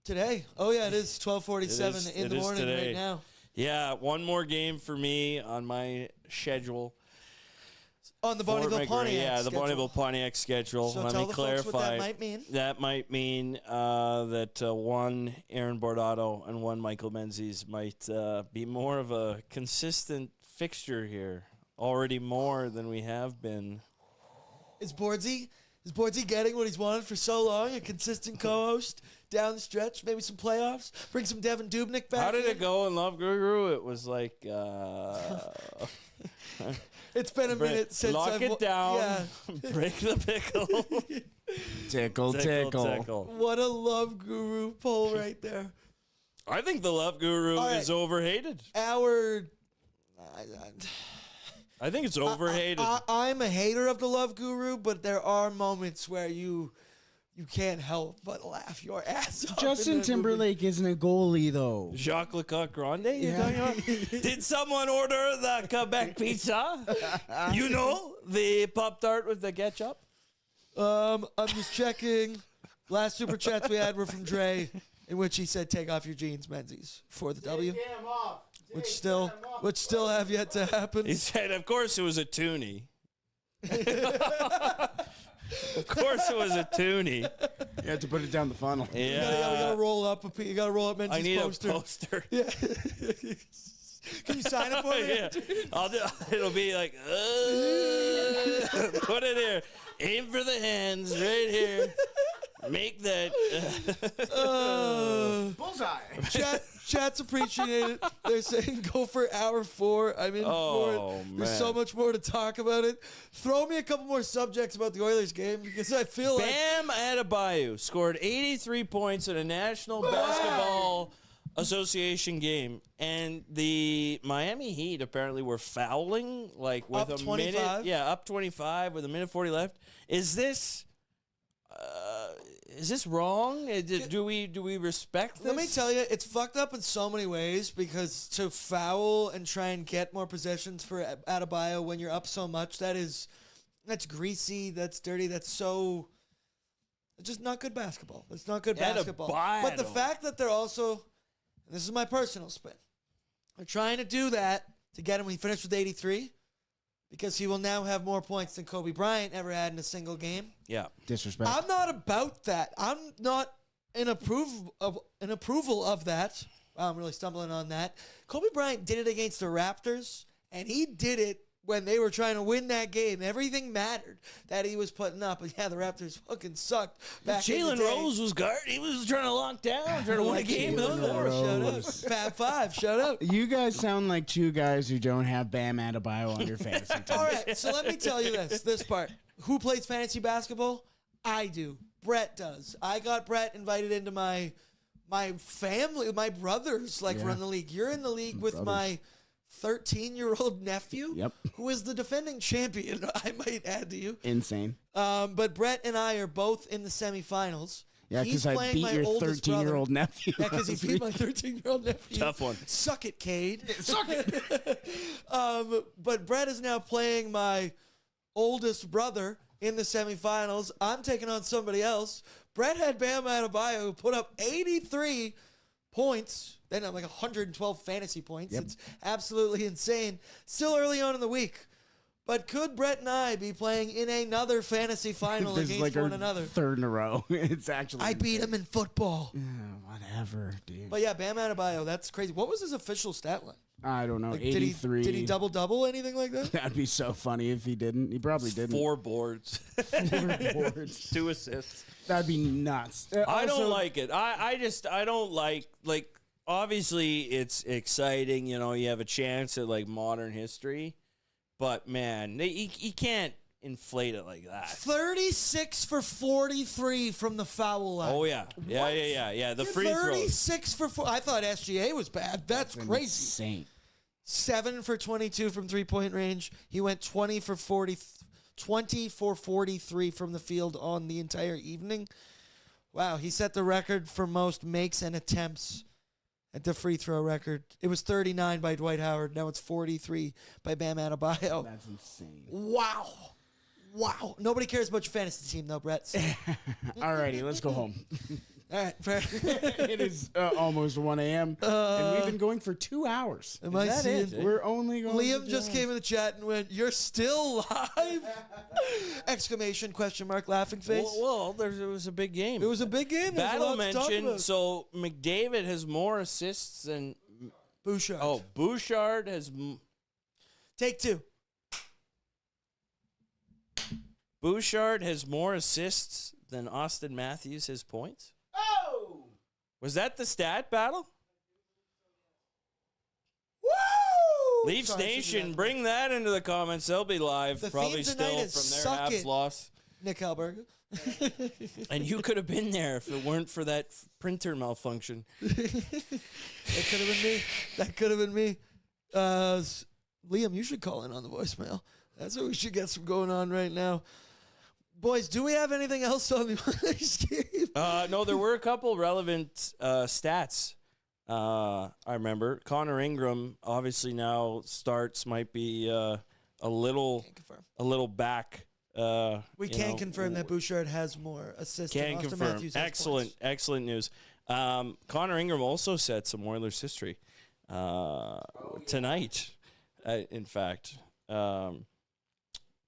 Today. Oh, yeah, it is 12:47 in the morning today. right now. Yeah, one more game for me on my schedule. On the Fort Bonneville McMurray, Pontiac yeah, the schedule. Bonneville Pontiac schedule. So Let tell me the clarify. folks what that might mean. That might mean that one Aaron Bordato and one Michael Menzies might be more of a consistent fixture here. Already more than we have been. Is Bordzy getting what he's wanted for so long? A consistent co-host down the stretch, maybe some playoffs. Bring some Devin Dubnyk back. How did in. it go in Love Guru? It was like It's been a minute since lock I've it down, Yeah. break the pickle, Tickle. What a Love Guru poll right there. I think the Love Guru All right. is overhated. I think it's overhated. I'm a hater of the Love Guru, but there are moments where you can't help but laugh your ass off. Justin Timberlake isn't a goalie, though. Jacques Lecoq Grande, you're talking about? Did someone order the Quebec pizza? You know, the Pop-Tart with the ketchup? I'm just checking. Last super chats we had were from Dre, in which he said, "Take off your jeans, Menzies," for the W. Which still have yet to happen. He said, of course it was a toonie. Of course it was a toonie. You have to put it down the funnel. Yeah. We gotta roll up Menzies' I need poster. a poster. Yeah. Can you sign it for me? Yeah. It'll be like, put it here. Aim for the hands right here. Make that. Bullseye. Chat's appreciate it. They're saying go for hour 4. I'm in for it. There's man. so much more to talk about it. Throw me a couple more subjects about the Oilers game because I feel Bam Adebayo scored 83 points in a National Basketball Association game, and the Miami Heat apparently were fouling like with Up a 25? minute. Yeah, up 25 with a minute 40 left. Is this wrong? Do we respect this? Let me tell you, it's fucked up in so many ways because to foul and try and get more possessions for Adebayo when you're up so much, that's greasy, that's dirty, it's just not good basketball. It's not good basketball. But the fact that they're also, and this is my personal spin, they're trying to do that to get him when he finished with 83 because he will now have more points than Kobe Bryant ever had in a single game. Yeah. Disrespect. I'm not about that. I'm not in approval of that. Wow, I'm really stumbling on that. Kobe Bryant did it against the Raptors, and he did it when they were trying to win that game. Everything mattered that he was putting up. And yeah, the Raptors fucking sucked. Back in the Jalen day. Rose was guard. He was trying to lock down, trying to win a game. Shout out. Fab Five, shout out. You guys sound like two guys who don't have Bam Adebayo on your fantasy team. All right, so let me tell you this part. Who plays fantasy basketball? I do. Brett does. I got Brett invited into my family, my brothers run the league. You're in the league with my 13-year-old nephew, who is the defending champion, I might add to you. Insane. But Brett and I are both in the semifinals. Yeah, because I beat your 13-year-old nephew. Yeah, because he beat my 13-year-old nephew. Tough one. Suck it, Cade. Suck it. But Brett is now playing my oldest brother in the semifinals. I'm taking on somebody else. Brett had Bam Adebayo, who put up 83 points. Then I'm like 112 fantasy points. It's absolutely insane. Still early on in the week. But could Brett and I be playing in another fantasy final This is against like one our another? third in a row. It's actually I beat him in football. Whatever, dude. But yeah, Bam Adebayo, that's crazy. What was his official stat line? I don't know. Like, 83. Did he double anything like that? That'd be so funny if he didn't. He probably didn't. 4 boards. 4 boards. 2 assists. That'd be nuts. I don't like it. I don't like obviously it's exciting, you have a chance at modern history, but man, he can't inflate it like that. 36 for 43 from the foul line. Oh yeah. Yeah. The free throws. 36 for 4. I thought SGA was bad. That's crazy. Insane. 7 for 22 from three-point range. He went 20 for 43 from the field on the entire evening. Wow, he set the record for most makes and attempts at the free throw record. It was 39 by Dwight Howard. Now it's 43 by Bam Adebayo. That's insane. Wow. Nobody cares about your fantasy team, though, Brett. So. Alrighty, let's go home. All right, fair. It is almost 1 a.m. and we've been going for 2 hours. Am I seeing? We're only going. Liam just came in the chat and went, "You're still live!" Exclamation, question mark, laughing face. Well, it was a big game. It was a big game. There's a Battle lot to talk mentioned, about. so McDavid has more assists than Bouchard. Oh, Bouchard has. Take two. Bouchard has more assists than Austin Matthews has points. Oh! Was that the stat battle? Woo! Leafs Sorry, Nation, bring that into the comments. They'll be live, The probably theme tonight still is from their suck Habs it. loss. Nick Halberg. And you could have been there if it weren't for that printer malfunction. That could have been me. That could have been me. Liam, you should call in on the voicemail. That's what we should get some going on right now. Boys, do we have anything else on the Oilers game? No, there were a couple relevant stats. I remember Connor Ingram obviously now starts, might be a little back. We can confirm that Bouchard has more assists than Can Austin confirm. Matthews has Excellent, points. excellent news. Connor Ingram also set some Oilers history tonight. In fact,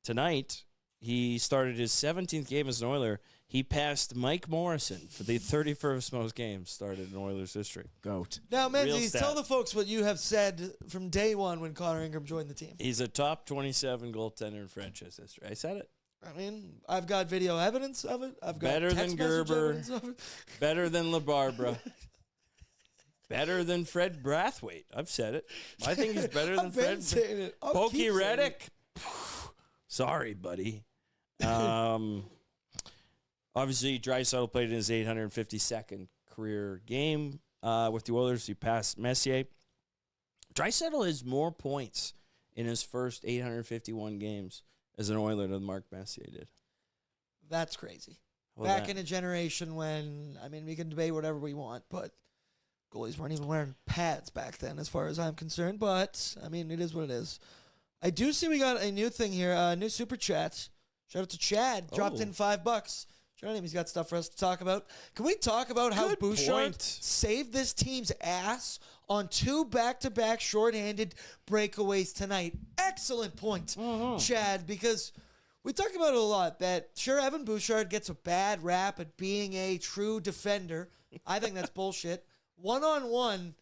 tonight he started his 17th game as an Oiler. He passed Mike Morrison for the 31st most games started in Oilers history. Goat. Now, Real Menzies, stat. tell the folks what you have said from day one when Connor Ingram joined the team. He's a top 27 goaltender in franchise history. I said it. I mean, I've got video evidence of it. I've got Better text than message Gerber. evidence of it. Better than LaBarbera. Better than Fred Brathwaite. I've said it. I think he's better than I've been Fred. saying it. I'll Pokey keep saying Reddick. Sorry, buddy. Obviously, Draisaitl played in his 852nd career game with the Oilers. He passed Messier. Draisaitl has more points in his first 851 games as an Oiler than Mark Messier did. That's crazy. Well, Back that- in a generation when, I mean, we can debate whatever we want, but goalies weren't even wearing pads back then as far as I'm concerned. But, I mean, it is what it is. I do see we got a new thing here, a new super chat. Shout out to Chad. Dropped in $5. Shout out him. He's got stuff for us to talk about. Can we talk about how Good Bouchard point. saved this team's ass on 2 back-to-back shorthanded breakaways tonight? Excellent point, Chad, because we talk about it a lot that, sure, Evan Bouchard gets a bad rap at being a true defender. I think that's bullshit. One-on-one,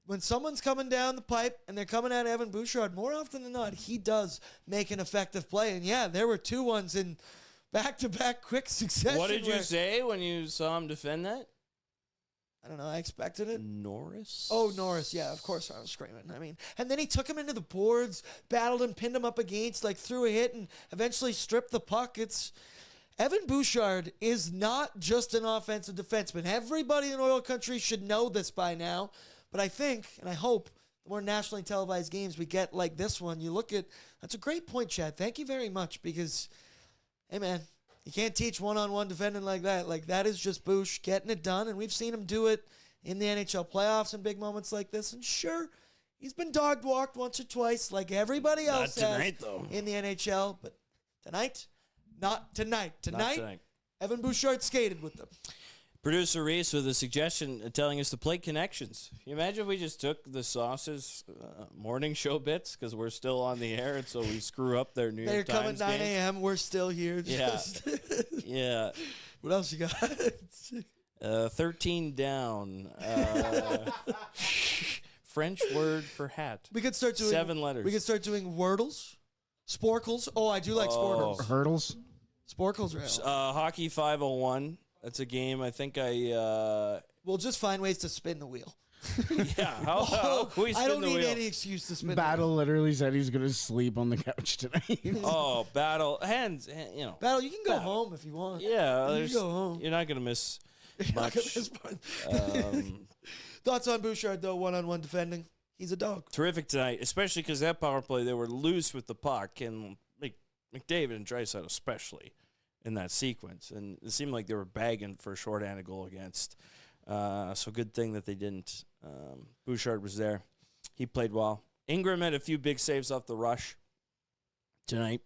when someone's coming down the pipe and they're coming at Evan Bouchard, more often than not, he does make an effective play. And, yeah, there were 2 ones in back-to-back quick succession. What did you where- say when you saw him defend that? I don't know. I expected it. Norris? Oh, Norris. Yeah, of course I was screaming. I mean, and then he took him into the boards, battled him, pinned him up against, like threw a hit and eventually stripped the puck. Evan Bouchard is not just an offensive defenseman. Everybody in oil country should know this by now. But I think, and I hope, the more nationally televised games we get like this one, you look at, that's a great point, Chad. Thank you very much because, hey, man, you can't teach one-on-one defending like that. Like, that is just Bouch getting it done, and we've seen him do it in the NHL playoffs in big moments like this. And sure, he's been dog-walked once or twice like everybody else Not tonight, has though. in the NHL. But tonight, not tonight. Not tonight. Evan Bouchard skated with them. Producer Reese with a suggestion telling us to play connections. Can you imagine if we just took the Sauce's morning show bits because we're still on the air and so we screw up their New They're York coming Times 9 games? a.m. We're still here. Yeah. Just- Yeah. What else you got? 13 down. French word for hat. We could start doing 7 letters. We could start doing Wordles, Sporkles. Oh, I do like Sporkles. Hurdles. Sporkles are out. Hockey 501. That's a game I think I... We'll just find ways to spin the wheel. Yeah. How can we spin I don't the need wheel? any excuse to spin Battle literally said he's going to sleep on the couch tonight. Oh, battle. Hands, you know. Battle, you can go home if you want. Yeah. You there's- can go home. You're not going to miss Not much. gonna miss much. Thoughts on Bouchard, though, one-on-one defending? He's a dog. Terrific tonight, especially because that power play, they were loose with the puck, and McDavid and Draisaitl especially in that sequence. And it seemed like they were bagging for a shorthanded goal against. So good thing that they didn't. Bouchard was there. He played well. Ingram had a few big saves off the rush tonight.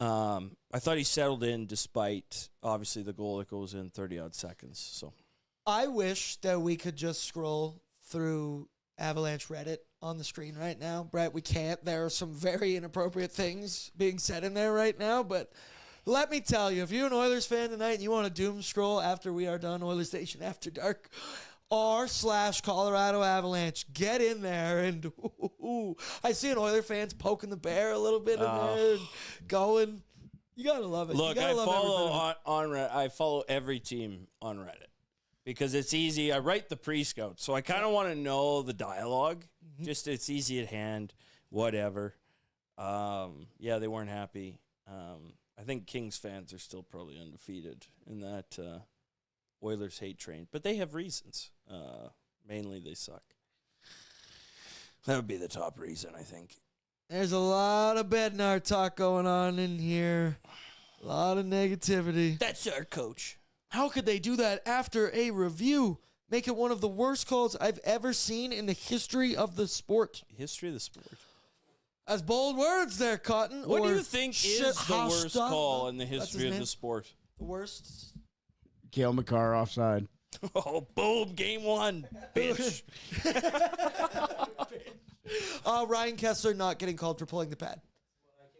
I thought he settled in despite, obviously, the goal that goes in 30-odd seconds. So I wish that we could just scroll through Avalanche Reddit on the screen right now. Brett, we can't. There are some very inappropriate things being said in there right now, but let me tell you, if you're an Oilers fan tonight and you want to doom scroll after we are done Oilersnation After Dark, r/Colorado Avalanche, get in there and I see an Oiler fans poking the bear a little bit in there and going. You gotta love it. Look, I follow every team on Reddit because it's easy. I write the pre-scout, so I kind of want to know the dialogue. Just it's easy at hand. Whatever. Yeah, they weren't happy. I think Kings fans are still probably undefeated in that Oilers hate train, but they have reasons. Mainly, they suck. That would be the top reason, I think. There's a lot of Bednar talk going on in here. A lot of negativity. That's our coach. How could they do that after a review? Make it one of the worst calls I've ever seen in the history of the sport. History of the sport. As bold words there, Cotton. What do you think is the worst call in the history of the sport? The worst? Cale Makar offside. Oh, boom, game one, bitch. Ryan Kessler not getting called for pulling the pad.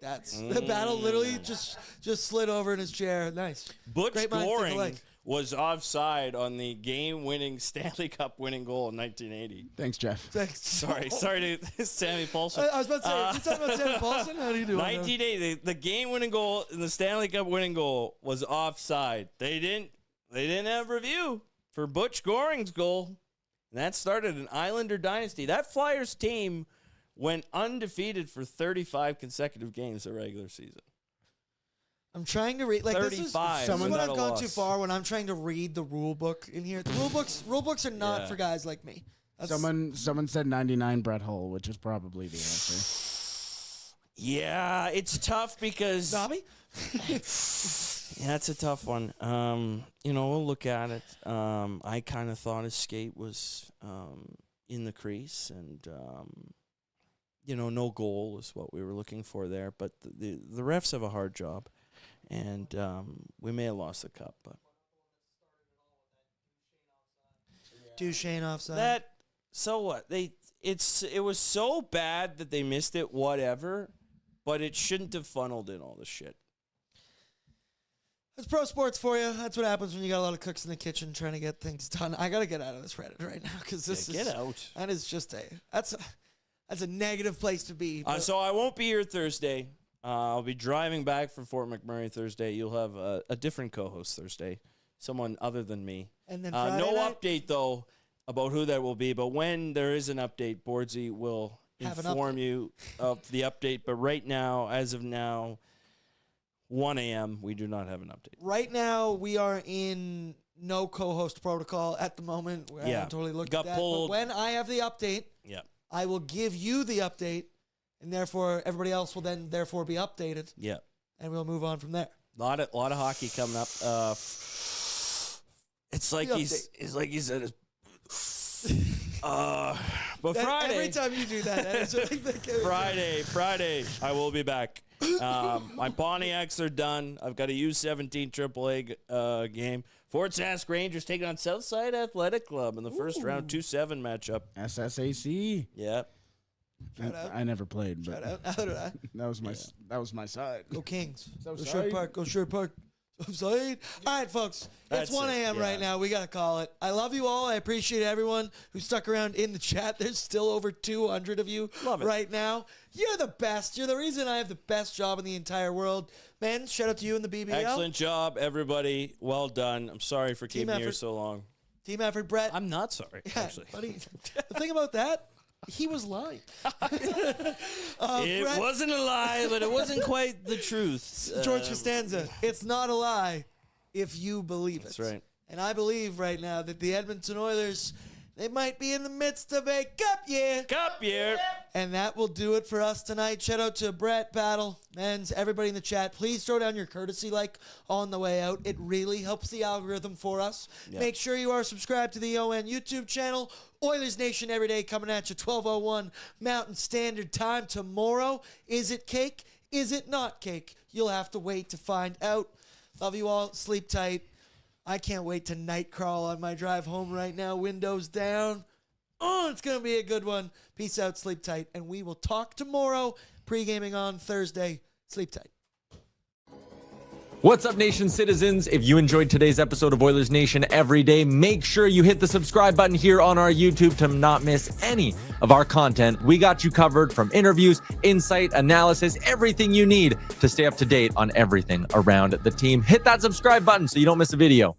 That's the battle. Literally just slid over in his chair. Nice. Butch Great minds think Goring alike. was offside on the game-winning Stanley Cup winning goal in 1980. Thanks, Jeff. Thanks. Sorry to Sammy Paulson. I was about to say, you talking about Sammy Paulson? How do you do? 1980, the game-winning goal and the Stanley Cup winning goal was offside. They didn't have review for Butch Goring's goal, and that started an Islander dynasty. That Flyers team went undefeated for 35 consecutive games the regular season. I'm trying to read. Like 35. This is when I've gone too far. When I'm trying to read the rule book in here, the rule books are not for guys like me. Someone said 99 Brett Hull, which is probably the answer. Yeah, it's tough because Dobby. Yeah, it's a tough one. We'll look at it. I kind of thought his skate was in the crease, and no goal is what we were looking for there. But the refs have a hard job, and we may have lost the cup. But Duchesne offside. So what? It was so bad that they missed it. Whatever, but it shouldn't have funneled in all the shit. That's pro sports for you. That's what happens when you got a lot of cooks in the kitchen trying to get things done. I got to get out of this Reddit right now because Get out. That is just that's a negative place to be. So I won't be here Thursday. I'll be driving back from Fort McMurray Thursday. You'll have a different co-host Thursday, someone other than me. And then Friday no night? update though about who that will be. But when there is an update, Bordzy will inform you of the update. But right now, as of now, 1 a.m., we do not have an update. Right now, we are in no co-host protocol at the moment. I haven't totally looked at that. Pulled. But when I have the update, I will give you the update, and therefore everybody else will then therefore be updated. Yeah. And we'll move on from there. A lot of hockey coming up. It's like he's at his. But Friday. Every time you do that, Friday, I will be back. My Pontiacs are done. I've got a U17 AAA game. Fort Sask Rangers taking on Southside Athletic Club in the first round 2-7 matchup. SSAC. Yeah. I never played, but How did I? that was my side. Go Kings. Go Southside. Sherwood Park. Go Sherwood Park. Outside. All right, folks. That's It's 1 a.m. right now. We got to call it. I love you all. I appreciate everyone who stuck around in the chat. There's still over 200 of you right now. You're the best. You're the reason I have the best job in the entire world. Man, shout out to you and the BBL. Excellent job, everybody. Well done. I'm sorry for keeping you here effort. so long. Team effort, Brett. I'm not sorry, actually. Buddy, the thing about that, he was lying. It wasn't a lie, but it wasn't quite the truth. George Costanza, it's not a lie if you believe it. That's right. And I believe right now that the Edmonton Oilers They might be in the midst of a cup year. Cup year. And that will do it for us tonight. Shout out to Brett, Battle, and everybody in the chat. Please throw down your courtesy like on the way out. It really helps the algorithm for us. Yeah. Make sure you are subscribed to the ON YouTube channel. Oilers Nation every day coming at you 12:01 Mountain Standard Time tomorrow. Is it cake? Is it not cake? You'll have to wait to find out. Love you all. Sleep tight. I can't wait to night crawl on my drive home right now. Windows down. Oh, it's going to be a good one. Peace out. Sleep tight. And we will talk tomorrow. Pre-gaming on Thursday. Sleep tight. What's up, Nation citizens? If you enjoyed today's episode of Oilers Nation Every Day, make sure you hit the subscribe button here on our YouTube to not miss any of our content. We got you covered from interviews, insight, analysis, everything you need to stay up to date on everything around the team. Hit that subscribe button so you don't miss a video.